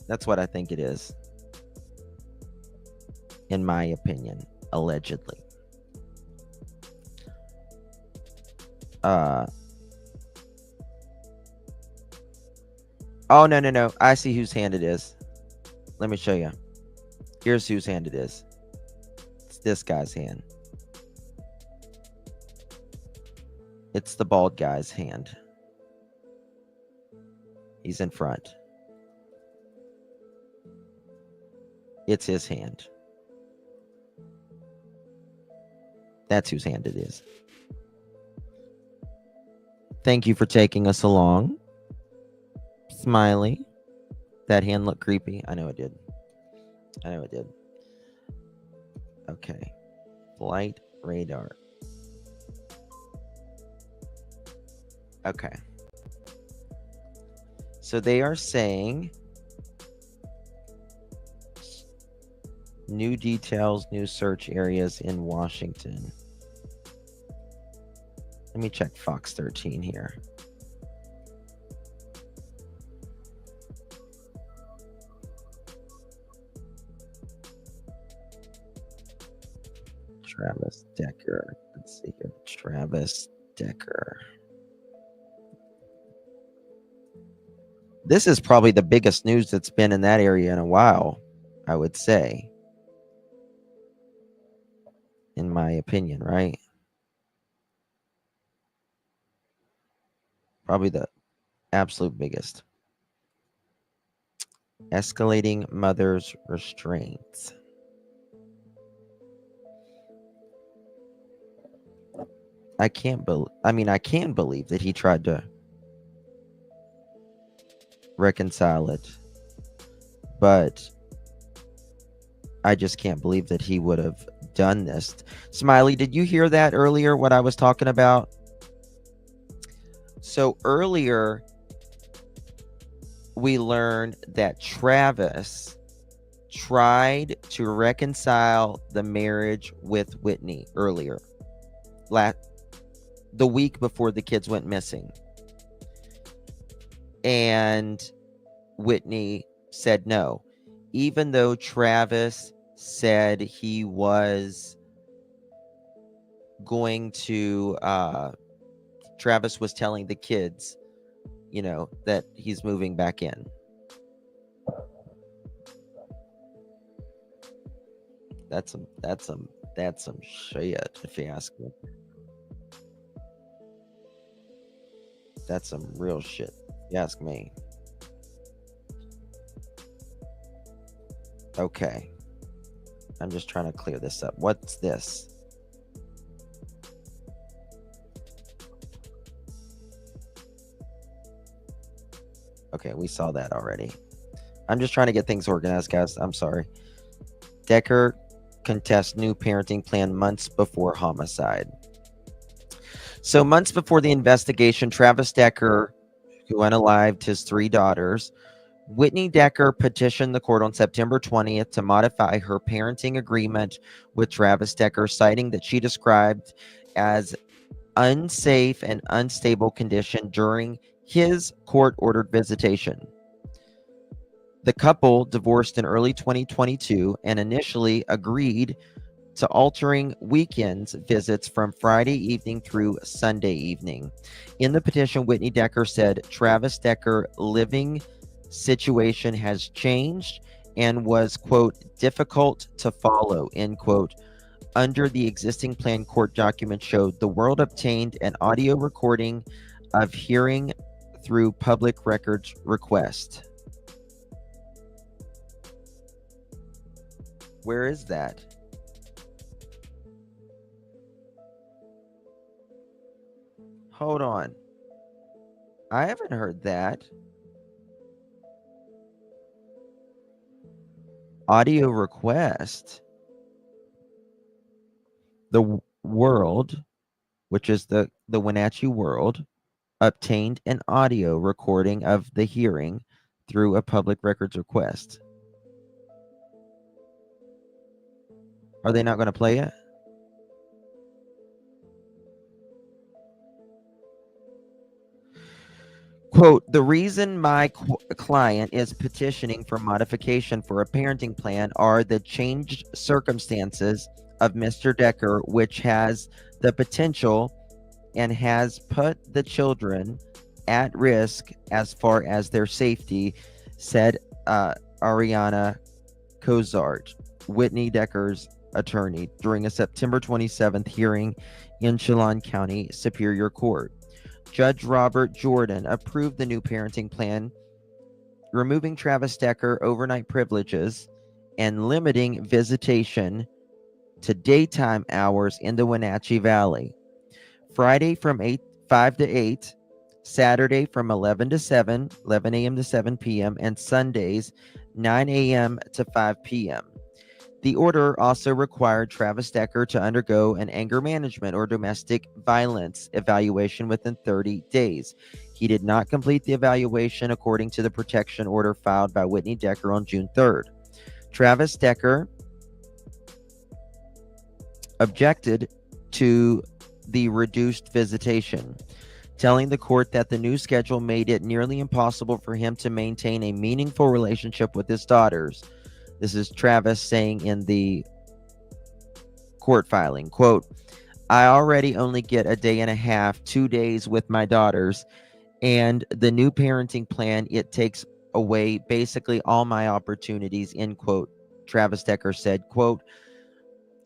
That's what I think it is. In my opinion, allegedly. Oh, no. I see whose hand it is. Let me show you. Here's whose hand it is. It's this guy's hand. It's the bald guy's hand. He's in front. It's his hand. That's whose hand it is. Thank you for taking us along. Smiley. That hand looked creepy. I know it did. Okay. Flight radar. Okay. So they are saying new details, new search areas in Washington. Let me check Fox 13 here. Travis Decker. Let's see here. Travis Decker. This is probably the biggest news that's been in that area in a while, I would say. In my opinion, right? Probably the absolute biggest. Escalating mother's restraints. I can believe that he tried to reconcile it, but I just can't believe that he would have done this. Smiley, did you hear that earlier, what I was talking about? So earlier, we learned that Travis tried to reconcile the marriage with Whitney earlier, the week before the kids went missing. And Whitney said no, even though Travis said he was going to, Travis was telling the kids, you know, that he's moving back in. That's some shit, if you ask me. That's some real shit, if you ask me. Okay. I'm just trying to clear this up. What's this? Okay, we saw that already. I'm just trying to get things organized, guys. I'm sorry. Decker contests new parenting plan months before homicide. So months before the investigation, Travis Decker, who unalived his 3 daughters, Whitney Decker petitioned the court on September 20th to modify her parenting agreement with Travis Decker, citing that she described as unsafe and unstable condition during his court-ordered visitation. The couple divorced in early 2022 and initially agreed to altering weekends visits from Friday evening through Sunday evening. In the petition, Whitney Decker said Travis Decker living situation has changed and was, quote, difficult to follow, end quote. Under the existing plan, court documents showed the world obtained an audio recording of hearing through public records request. Where is that? Hold on. I haven't heard that. Audio request. The world, which is the Wenatchee World, obtained an audio recording of the hearing through a public records request. Are they not going to play it? Quote, the reason my client is petitioning for modification for a parenting plan are the changed circumstances of Mr. Decker, which has the potential and has put the children at risk as far as their safety, said Ariana Cozart, Whitney Decker's attorney, during a September 27th hearing in Chelan County Superior Court. Judge Robert Jordan approved the new parenting plan, removing Travis Decker overnight privileges and limiting visitation to daytime hours in the Wenatchee Valley. Friday from 5 to 8, Saturday from 11 a.m. to 7 p.m., and Sundays 9 a.m. to 5 p.m. The order also required Travis Decker to undergo an anger management or domestic violence evaluation within 30 days. He did not complete the evaluation according to the protection order filed by Whitney Decker on June 3rd. Travis Decker objected to the reduced visitation, telling the court that the new schedule made it nearly impossible for him to maintain a meaningful relationship with his daughters. This is Travis saying in the court filing, quote, I already only get a day and a half, 2 days with my daughters, and the new parenting plan, it takes away basically all my opportunities, end quote. Travis Decker said, quote,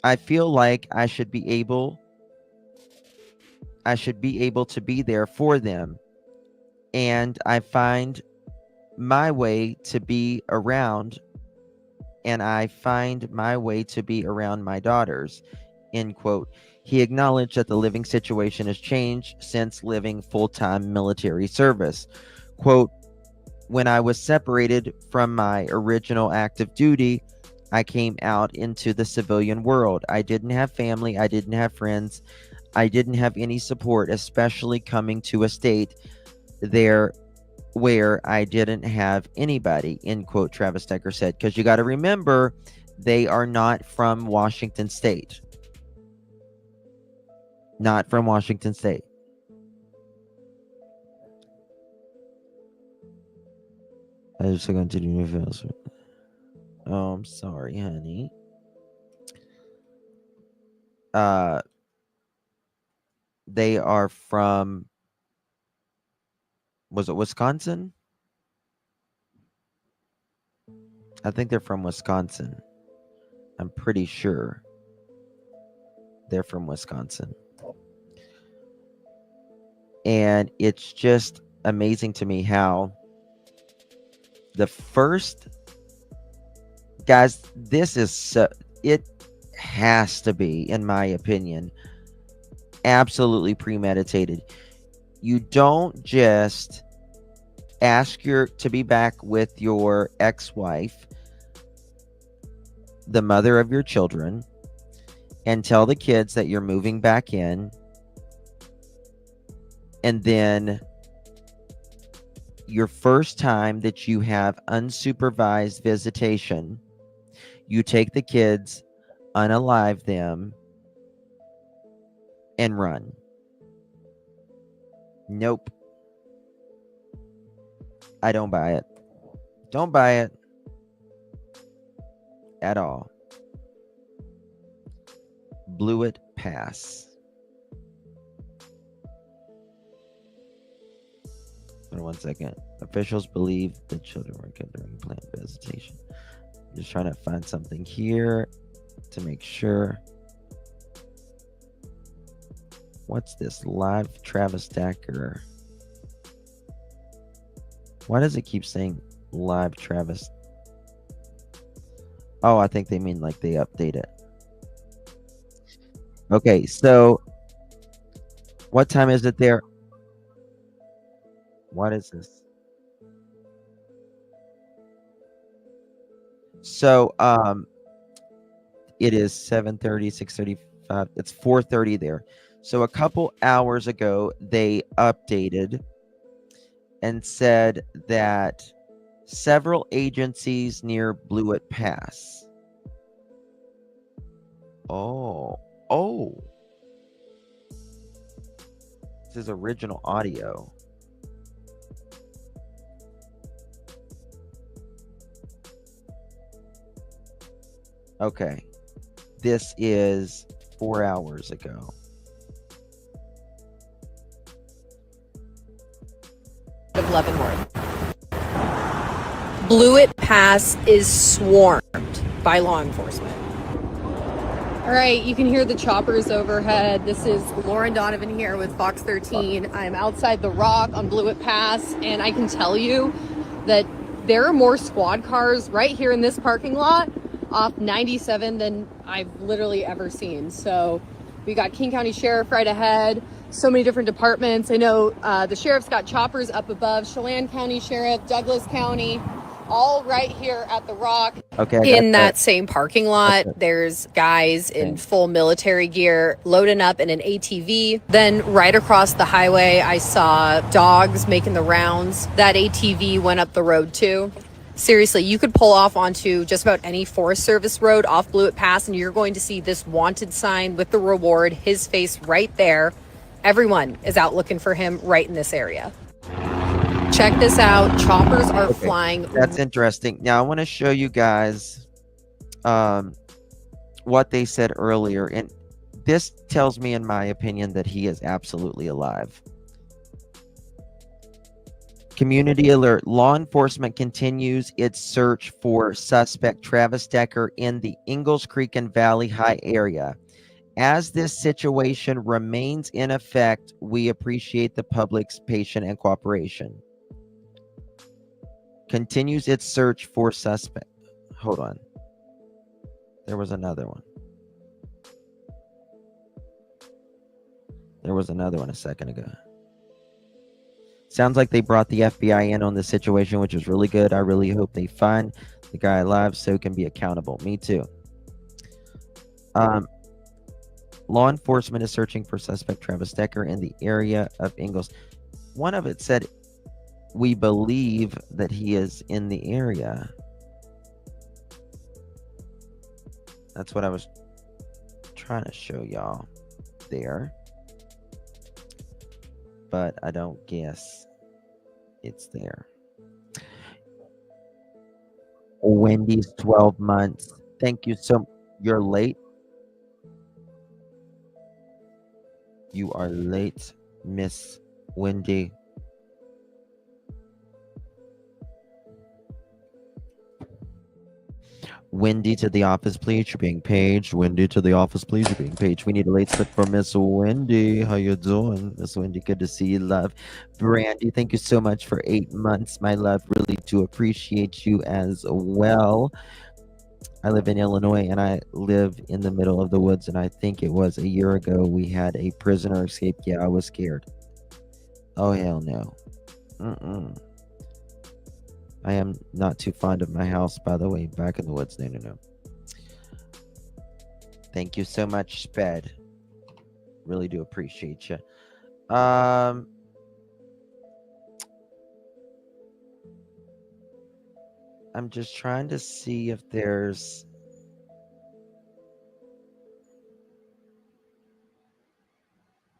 I feel like I should be able to be there for them, and I find my way to be around my daughters, end quote. He acknowledged that the living situation has changed since living full-time military service. Quote, when I was separated from my original active duty, I came out into the civilian world. I didn't have family. I didn't have friends. I didn't have any support, especially coming to a state there where I didn't have anybody, end quote, Travis Decker said. Because you got to remember, they are not from Washington State. Not from Washington State. I just going to do new files. Oh, I'm sorry, honey. They are from, was it Wisconsin? I think they're from Wisconsin. I'm pretty sure they're from Wisconsin. And it's just amazing to me how the first, guys, this is so, it has to be, in my opinion, absolutely premeditated. You don't just ask to be back with your ex-wife, the mother of your children, and tell the kids that you're moving back in, and then your first time that you have unsupervised visitation, you take the kids, unalive them, and run. Nope. I don't buy it. Don't buy it at all. Blewett Pass. Hold on 1 second. Officials believe the children were kept during planned visitation. Just trying to find something here to make sure. What's this? Live Travis Decker. Why does it keep saying live Travis? Oh, I think they mean like they update it. Okay, so what time is it there? What is this? So it is 7:30, 6:35. It's 4:30 there. So a couple hours ago, they updated and said that several agencies near Blewett Pass. Oh. This is original audio. Okay. This is 4 hours ago. Of Leavenworth. Blewett Pass is swarmed by law enforcement. All right, you can hear the choppers overhead. This is Lauren Donovan here with Fox 13. I'm outside the Rock on Blewett Pass, and I can tell you that there are more squad cars right here in this parking lot off 97 than I've literally ever seen. So we got King County Sheriff right ahead, so many different departments. I know the sheriff's got choppers up above, Chelan County Sheriff, Douglas County, all right here at the Rock. Okay, I In got that same parking lot, there's guys in full military gear loading up in an ATV. Then right across the highway, I saw dogs making the rounds. That ATV went up the road too. Seriously, you could pull off onto just about any Forest Service road off Blewett Pass and you're going to see this wanted sign with the reward, his face right there. Everyone is out looking for him right in this area. Check this out. Choppers are flying. That's interesting. Now I want to show you guys what they said earlier. And this tells me, in my opinion, that he is absolutely alive. Community alert. Law enforcement continues its search for suspect Travis Decker in the Ingalls Creek and Valley High area. As this situation remains in effect, we appreciate the public's patience and cooperation. Continues its search for suspect. Hold on. There was another one. There was another one a second ago. Sounds like they brought the FBI in on the situation, which is really good. I really hope they find the guy alive so can be accountable. Me too. Law enforcement is searching for suspect Travis Decker in the area of Ingalls. One of it said, we believe that he is in the area. That's what I was trying to show y'all there. But I don't guess it's there. Wendy's 12 months. Thank you so much. You're late. You are late, Miss Wendy. Wendy to the office, please. You're being paged. Wendy to the office, please. You're being paged. We need a late slip for Miss Wendy. How you doing, Miss Wendy? Good to see you, love. Brandy, thank you so much for 8 months, my love. Really do appreciate you as well. I live in Illinois, and I live in the middle of the woods, and I think it was a year ago we had a prisoner escape. Yeah, I was scared. Oh, hell no. I am not too fond of my house, by the way. Back in the woods. No. Thank you so much, Sped. Really do appreciate you. I'm just trying to see if there's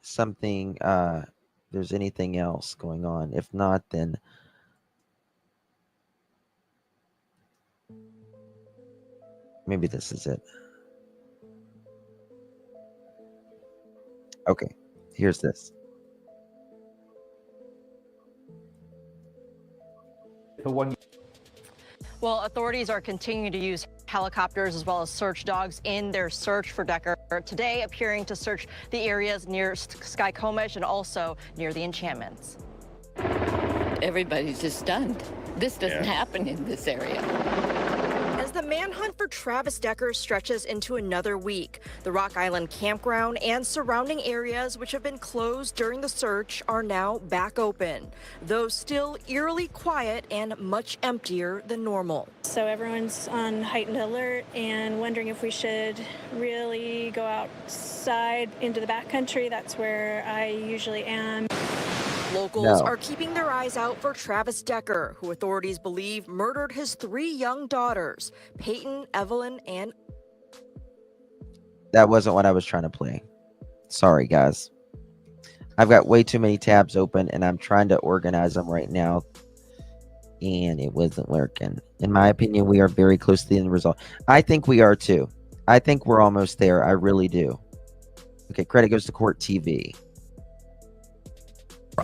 something, there's anything else going on. If not, then maybe this is it. Okay, here's this. Well, authorities are continuing to use helicopters as well as search dogs in their search for Decker, today appearing to search the areas near Skycomish and also near the enchantments. Everybody's just stunned. This doesn't happen in this area. As the manhunt for Travis Decker stretches into another week, the Rock Island campground and surrounding areas which have been closed during the search are now back open, though still eerily quiet and much emptier than normal. So everyone's on heightened alert and wondering if we should really go outside into the backcountry. That's where I usually am. Locals are keeping their eyes out for Travis Decker, who authorities believe murdered his 3 young daughters, Peyton, Evelyn, and... That wasn't what I was trying to play. Sorry, guys. I've got way too many tabs open, and I'm trying to organize them right now, and it wasn't working. In my opinion, we are very close to the end result. I think we are, too. I think we're almost there. I really do. Okay, credit goes to Court TV.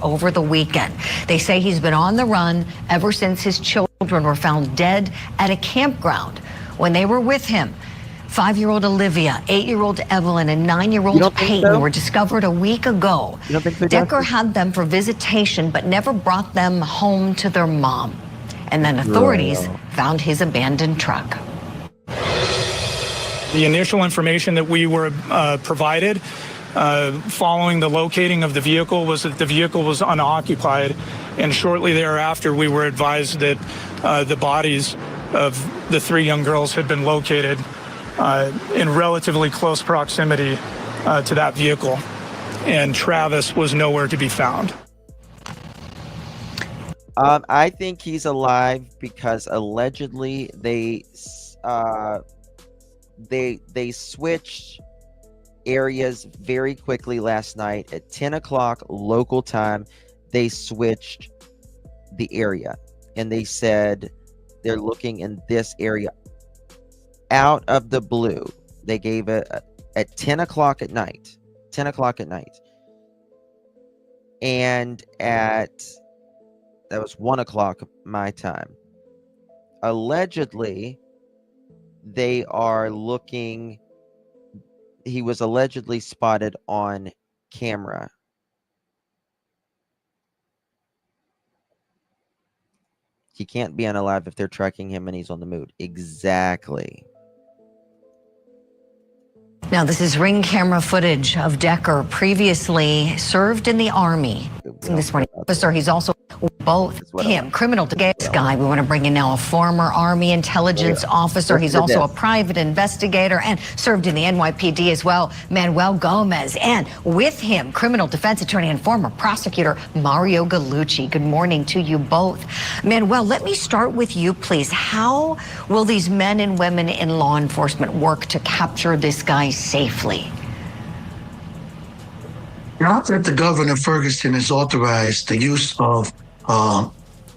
Over the weekend, they say he's been on the run ever since his children were found dead at a campground when they were with him. 5-year-old Olivia, 8-year-old Evelyn, and 9-year-old Peyton were discovered a week ago. Decker had them for visitation but never brought them home to their mom. And then authorities found his abandoned truck. The initial information that we were provided following the locating of the vehicle was that the vehicle was unoccupied, and shortly thereafter we were advised that the bodies of the 3 young girls had been located in relatively close proximity to that vehicle, and Travis was nowhere to be found. I think he's alive because allegedly they switched areas very quickly last night at 10 o'clock local time. They switched the area and they said they're looking in this area out of the blue. They gave it at 10 o'clock at night. 10 o'clock at night. And that was 1 o'clock my time. Allegedly, they are looking. He was allegedly spotted on camera. He can't be unalive if they're tracking him and he's on the move. Exactly. Now, this is ring camera footage of Decker, previously served in the Army. This morning, officer, he's also both him, criminal guy. We want to bring in now a former Army intelligence officer. He's also a private investigator and served in the NYPD as well, Manuel Gomez. And with him, criminal defense attorney and former prosecutor Mario Gallucci. Good morning to you both. Manuel, let me start with you, please. How will these men and women in law enforcement work to capture this guy safely? Now that the governor Ferguson has authorized the use of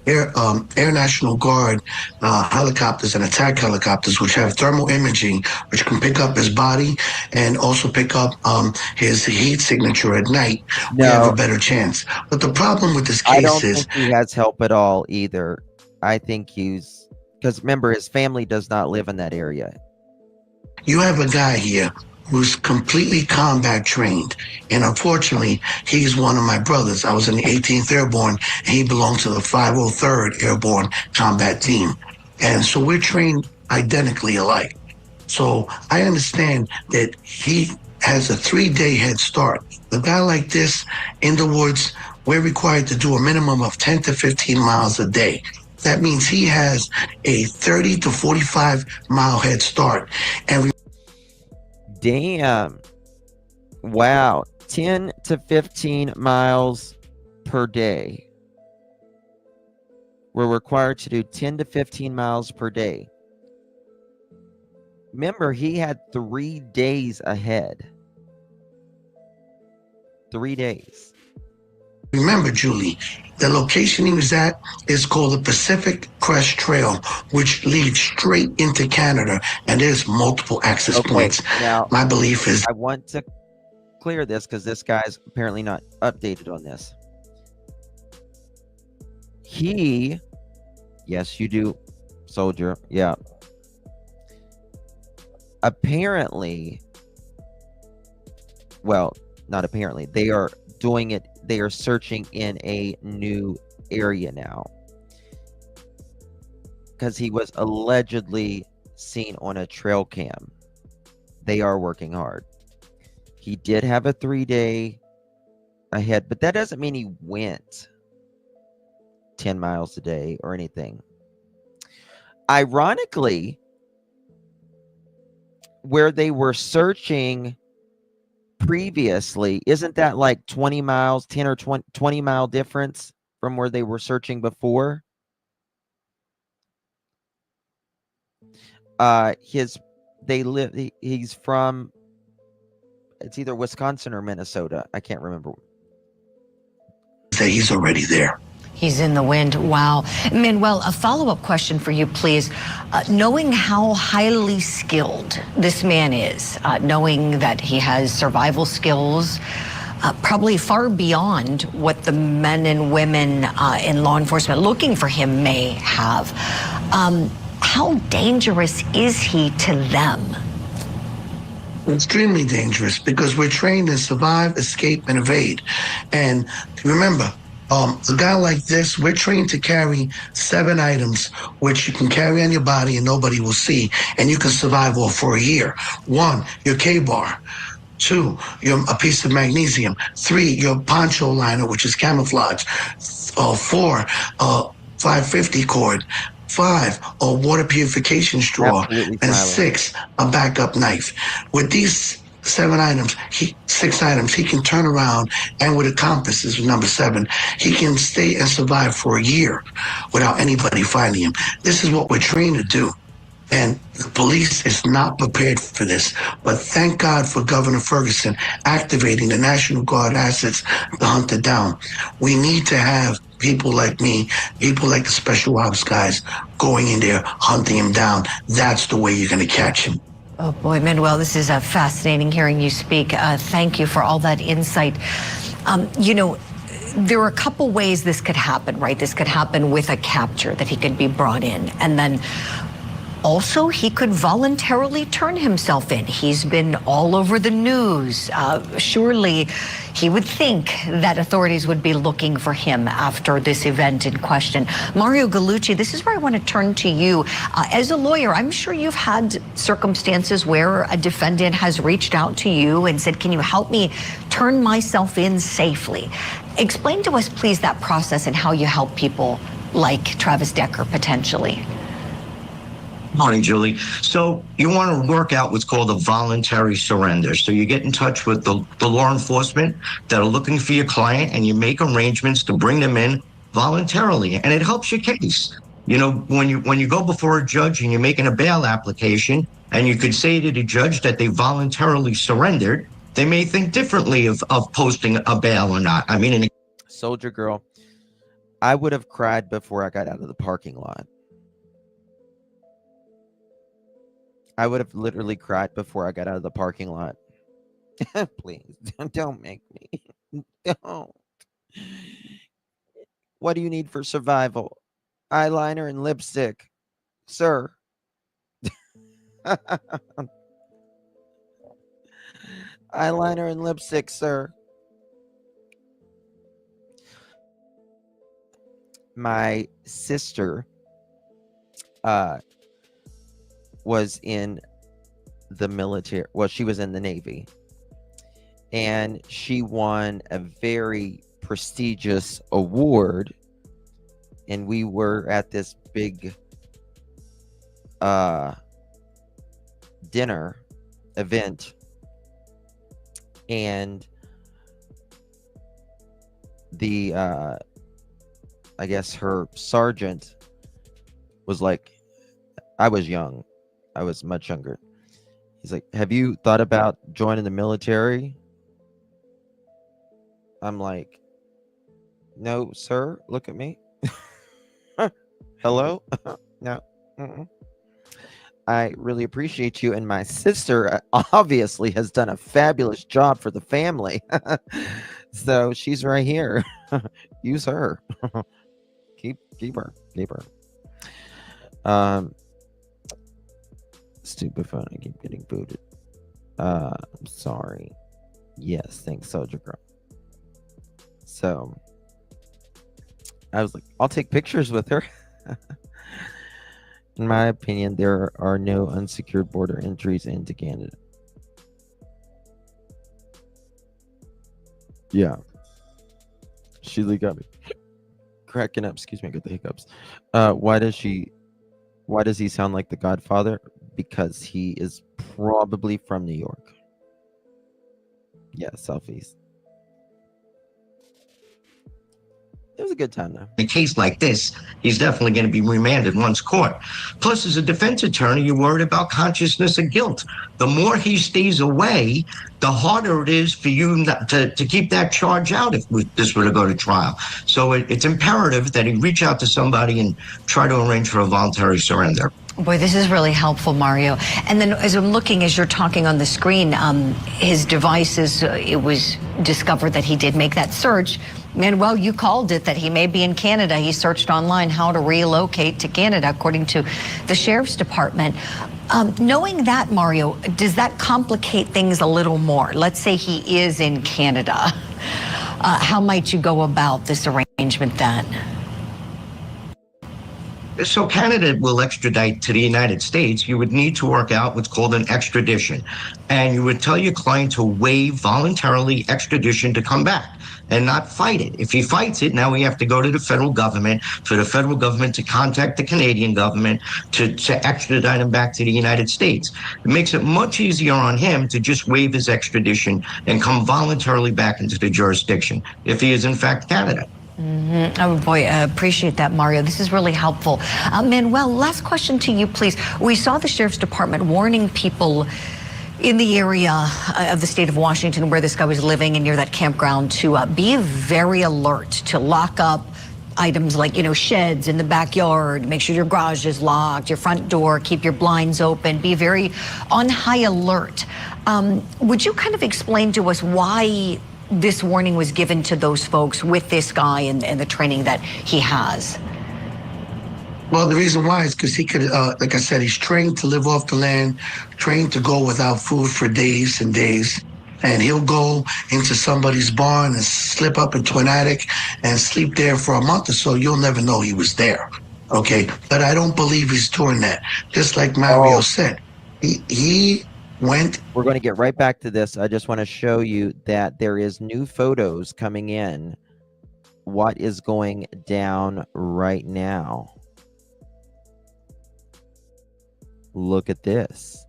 Air National Guard helicopters and attack helicopters, which have thermal imaging, which can pick up his body and also pick up his heat signature at night, we have a better chance. But the problem with this case I don't think he has help at all either. I think he's, because remember, his family does not live in that area. You have a guy here who's completely combat trained. And unfortunately, he's one of my brothers. I was in the 18th Airborne, and he belonged to the 503rd Airborne Combat Team. And so we're trained identically alike. So I understand that he has a 3-day head start. A guy like this in the woods, we're required to do a minimum of 10 to 15 miles a day. That means he has a 30 to 45 mile head start. And damn. Wow. 10 to 15 miles per day. We're required to do 10 to 15 miles per day. Remember, he had 3 days ahead. 3 days. Remember, Julie, the location he was at is called the Pacific Crest Trail, which leads straight into Canada, and there's multiple access points. Now, my belief is I want to clear this because this guy's apparently not updated on this. Yes, you do, soldier. Yeah. Apparently, well, not apparently, they are doing it. They are searching in a new area now because he was allegedly seen on a trail cam. They are working hard. He did have a 3-day ahead, but that doesn't mean he went 10 miles a day or anything. Ironically, where they were searching previously, isn't that like 20 miles, 10 or 20 mile difference from where they were searching before? He's from, it's either Wisconsin or Minnesota. I can't remember. that he's already there. He's in the wind. Wow. Manuel, a follow-up question for you, please. Knowing how highly skilled this man is, knowing that he has survival skills, probably far beyond what the men and women in law enforcement looking for him may have, how dangerous is he to them? Extremely dangerous, because we're trained to survive, escape, and evade. And remember, A guy like this, we're trained to carry 7 items, which you can carry on your body and nobody will see, and you can survive off for a year. 1, your K-bar. 2, a piece of magnesium. 3, your poncho liner, which is camouflage. 4, 550 cord. 5, a water purification straw. And 6, a backup knife. With these 6 items, he can turn around, and with a compass is number 7, he can stay and survive for a year without anybody finding him. This is what we're trained to do. And the police is not prepared for this. But thank God for Governor Ferguson activating the National Guard assets to hunt it down. We need to have people like me, people like the special ops guys going in there, hunting him down. That's the way you're going to catch him. Oh boy, Manuel, this is fascinating hearing you speak. Thank you for all that insight. You know, there are a couple ways this could happen, right? This could happen with a capture, that he could be brought in, and then also, he could voluntarily turn himself in. He's been all over the news. Surely he would think that authorities would be looking for him after this event in question. Mario Gallucci, this is where I want to turn to you. As a lawyer, I'm sure you've had circumstances where a defendant has reached out to you and said, can you help me turn myself in safely? Explain to us, please, that process and how you help people like Travis Decker potentially. Morning, Julie. So you want to work out what's called a voluntary surrender. So you get in touch with the law enforcement that are looking for your client, and you make arrangements to bring them in voluntarily, and it helps your case. You know, when you go before a judge and you're making a bail application, and you could say to the judge that they voluntarily surrendered, they may think differently of posting a bail or not. I mean, Soldier Girl, I would have cried before I got out of the parking lot. I would have literally cried before I got out of the parking lot. Please, don't make me. Don't. What do you need for survival? Eyeliner and lipstick, sir. Eyeliner and lipstick, sir. My sister was in the military. Well, she was in the Navy, and she won a very prestigious award, and we were at this big dinner event, and the I guess her sergeant was like, I was young, I was much younger. He's like, have you thought about joining the military? I'm like, no, sir. Look at me. Hello? No. Mm-mm. I really appreciate you. And my sister obviously has done a fabulous job for the family. So she's right here. Use her. Keep her. Stupid phone. I keep getting booted. I'm sorry. Yes, thanks, Soldier Girl. So I was like, I'll take pictures with her. In my opinion, there are no unsecured border entries into Canada. Yeah. Sheila got me cracking up. Excuse me, I got the hiccups. Why does he sound like the Godfather? Because he is probably from New York. Yeah, Southeast. It was a good time, though. In a case like this, he's definitely going to be remanded once caught. Plus, as a defense attorney, you're worried about consciousness of guilt. The more he stays away, the harder it is for you not to keep that charge out if this were to go to trial. So it's imperative that he reach out to somebody and try to arrange for a voluntary surrender. Boy, this is really helpful, Mario. And then as I'm looking, as you're talking on the screen, his devices, it was discovered that he did make that search. Manuel, you called it that he may be in Canada. He searched online how to relocate to Canada, according to the Sheriff's Department. Knowing that, Mario, does that complicate things a little more? Let's say he is in Canada. How might you go about this arrangement then? So Canada will extradite to the United States. You would need to work out what's called an extradition. And you would tell your client to waive voluntarily extradition to come back and not fight it. If he fights it, now we have to go to the federal government for the federal government to contact the Canadian government to extradite him back to the United States. It makes it much easier on him to just waive his extradition and come voluntarily back into the jurisdiction if he is in fact Canada. Oh boy, I appreciate that, Mario. This is really helpful. Manuel, last question to you, please. We saw the Sheriff's Department warning people in the area of the state of Washington where this guy was living and near that campground to be very alert, to lock up items like, sheds in the backyard, make sure your garage is locked, your front door, keep your blinds open, be very on high alert. Would you kind of explain to us why this warning was given to those folks with this guy and the training that he has? Well, the reason why is because he could, like I said, he's trained to live off the land, trained to go without food for days and days. And he'll go into somebody's barn and slip up into an attic and sleep there for a month or so. You'll never know he was there. Okay. But I don't believe he's doing that. Just like Mario said, he went. We're going to get right back to this. I just want to show you that there is new photos coming in. What is going down right now? Look at this.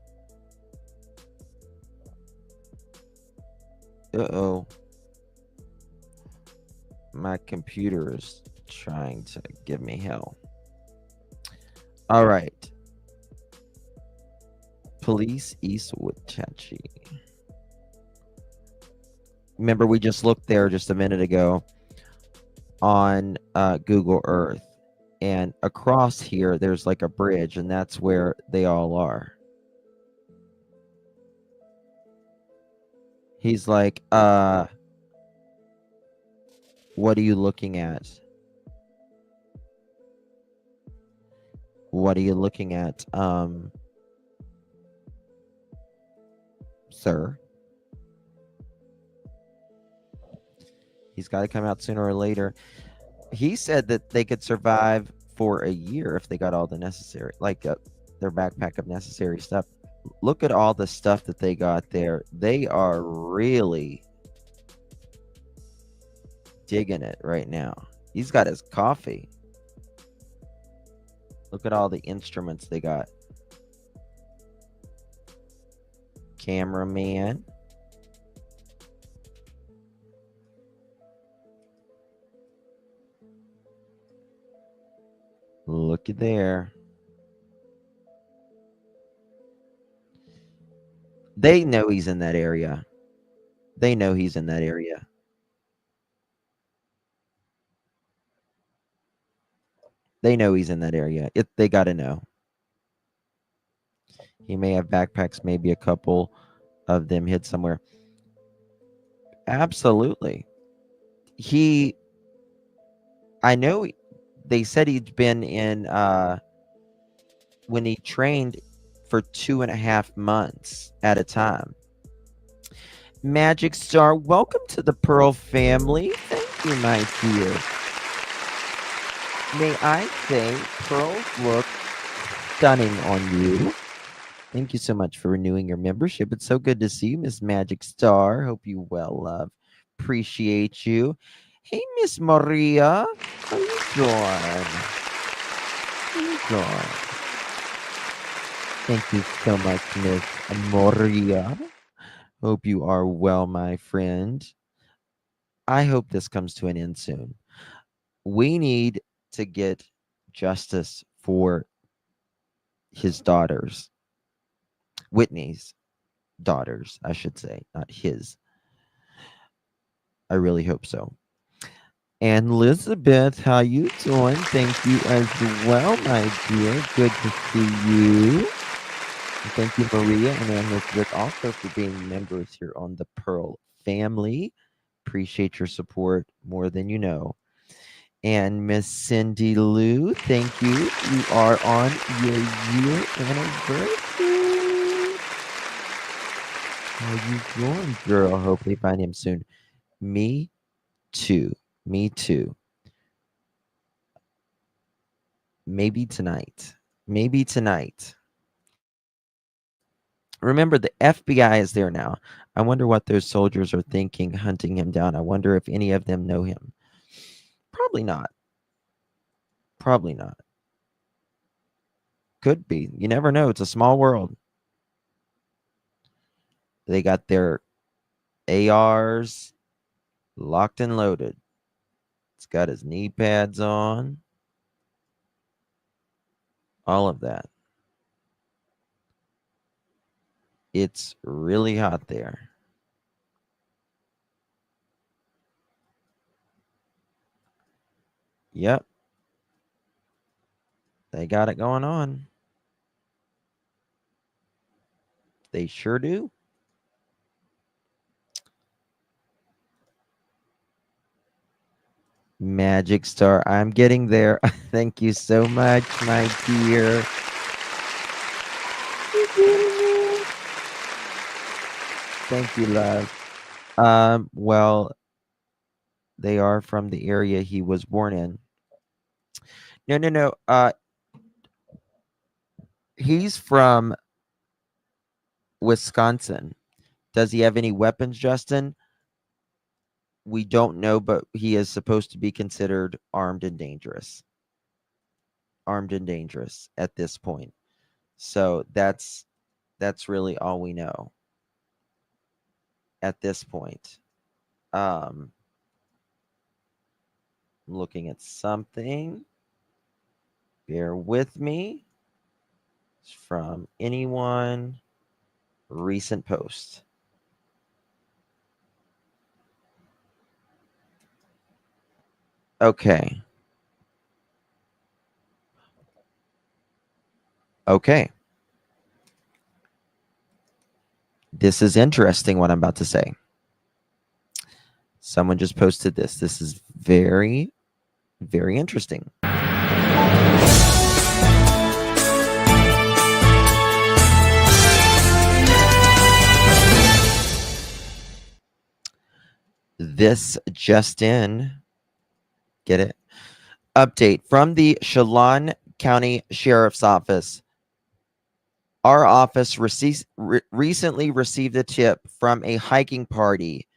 Uh-oh. My computer is trying to give me hell. All right. Police Eastwood Chachi. Remember, we just looked there just a minute ago on Google Earth. And across here, there's like a bridge, and that's where they all are. He's like, what are you looking at? What are you looking at, sir? He's got to come out sooner or later. He said that they could survive for a year if they got all the necessary, like their backpack of necessary stuff. Look at all the stuff that they got there. They are really digging it right now. He's got his coffee. Look at all the instruments they got. Cameraman. Looky there. They know he's in that area. They know he's in that area. They know he's in that area. They got to know. He may have backpacks, maybe a couple of them hid somewhere. Absolutely. I know they said he'd been in, when he trained for 2.5 months at a time. Magic Star, welcome to the Pearl family. Thank you, my dear. May I say, pearls look stunning on you. Thank you so much for renewing your membership. It's so good to see you, Miss Magic Star. Hope you well, love. Appreciate you. Hey, Miss Maria. How you doing? How you doing? Thank you so much, Miss Maria. Hope you are well, my friend. I hope this comes to an end soon. We need to get justice for his daughters. Whitney's daughters, I should say, not his. I really hope so. And Elizabeth, how you doing? Thank you as well, my dear. Good to see you. And thank you, Maria and Elizabeth, also for being members here on the Pearl family. Appreciate your support more than you know. And Miss Cindy Lou, thank you. You are on your year anniversary. How you doing, girl? Hopefully find him soon. Me, too. Me too. Maybe tonight. Maybe tonight. Remember, the FBI is there now. I wonder what those soldiers are thinking, hunting him down. I wonder if any of them know him. Probably not. Probably not. Could be. You never know. It's a small world. They got their ARs locked and loaded. It's got his knee pads on. All of that. It's really hot there. Yep. They got it going on. They sure do. Magic Star, I'm getting there. Thank you so much, my dear. Thank you, love. Well, they are from the area he was born in. No. He's from Wisconsin. Does he have any weapons, Justin? We don't know, but he is supposed to be considered armed and dangerous. Armed and dangerous at this point. So that's really all we know at this point. I'm looking at something. Bear with me. It's from anyone. Recent post. Okay. Okay. This is interesting what I'm about to say. Someone just posted this. This is very, very interesting. This just in. Get it? Update from the Chelan County Sheriff's Office. Our office recently received a tip from a hiking party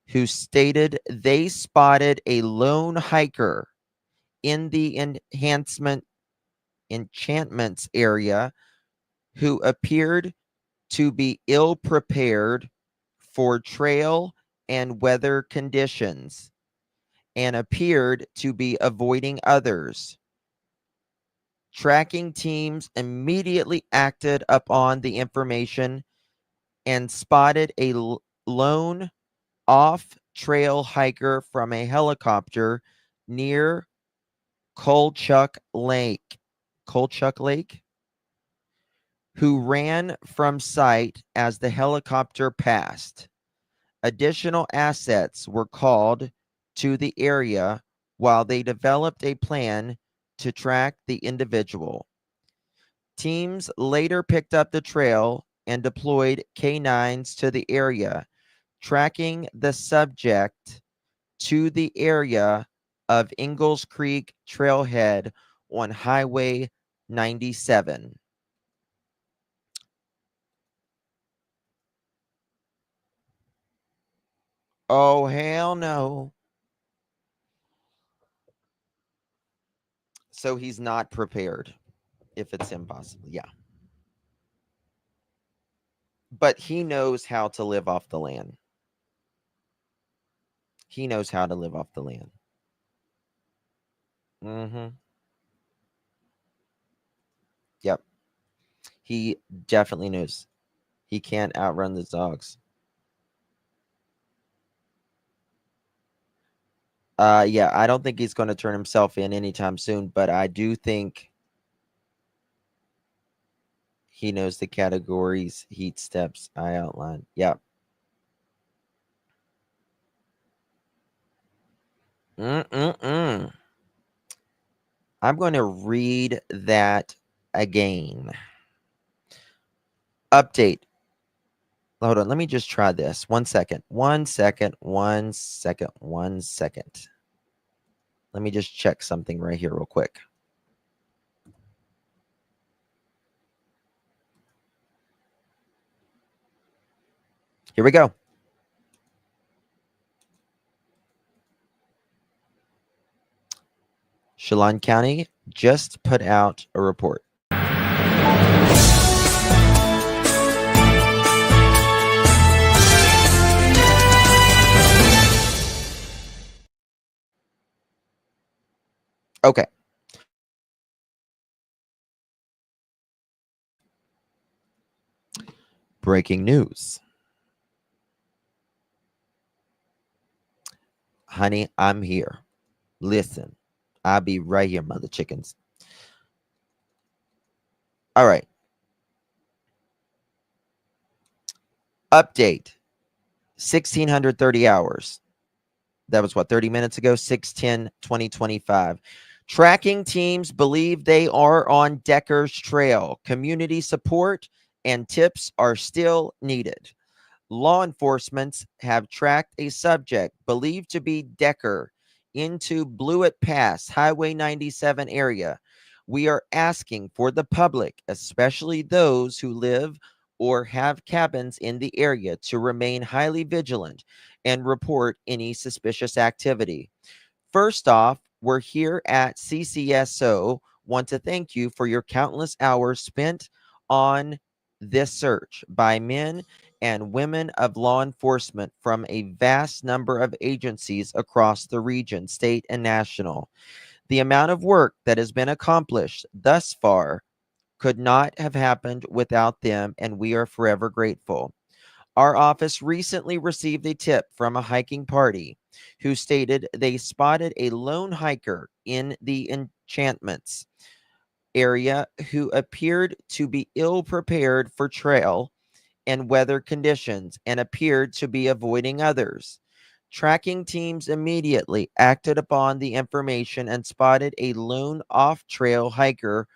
who stated they spotted a lone hiker in the enchantments area who appeared to be ill prepared for trail and weather conditions and appeared to be avoiding others. Tracking teams immediately acted upon the information and spotted a lone off-trail hiker from a helicopter near Kolchuk Lake, who ran from sight as the helicopter passed. Additional assets were called to the area while they developed a plan to track the individual. Teams later picked up the trail and deployed K9s to the area, tracking the subject to the area of Ingalls Creek Trailhead on Highway 97. Oh, hell no. So he's not prepared if it's impossible. Yeah. But he knows how to live off the land. He knows how to live off the land. Yep. He definitely knows. He can't outrun the dogs. Yeah, I don't think he's going to turn himself in anytime soon, but I do think he knows the categories, heat steps I outlined. Yep. I'm going to read that again. Update Hold on. Let me just try this. 1 second. 1 second. 1 second. 1 second. Let me just check something right here real quick. Here we go. Chelan County just put out a report. Okay. Breaking news. Honey, I'm here. Listen, I'll be right here, mother chickens. All right. Update. 1630 hours. That was what, 30 minutes ago? 6/10/2025. Tracking teams believe they are on Decker's trail. Community support and tips are still needed. Law enforcement have tracked a subject believed to be Decker into Blewett Pass, Highway 97 area. We are asking for the public, especially those who live or have cabins in the area, to remain highly vigilant and report any suspicious activity. First off, we're here at CCSO. Want to thank you for your countless hours spent on this search by men and women of law enforcement from a vast number of agencies across the region, state, and national. The amount of work that has been accomplished thus far could not have happened without them, and we are forever grateful. Our office recently received a tip from a hiking party who stated they spotted a lone hiker in the enchantments area who appeared to be ill prepared for trail and weather conditions and appeared to be avoiding others. Tracking teams immediately acted upon the information and spotted a lone off-trail hiker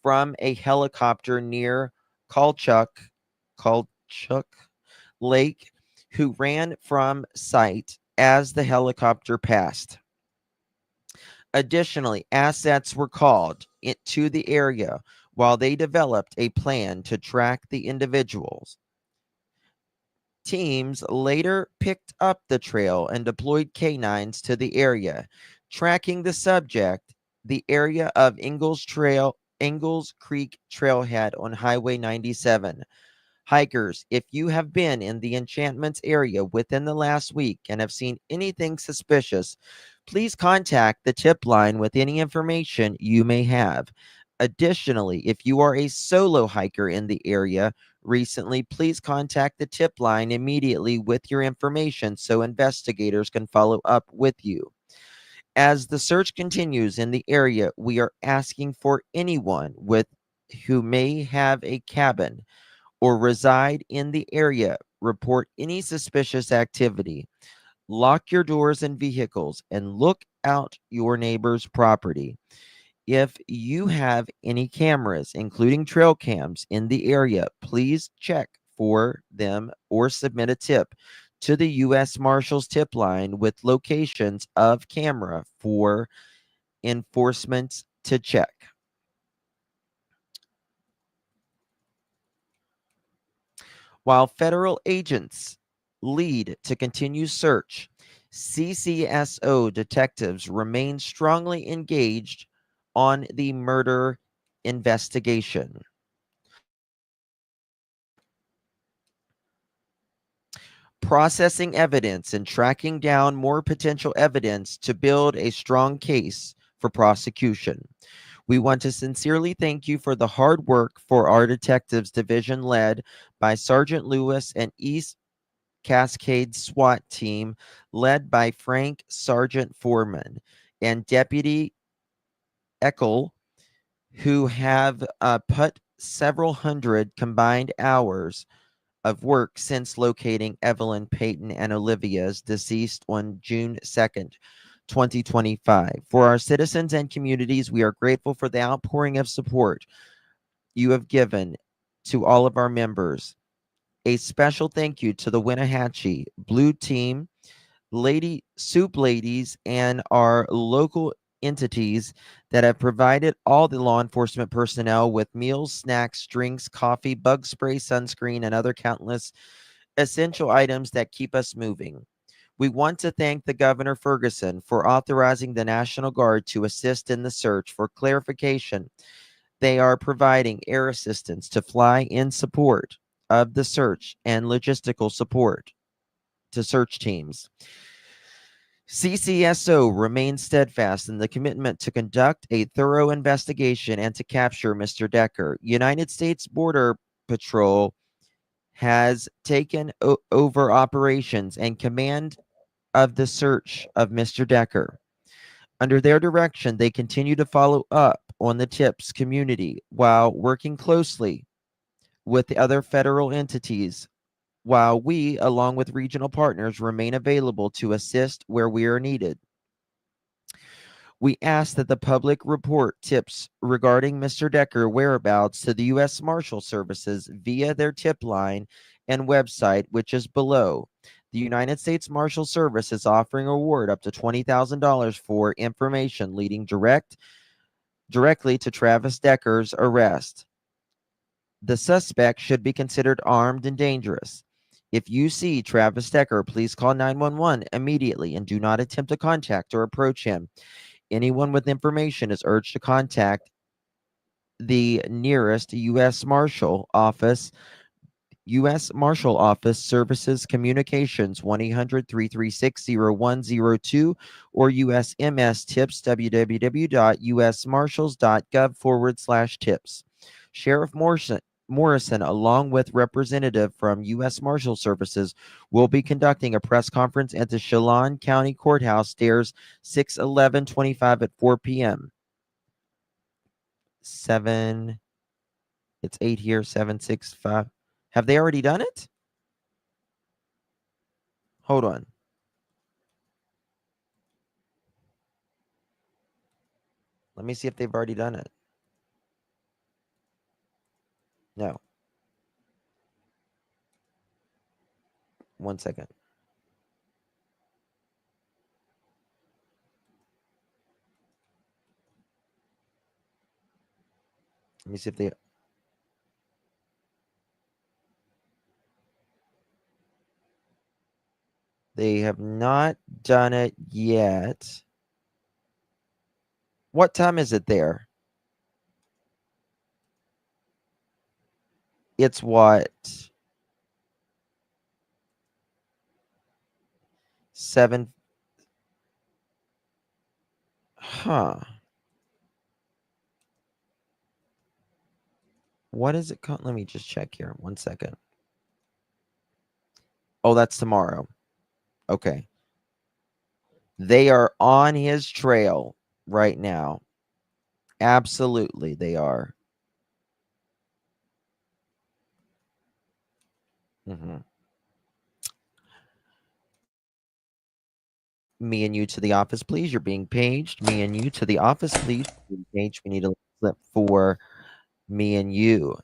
from a helicopter near Kalchuk Lake, who ran from sight as the helicopter passed. Additionally, assets were called to the area while they developed a plan to track the individuals. Teams later picked up the trail and deployed canines to the area, tracking the subject. The area of Ingalls Creek Trailhead on Highway 97. Hikers, if you have been in the enchantments area within the last week and have seen anything suspicious, please contact the tip line with any information you may have. Additionally, if you are a solo hiker in the area recently, please contact the tip line immediately with your information so investigators can follow up with you. As the search continues in the area, we are asking for anyone who may have a cabin or reside in the area, report any suspicious activity. Lock your doors and vehicles and look out your neighbor's property. If you have any cameras, including trail cams in the area, please check for them or submit a tip to the U.S. Marshals tip line with locations of camera for enforcement to check. While federal agents lead to continued search, CCSO detectives remain strongly engaged on the murder investigation. Processing evidence and tracking down more potential evidence to build a strong case for prosecution. We want to sincerely thank you for the hard work for our detectives division led by Sergeant Lewis and East Cascade SWAT team led by Frank Sergeant Foreman and Deputy Eckel, who have put several hundred combined hours of work since locating Evelyn, Peyton, and Olivia's deceased on June 2nd, 2025. For our citizens and communities, we are grateful for the outpouring of support you have given to all of our members A special thank you to the Winnahatchee Blue Team, Lady Soup Ladies, and our local entities that have provided all the law enforcement personnel with meals, snacks, drinks, coffee, bug spray, sunscreen, and other countless essential items that keep us moving. We want to thank the Governor Ferguson for authorizing the National Guard to assist in the search. For clarification, they are providing air assistance to fly in support of the search and logistical support to search teams. CCSO remains steadfast in the commitment to conduct a thorough investigation and to capture Mr. Decker. United States Border Patrol has taken over operations and command of the search of Mr. Decker. Under their direction, they continue to follow up on the TIPS community while working closely with the other federal entities, while we, along with regional partners, remain available to assist where we are needed. We ask that the public report tips regarding Mr. Decker whereabouts to the U.S. Marshal Services via their tip line and website, which is below. The United States Marshal Service is offering a reward up to $20,000 for information leading directly to Travis Decker's arrest. The suspect should be considered armed and dangerous. If you see Travis Decker, please call 911 immediately and do not attempt to contact or approach him. Anyone with information is urged to contact the nearest U.S. Marshal Office, U.S. Marshal Office Services Communications 1-800-336-0102 or USMS Tips www.usmarshals.gov/tips. Sheriff Morrison, along with representative from U.S. Marshal Services, will be conducting a press conference at the Chelan County Courthouse, stairs 61125 at 4 p.m. 7, it's 8 here, 765. Have they already done it? Hold on. Let me see if they've already done it. No. 1 second. Let me see if they have not done it yet. What time is it there? It's what? 7. Huh. What is it called? Let me just check here. 1 second. Oh, that's tomorrow. Okay. They are on his trail right now. Absolutely, they are. Me and you to the office, please. You're being paged. Me and you to the office, please. Being paged. We need a slip for me and you.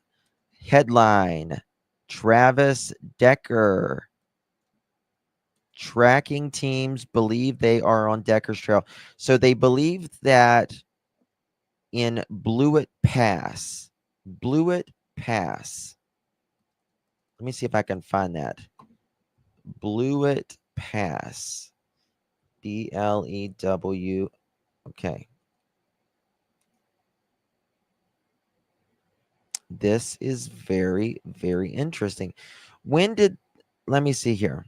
Headline: Travis Decker. Tracking teams believe they are on Decker's trail. So they believe that in Blewett Pass. Blewett Pass. Let me see if I can find that. Blewett Pass. BLEW. Okay. This is very, very interesting. When did, let me see here.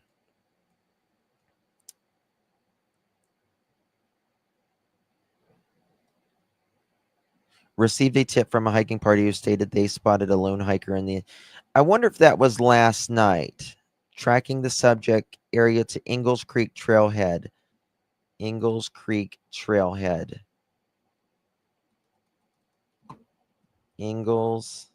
Received a tip from a hiking party who stated they spotted a lone hiker in the, I wonder if that was last night. Tracking the subject area to Ingalls Creek Trailhead. Ingalls Creek Trailhead. Ingalls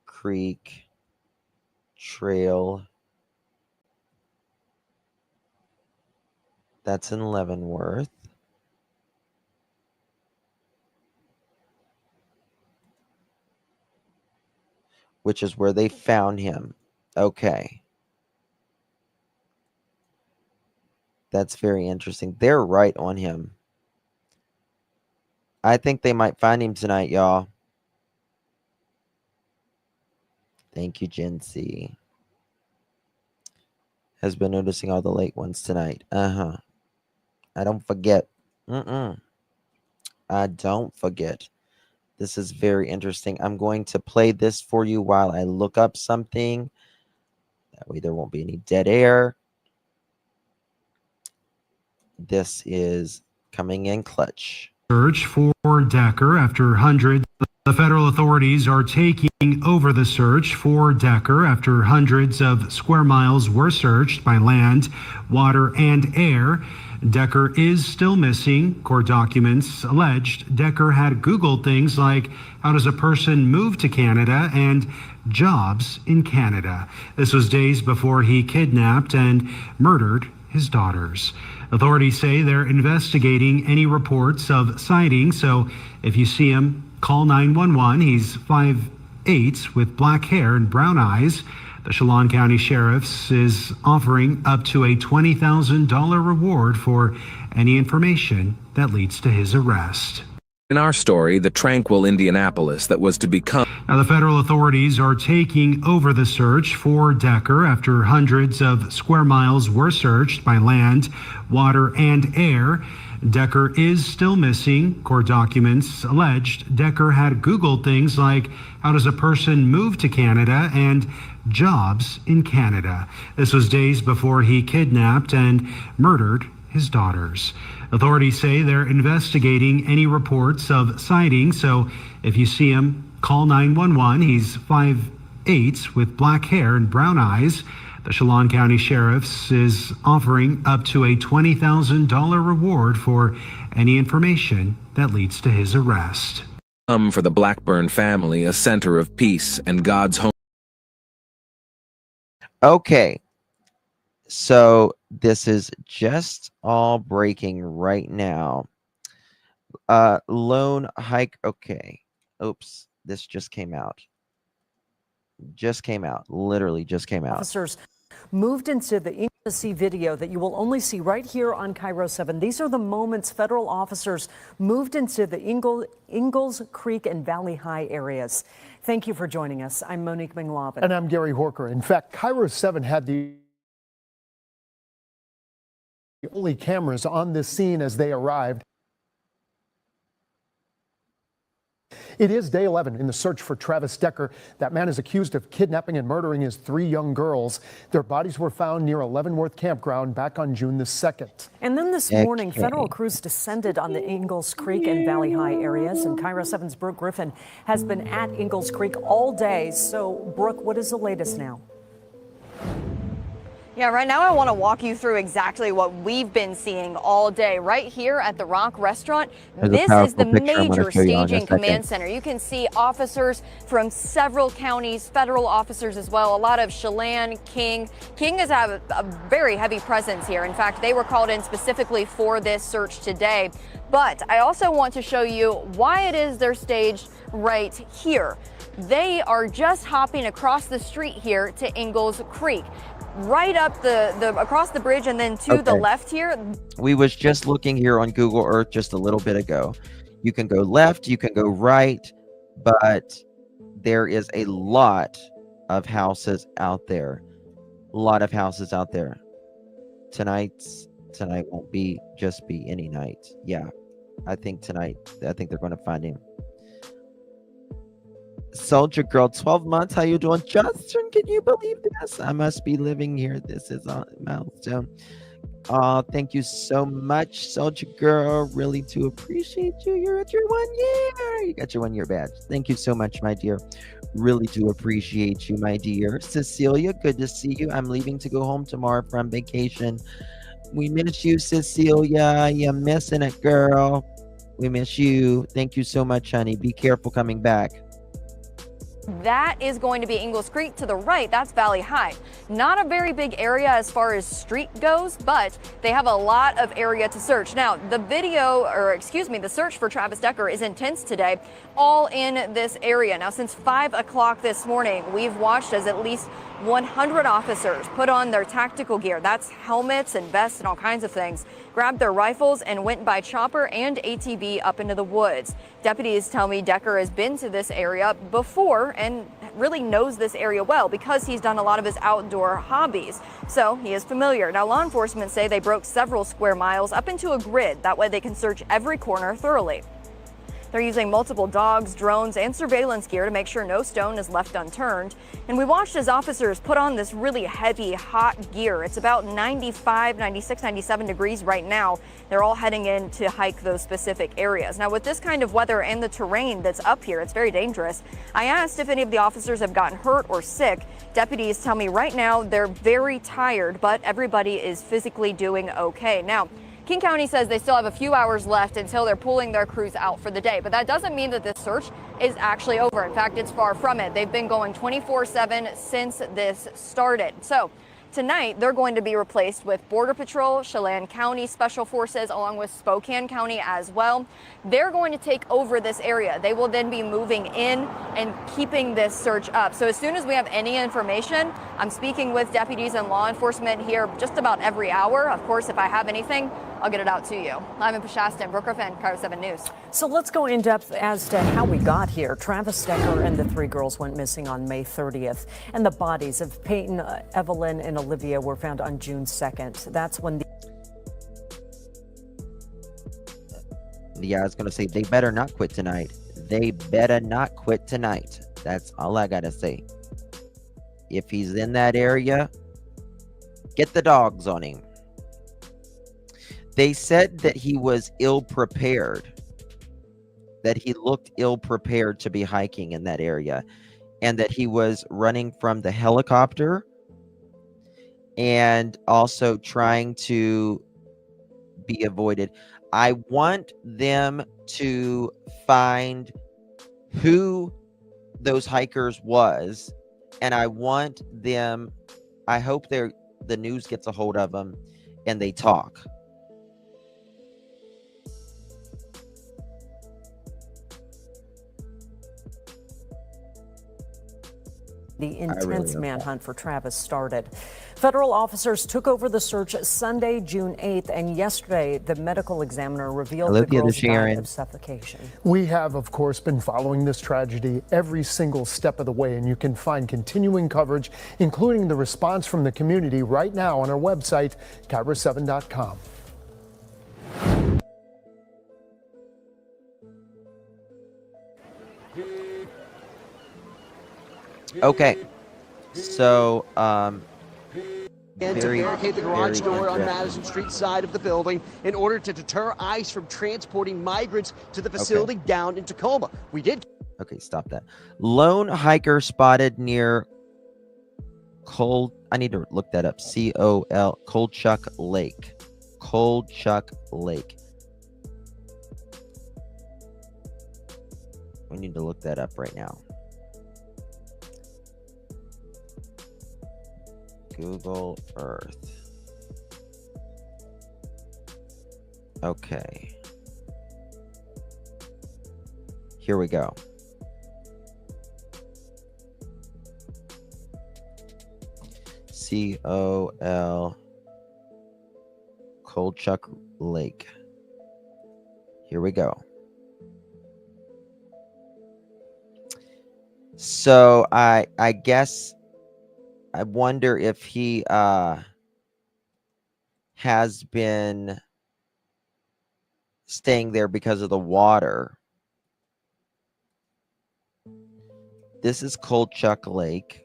Creek Trail. That's in Leavenworth. which is where they found him. Okay. That's very interesting. They're right on him. I think they might find him tonight, y'all. Thank you, Gen C. Has been noticing all the late ones tonight. I don't forget. I don't forget. This is very interesting. I'm going to play this for you while I look up something. That way there won't be any dead air. This is coming in clutch. Search for Decker after hundreds. The federal authorities are taking over the search for Decker after hundreds of square miles were searched by land, water, and air. Decker is still missing. Court documents alleged Decker had Googled things like, how does a person move to Canada, and jobs in Canada. This was days before he kidnapped and murdered his daughters. Authorities say they're investigating any reports of sightings, so if you see him, call 911. He's 5'8" with black hair and brown eyes. The Chelan County Sheriff's is offering up to a $20,000 reward for any information that leads to his arrest. In our story, the tranquil Indianapolis that was to become... Now, the federal authorities are taking over the search for Decker after hundreds of square miles were searched by land, water, and air. Decker is still missing. Court documents alleged Decker had Googled things like, how does a person move to Canada, and jobs in Canada. This was days before he kidnapped and murdered his daughters. Authorities say they're investigating any reports of sightings, so if you see him, call 911. He's 5'8" with black hair and brown eyes. The Chelan County Sheriff's is offering up to a $20,000 reward for any information that leads to his arrest. For the Blackburn family, a center of peace and God's home. Okay. So this is just all breaking right now. Lone hike. Okay. Oops. This just came out. Literally just came out. Officers moved into the Inglesy video that you will only see right here on Cairo 7. These are the moments federal officers moved into the Ingalls Creek and Valley High areas. Thank you for joining us. I'm Monique Minglavin. And I'm Gary Horker. In fact, Cairo 7 had the only cameras on this scene as they arrived. It is day 11 in the search for Travis Decker. That man is accused of kidnapping and murdering his 3 young girls. Their bodies were found near a Leavenworth campground back on June the 2nd. And then this morning, federal crews descended on the Ingalls Creek and Valley High areas. And Cairo 7's Brooke Griffin has been at Ingalls Creek all day. So, Brooke, what is the latest now? Yeah, right now I want to walk you through exactly what we've been seeing all day. Right here at the Rock Restaurant, this is the major staging command center. You can see officers from several counties, federal officers as well, a lot of Chelan, King. King has a very heavy presence here. In fact, they were called in specifically for this search today. But I also want to show you why it is they're staged right here. They are just hopping across the street here to Ingalls Creek. Right up across the bridge and then to the left here. We was just looking here on Google Earth just a little bit ago. You can go left, you can go right, but there is a lot of houses out there. Tonight won't be just be any night. Yeah. I think they're going to find him. Soldier Girl, 12 months. How you doing? Justin, can you believe this? I must be living here. This is a milestone. Thank you so much, Soldier Girl. Really do appreciate you. You're at your 1 year. You got your 1 year badge. Thank you so much, my dear. Really do appreciate you, my dear. Cecilia, good to see you. I'm leaving to go home tomorrow from vacation. We miss you, Cecilia. You're missing it, girl. We miss you. Thank you so much, honey. Be careful coming back. That is going to be Ingalls Creek. To the right, that's Valley High. Not a very big area as far as street goes, but they have a lot of area to search. Now, the search for Travis Decker is intense today, all in this area. Now, since 5 o'clock this morning, we've watched as at least 100 officers put on their tactical gear. That's helmets and vests and all kinds of things. Grabbed their rifles and went by chopper and ATV up into the woods. Deputies tell me Decker has been to this area before and really knows this area well because he's done a lot of his outdoor hobbies. So he is familiar. Now, law enforcement say they broke several square miles up into a grid. That way they can search every corner thoroughly. They're using multiple dogs, drones, and surveillance gear to make sure no stone is left unturned. And we watched as officers put on this really heavy, hot gear. It's about 95, 96, 97 degrees right now. They're all heading in to hike those specific areas. Now, with this kind of weather and the terrain that's up here, it's very dangerous. I asked if any of the officers have gotten hurt or sick. Deputies tell me right now they're very tired, but everybody is physically doing okay. Now, King County says they still have a few hours left until they're pulling their crews out for the day, but that doesn't mean that this search is actually over. In fact, it's far from it. They've been going 24/7 since this started. So tonight, they're going to be replaced with Border Patrol, Chelan County Special Forces, along with Spokane County as well. They're going to take over this area. They will then be moving in and keeping this search up. So as soon as we have any information, I'm speaking with deputies and law enforcement here just about every hour. Of course, if I have anything, I'll get it out to you. I'm in Pashastan, Brooke Griffin, Cairo 7 News. So let's go in depth as to how we got here. Travis Decker and the 3 girls went missing on May 30th, and the bodies of Peyton, Evelyn, and Olivia were found on June 2nd. That's when Yeah, I was going to say, they better not quit tonight. They better not quit tonight. That's all I got to say. If he's in that area, get the dogs on him. They said that he was ill-prepared, that he looked ill-prepared to be hiking in that area, and that he was running from the helicopter and also trying to be avoided. I want them to find who those hikers was, and I want them, I hope the news gets a hold of them and they talk. the intense manhunt for Travis started. Federal officers took over the search Sunday, June 8th, and yesterday the medical examiner revealed the girls died of suffocation. We have, of course, been following this tragedy every single step of the way, and you can find continuing coverage, including the response from the community, right now on our website, Cairo7.com. Okay, so And to barricade the garage door on Madison Street side of the building in order to deter ICE from transporting migrants to the facility down in Tacoma. We did. Okay, stop that. Lone hiker spotted near I need to look that up. Coldchuck Lake. Coldchuck Lake. We need to look that up right now. Google Earth. Okay. Here we go. Coldchuck Lake. Here we go. So I guess I wonder if he has been staying there because of the water. This is Coldchuck Lake,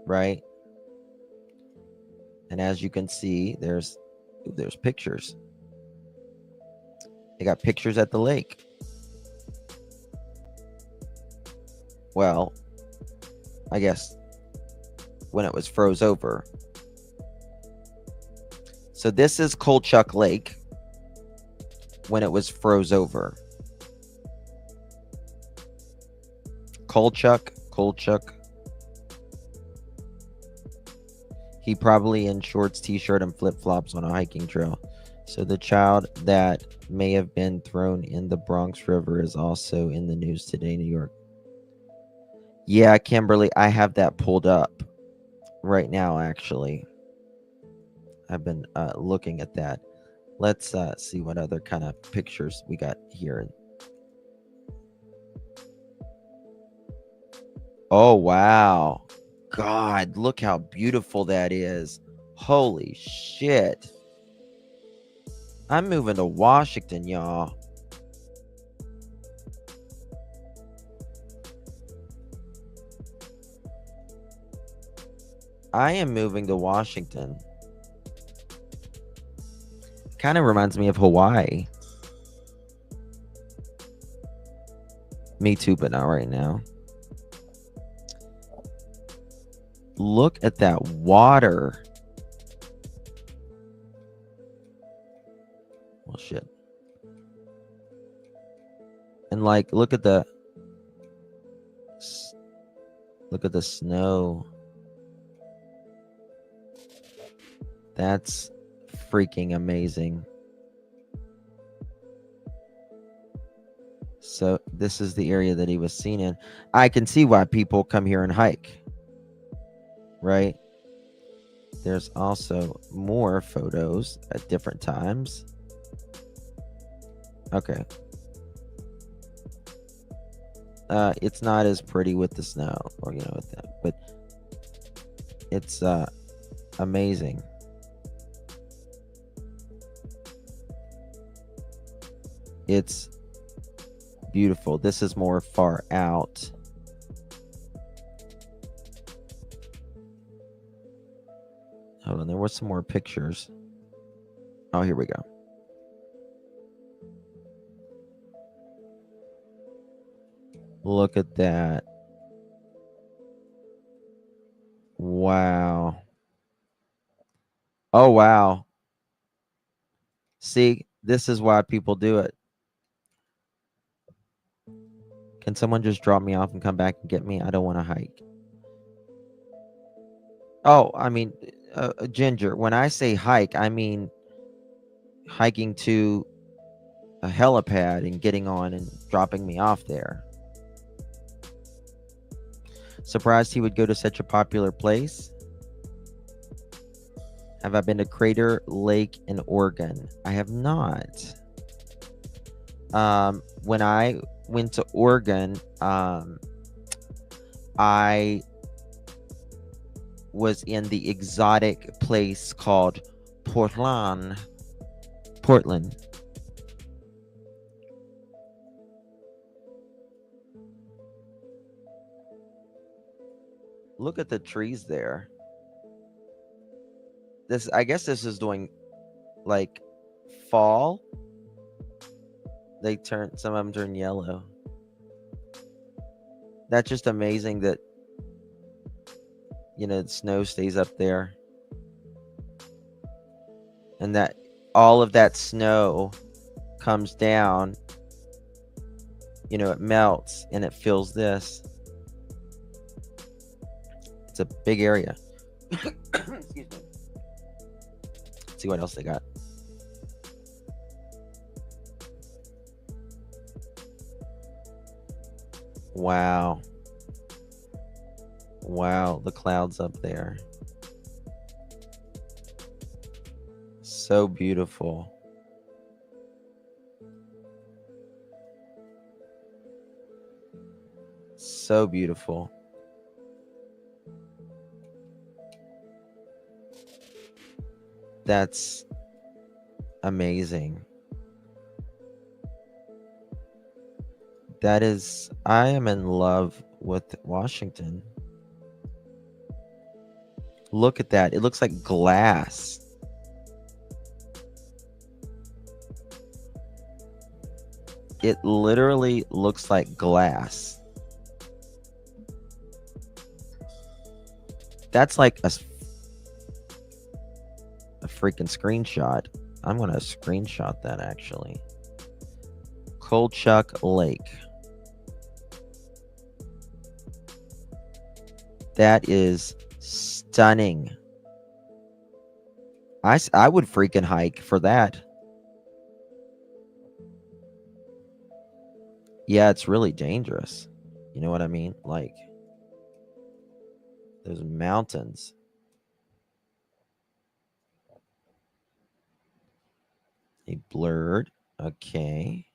right? And as you can see, there's pictures. They got pictures at the lake. Well, I guess when it was froze over. So this is Coldchuck Lake when it was froze over. Kolchuk. He probably in shorts, t-shirt, and flip-flops on a hiking trail. So the child that may have been thrown in the Bronx River is also in the news today, New York. Yeah, Kimberly, I have that pulled up right now, actually. I've been looking at that. Let's see what other kind of pictures we got here. Oh, wow. God, look how beautiful that is. Holy shit. I'm moving to Washington, y'all. I am moving to Washington. Kind of reminds me of Hawaii. Me too, but not right now. Look at that water. Well, shit. And like, look at the snow. That's freaking amazing. So this is the area that he was seen in. I can see why people come here and hike. Right? There's also more photos at different times. Okay. It's not as pretty with the snow, or with that, but it's amazing. It's beautiful. This is more far out. Hold on, there were some more pictures. Oh, here we go. Look at that. Wow. Oh, wow. See, this is why people do it. Can someone just drop me off and come back and get me? I don't want to hike. Oh, I mean, Ginger, when I say hike, I mean hiking to a helipad and getting on and dropping me off there. Surprised he would go to such a popular place. Have I been to Crater Lake in Oregon? I have not. When I went to Oregon, I was in the exotic place called Portland. Look at the trees there. I guess this is doing like fall. Some of them turn yellow. That's just amazing that the snow stays up there, and that all of that snow comes down, it melts and it fills this. It's a big area. Excuse me. Let's see what else they got. Wow. Wow, the clouds up there. So beautiful. So beautiful. That's amazing. I am in love with Washington. Look at that. It looks like glass. It literally looks like glass. That's like a freaking screenshot. I'm going to screenshot that actually. Kolchuk Lake. That is stunning. I would freaking hike for that. Yeah, it's really dangerous. You know what I mean? Like, those mountains. A blurred. Okay.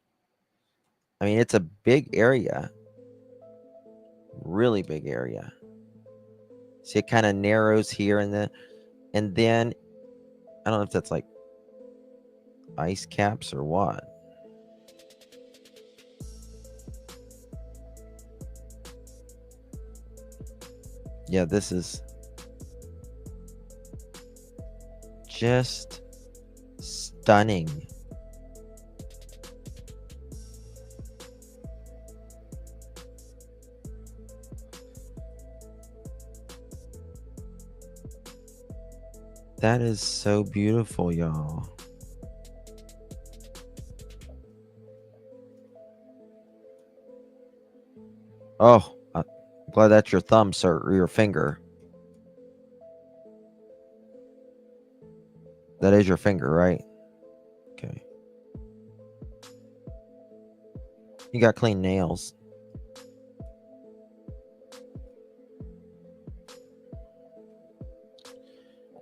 I mean, it's a big area. Really big area. See, it kind of narrows here and then I don't know if that's like ice caps or what. Yeah, this is just stunning. That is so beautiful, y'all. Oh, I'm glad that's your thumb, sir, or your finger. That is your finger, right? Okay. You got clean nails.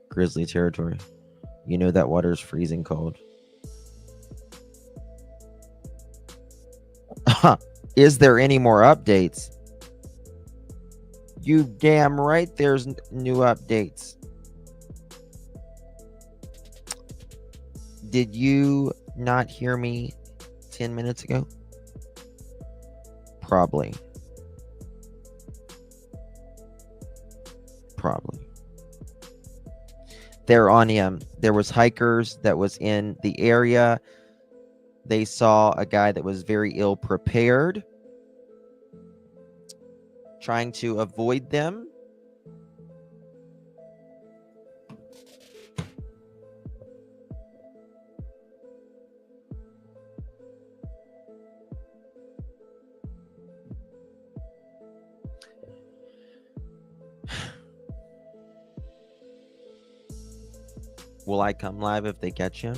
Grizzly territory. You know that water is freezing cold. Is there any more updates? You damn right there's new updates. Did you not hear me 10 minutes ago? Probably. They're on him. There was hikers that was in the area. They saw a guy that was very ill prepared, trying to avoid them. Will I come live if they catch him?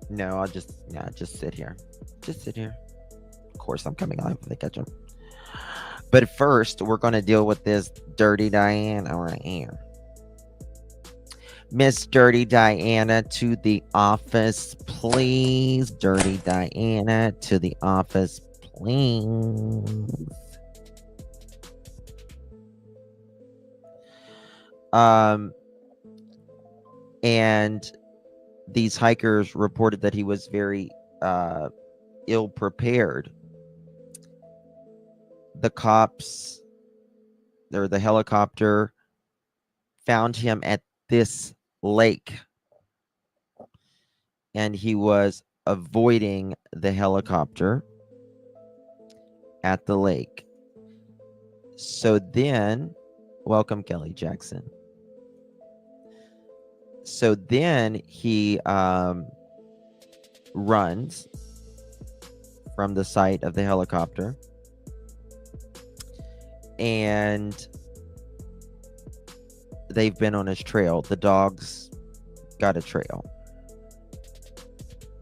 No, I'll just sit here. Just sit here. Of course I'm coming live if they catch him. But first, we're going to deal with this Dirty Diana right here. Miss Dirty Diana to the office, please. Dirty Diana to the office, please. And these hikers reported that he was very ill prepared. The cops, or the helicopter, found him at this lake, and he was avoiding the helicopter at the lake. So then, welcome Kelly Jackson. So then he runs from the site of the helicopter, and they've been on his trail. The dogs got a trail.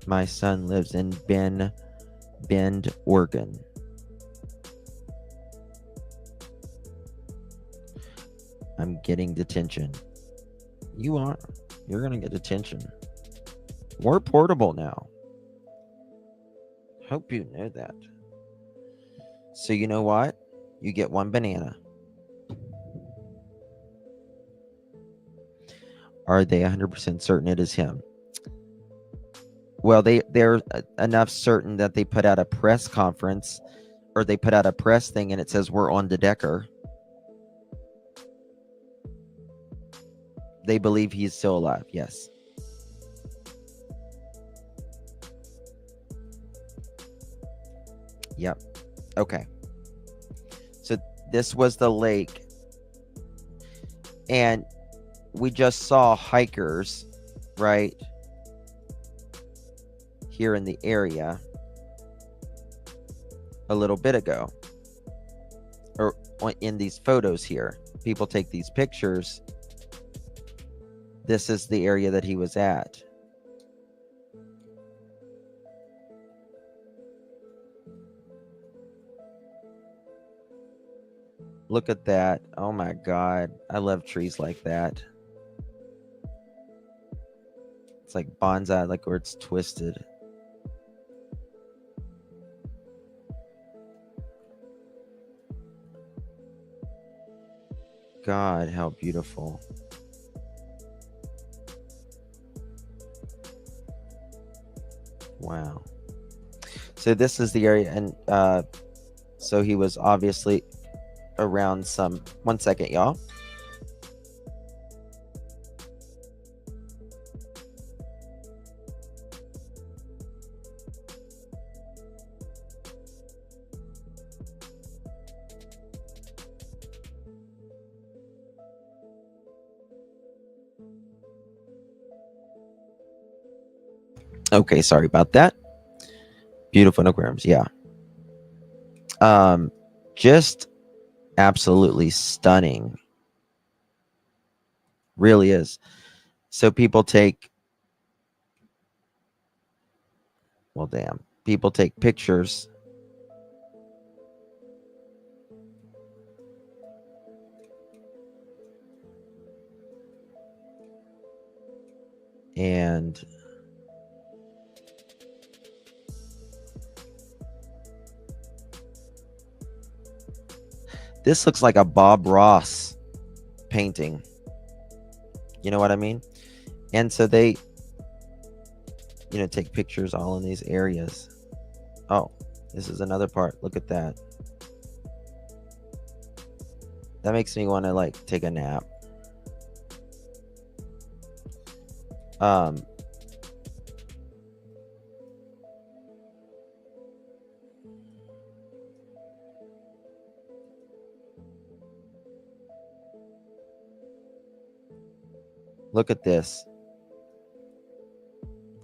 My son lives in Bend, Oregon. I'm getting detention. You are. You're going to get detention. We're portable now. Hope you know that. So you know what? You get one banana. Are they 100% certain it is him? Well, they're enough certain that they put out a press conference, or they put out a press thing, and it says we're on to Decker. They believe he's still alive. Yes. Yep. Okay. So this was the lake, and we just saw hikers, right, here in the area a little bit ago, or in these photos here. People take these pictures. This is the area that he was at. Look at that. Oh my God. I love trees like that. It's like bonsai, like where it's twisted. God, how beautiful. Wow. So this is the area, and so he was obviously around some... One second, y'all. Okay, sorry about that. Beautiful aquariums, yeah. Just absolutely stunning. Really is. So people take... Well, damn. People take pictures. And... This looks like a Bob Ross painting. You know what I mean? And so they, you know, take pictures all in these areas. Oh, this is another part. Look at that. That makes me want to like take a nap. Look at this.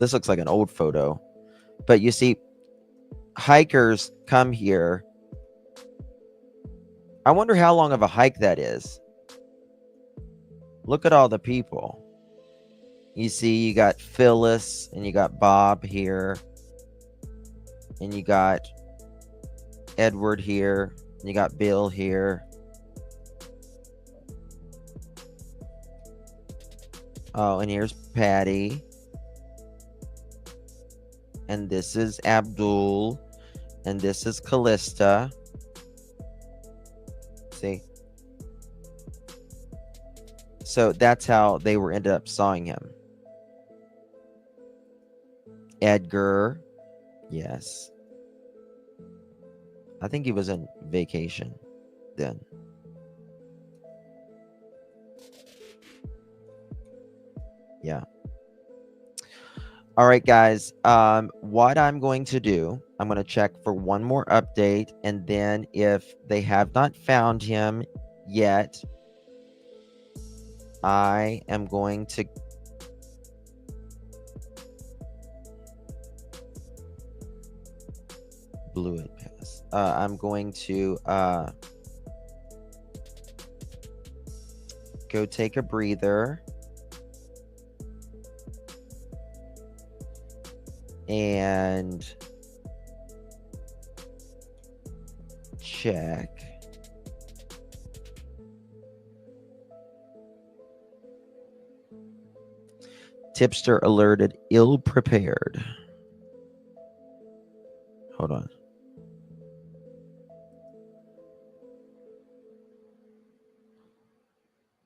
This looks like an old photo. But you see, hikers come here. I wonder how long of a hike that is. Look at all the people. You see, you got Phyllis and you got Bob here. And you got Edward here. And you got Bill here. Oh, and here's Patty. And this is Abdul. And this is Callista. See? So that's how they were ended up sawing him. Edgar. Yes. I think he was on vacation then. Yeah. All right, guys. What I'm going to do, I'm going to check for one more update. And then if they have not found him yet, I am going to... Blew it past. I'm going to go take a breather. And check. Tipster alerted, ill prepared. Hold on.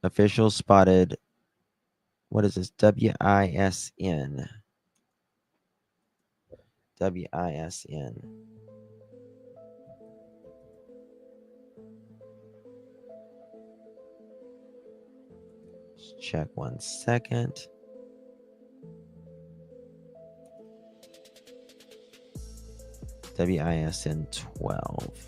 Official spotted. What is this? WISN. WISN. Let's check 1 second. WISN 12.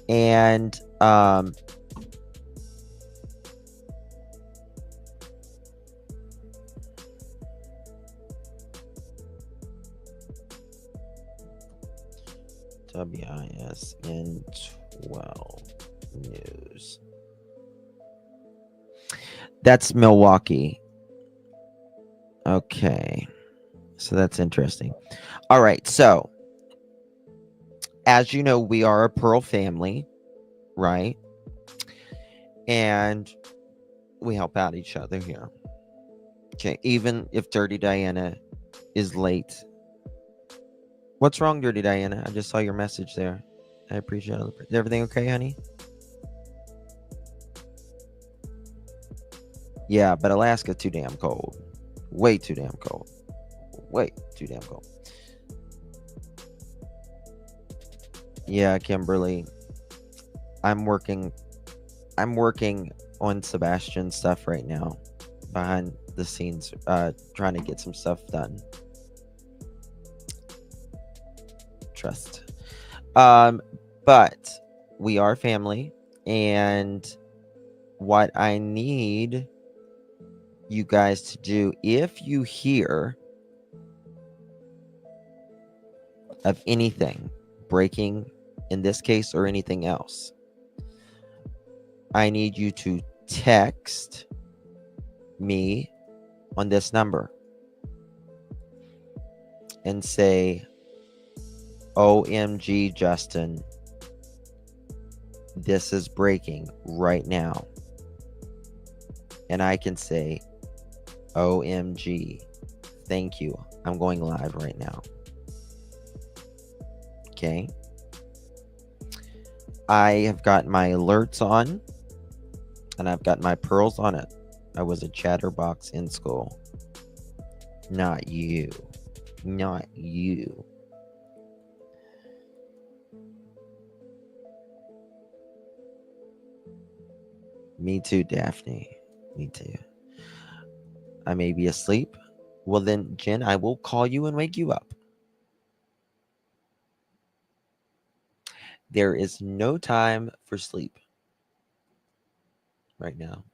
And WISN 12 News. That's Milwaukee. Okay. So that's interesting. All right. So, as you know, we are a Pearl family, right? And we help out each other here. Okay. Even if Dirty Diana is late. What's wrong, Dirty Diana? I just saw your message there. I appreciate it. Is everything okay, honey? Yeah, but Alaska's too damn cold. Way too damn cold. Way too damn cold. Yeah, Kimberly. I'm working on Sebastian's stuff right now. Behind the scenes, trying to get some stuff done. Trust. But we are family, and what I need you guys to do, if you hear of anything breaking in this case or anything else, I need you to text me on this number and say, OMG, Justin, this is breaking right now. And I can say, OMG, thank you. I'm going live right now. Okay. I have got my alerts on, and I've got my pearls on it. I was a chatterbox in school. Not you. Not you. Me too, Daphne. Me too. I may be asleep. Well then, Jen, I will call you and wake you up. There is no time for sleep right now.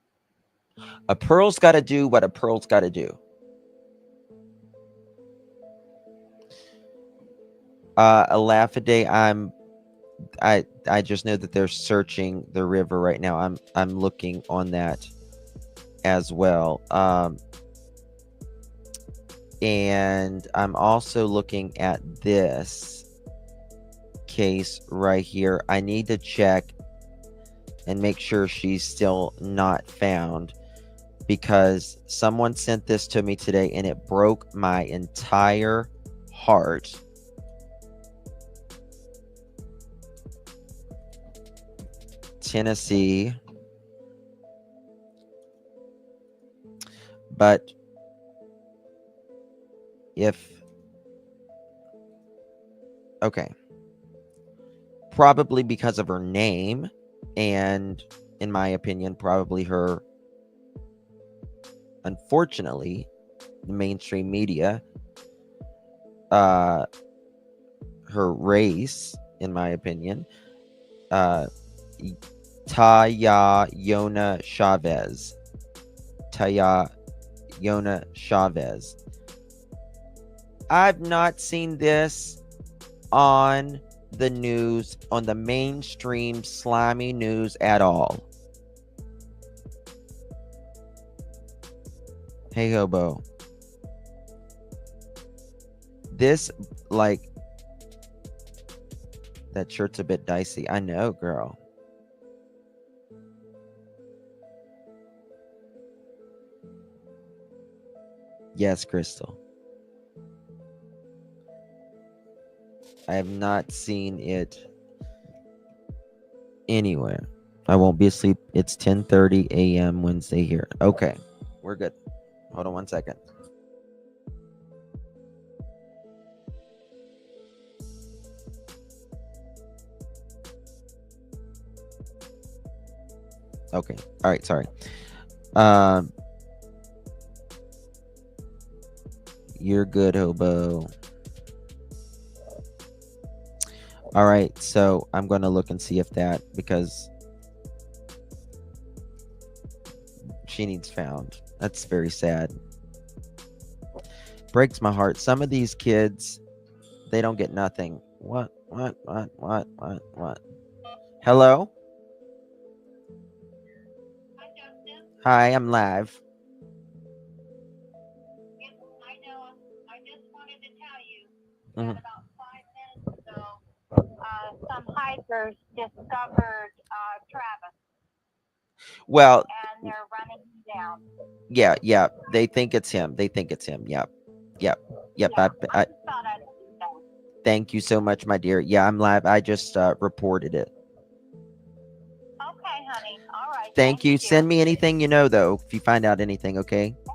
A pearl's got to do what a pearl's got to do. A laugh a day. I just know that they're searching the river right now. I'm looking on that as well. And I'm also looking at this case right here. I need to check and make sure she's still not found, because someone sent this to me today and it broke my entire heart. Tennessee. But okay, probably because of her name, and in my opinion, probably her, unfortunately, the mainstream media, her race, in my opinion, Tayona Chavez. Tayona Chavez. I've not seen this on the news, on the mainstream slimy news at all. Hey, Hobo. This, like, that shirt's a bit dicey. I know, girl. Yes, Crystal. I have not seen it anywhere. I won't be asleep. It's 10:30 a.m. Wednesday here. Okay, we're good. Hold on one second. Okay. All right. Sorry. You're good, Hobo. All right, so I'm going to look and see if that, because she needs found. That's very sad. Breaks my heart. Some of these kids, they don't get nothing. What? What? Hello? Hi, I'm live. Mhm. Some hikers discovered Travis Well, and they're running him down. yeah. They think it's him. Yep. I Thought I'd do that. thank you so much, my dear. Yeah, I'm live. I just reported it. Okay, honey. All right. Thank you. dear. Send me anything you know, though, if you find out anything, okay? I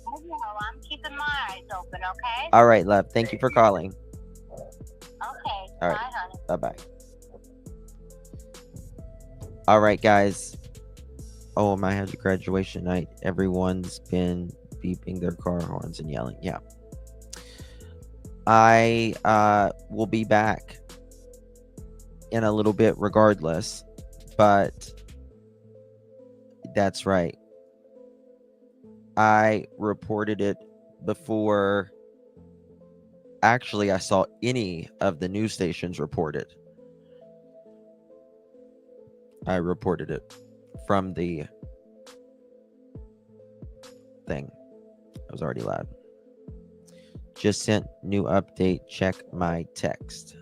will. I'm keeping my eyes open, okay? All right, love. Thank you for calling. Okay. All right. Bye, honey. Bye-bye. All right, guys. Oh, my had graduation night. Everyone's been beeping their car horns and yelling. Yeah. I will be back in a little bit regardless, but that's right. I reported it before actually I saw any of the news stations report it. I reported it from the thing. I was already live. Just sent new update. Check my text.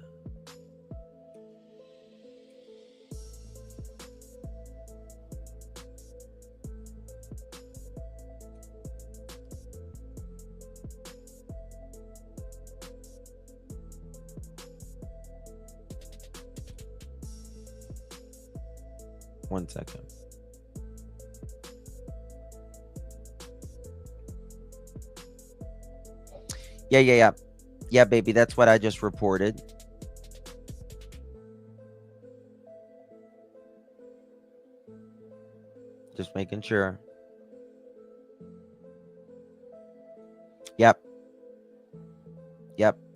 One second. Yeah, baby. That's what I just reported. Just making sure. Yep.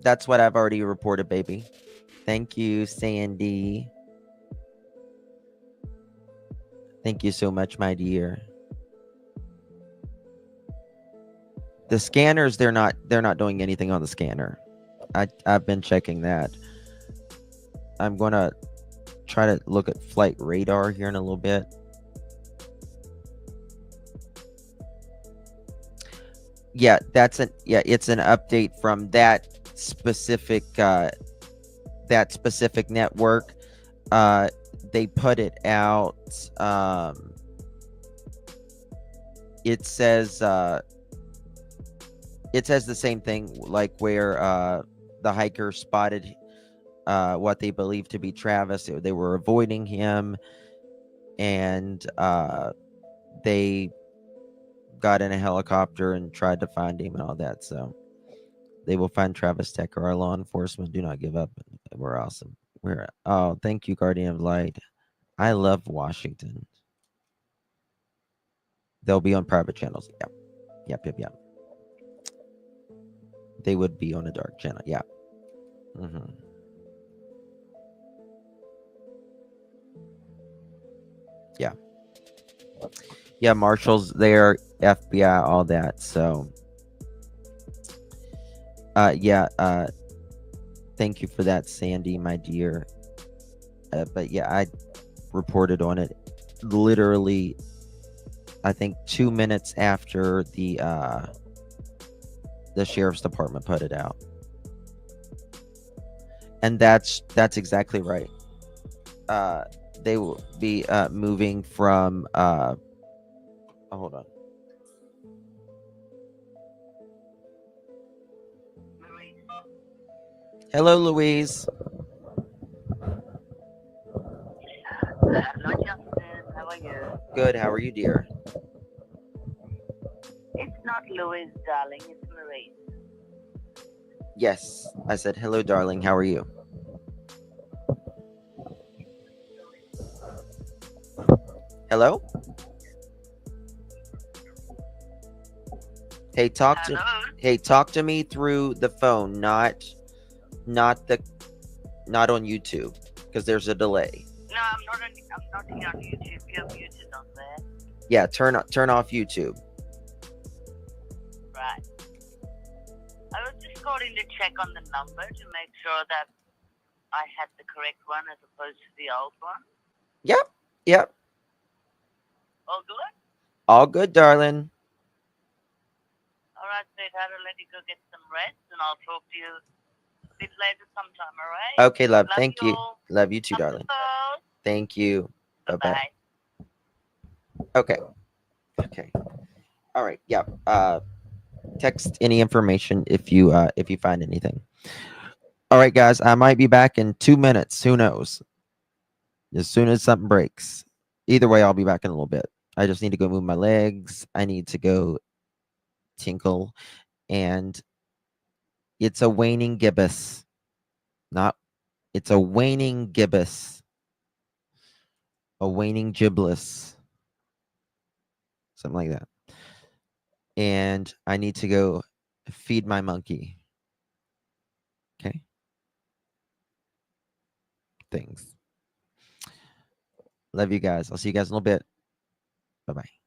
That's what I've already reported, baby. Thank you, Sandy. Thank you so much, my dear. The scanners, they're not doing anything on the scanner. I've been checking that. I'm gonna try to look at flight radar here in a little bit. Yeah, it's an update from that specific network. They put it out. It says the same thing, like where the hiker spotted what they believe to be Travis. They were avoiding him, and they got in a helicopter and tried to find him and all that. So they will find Travis Decker. Our law enforcement do not give up. We're awesome. Thank you, Guardian of Light. I love Washington. They'll be on private channels. Yep. They would be on a dark channel. Yeah. Yeah, Marshals there, FBI, all that. So thank you for that, Sandy, my dear. But yeah, I reported on it literally, I think 2 minutes after the sheriff's department put it out. And that's exactly right. They will be moving from hold on. Hello, Louise. Hello, Justin. How are you? Good. How are you, dear? It's not Louise, darling. It's Marie. Yes. I said, hello, darling. How are you? Hello? Hey, talk to me through the phone, not on YouTube, because there's a delay. No, I'm not here on YouTube. You're muted on there. Yeah, turn off YouTube. Right. I was just calling to check on the number to make sure that I had the correct one as opposed to the old one? Yep. Yep. All good? All good, darling. All right, sweetheart, I'll let you go get some rest, and I'll talk to you a bit later sometime, all right? Okay, love. Love Thank you. all. Love you too, Up the darling. phone. Thank you. Bye-bye. Bye. Okay. Okay. All right. Yeah. Text any information if you find anything. All right, guys. I might be back in 2 minutes. Who knows? As soon as something breaks. Either way, I'll be back in a little bit. I just need to go move my legs. I need to go tinkle. And it's a waning gibbous. It's a waning gibbous. A waning gibless. Something like that. And I need to go feed my monkey. Okay. Things. Love you guys. I'll see you guys in a little bit. Bye-bye.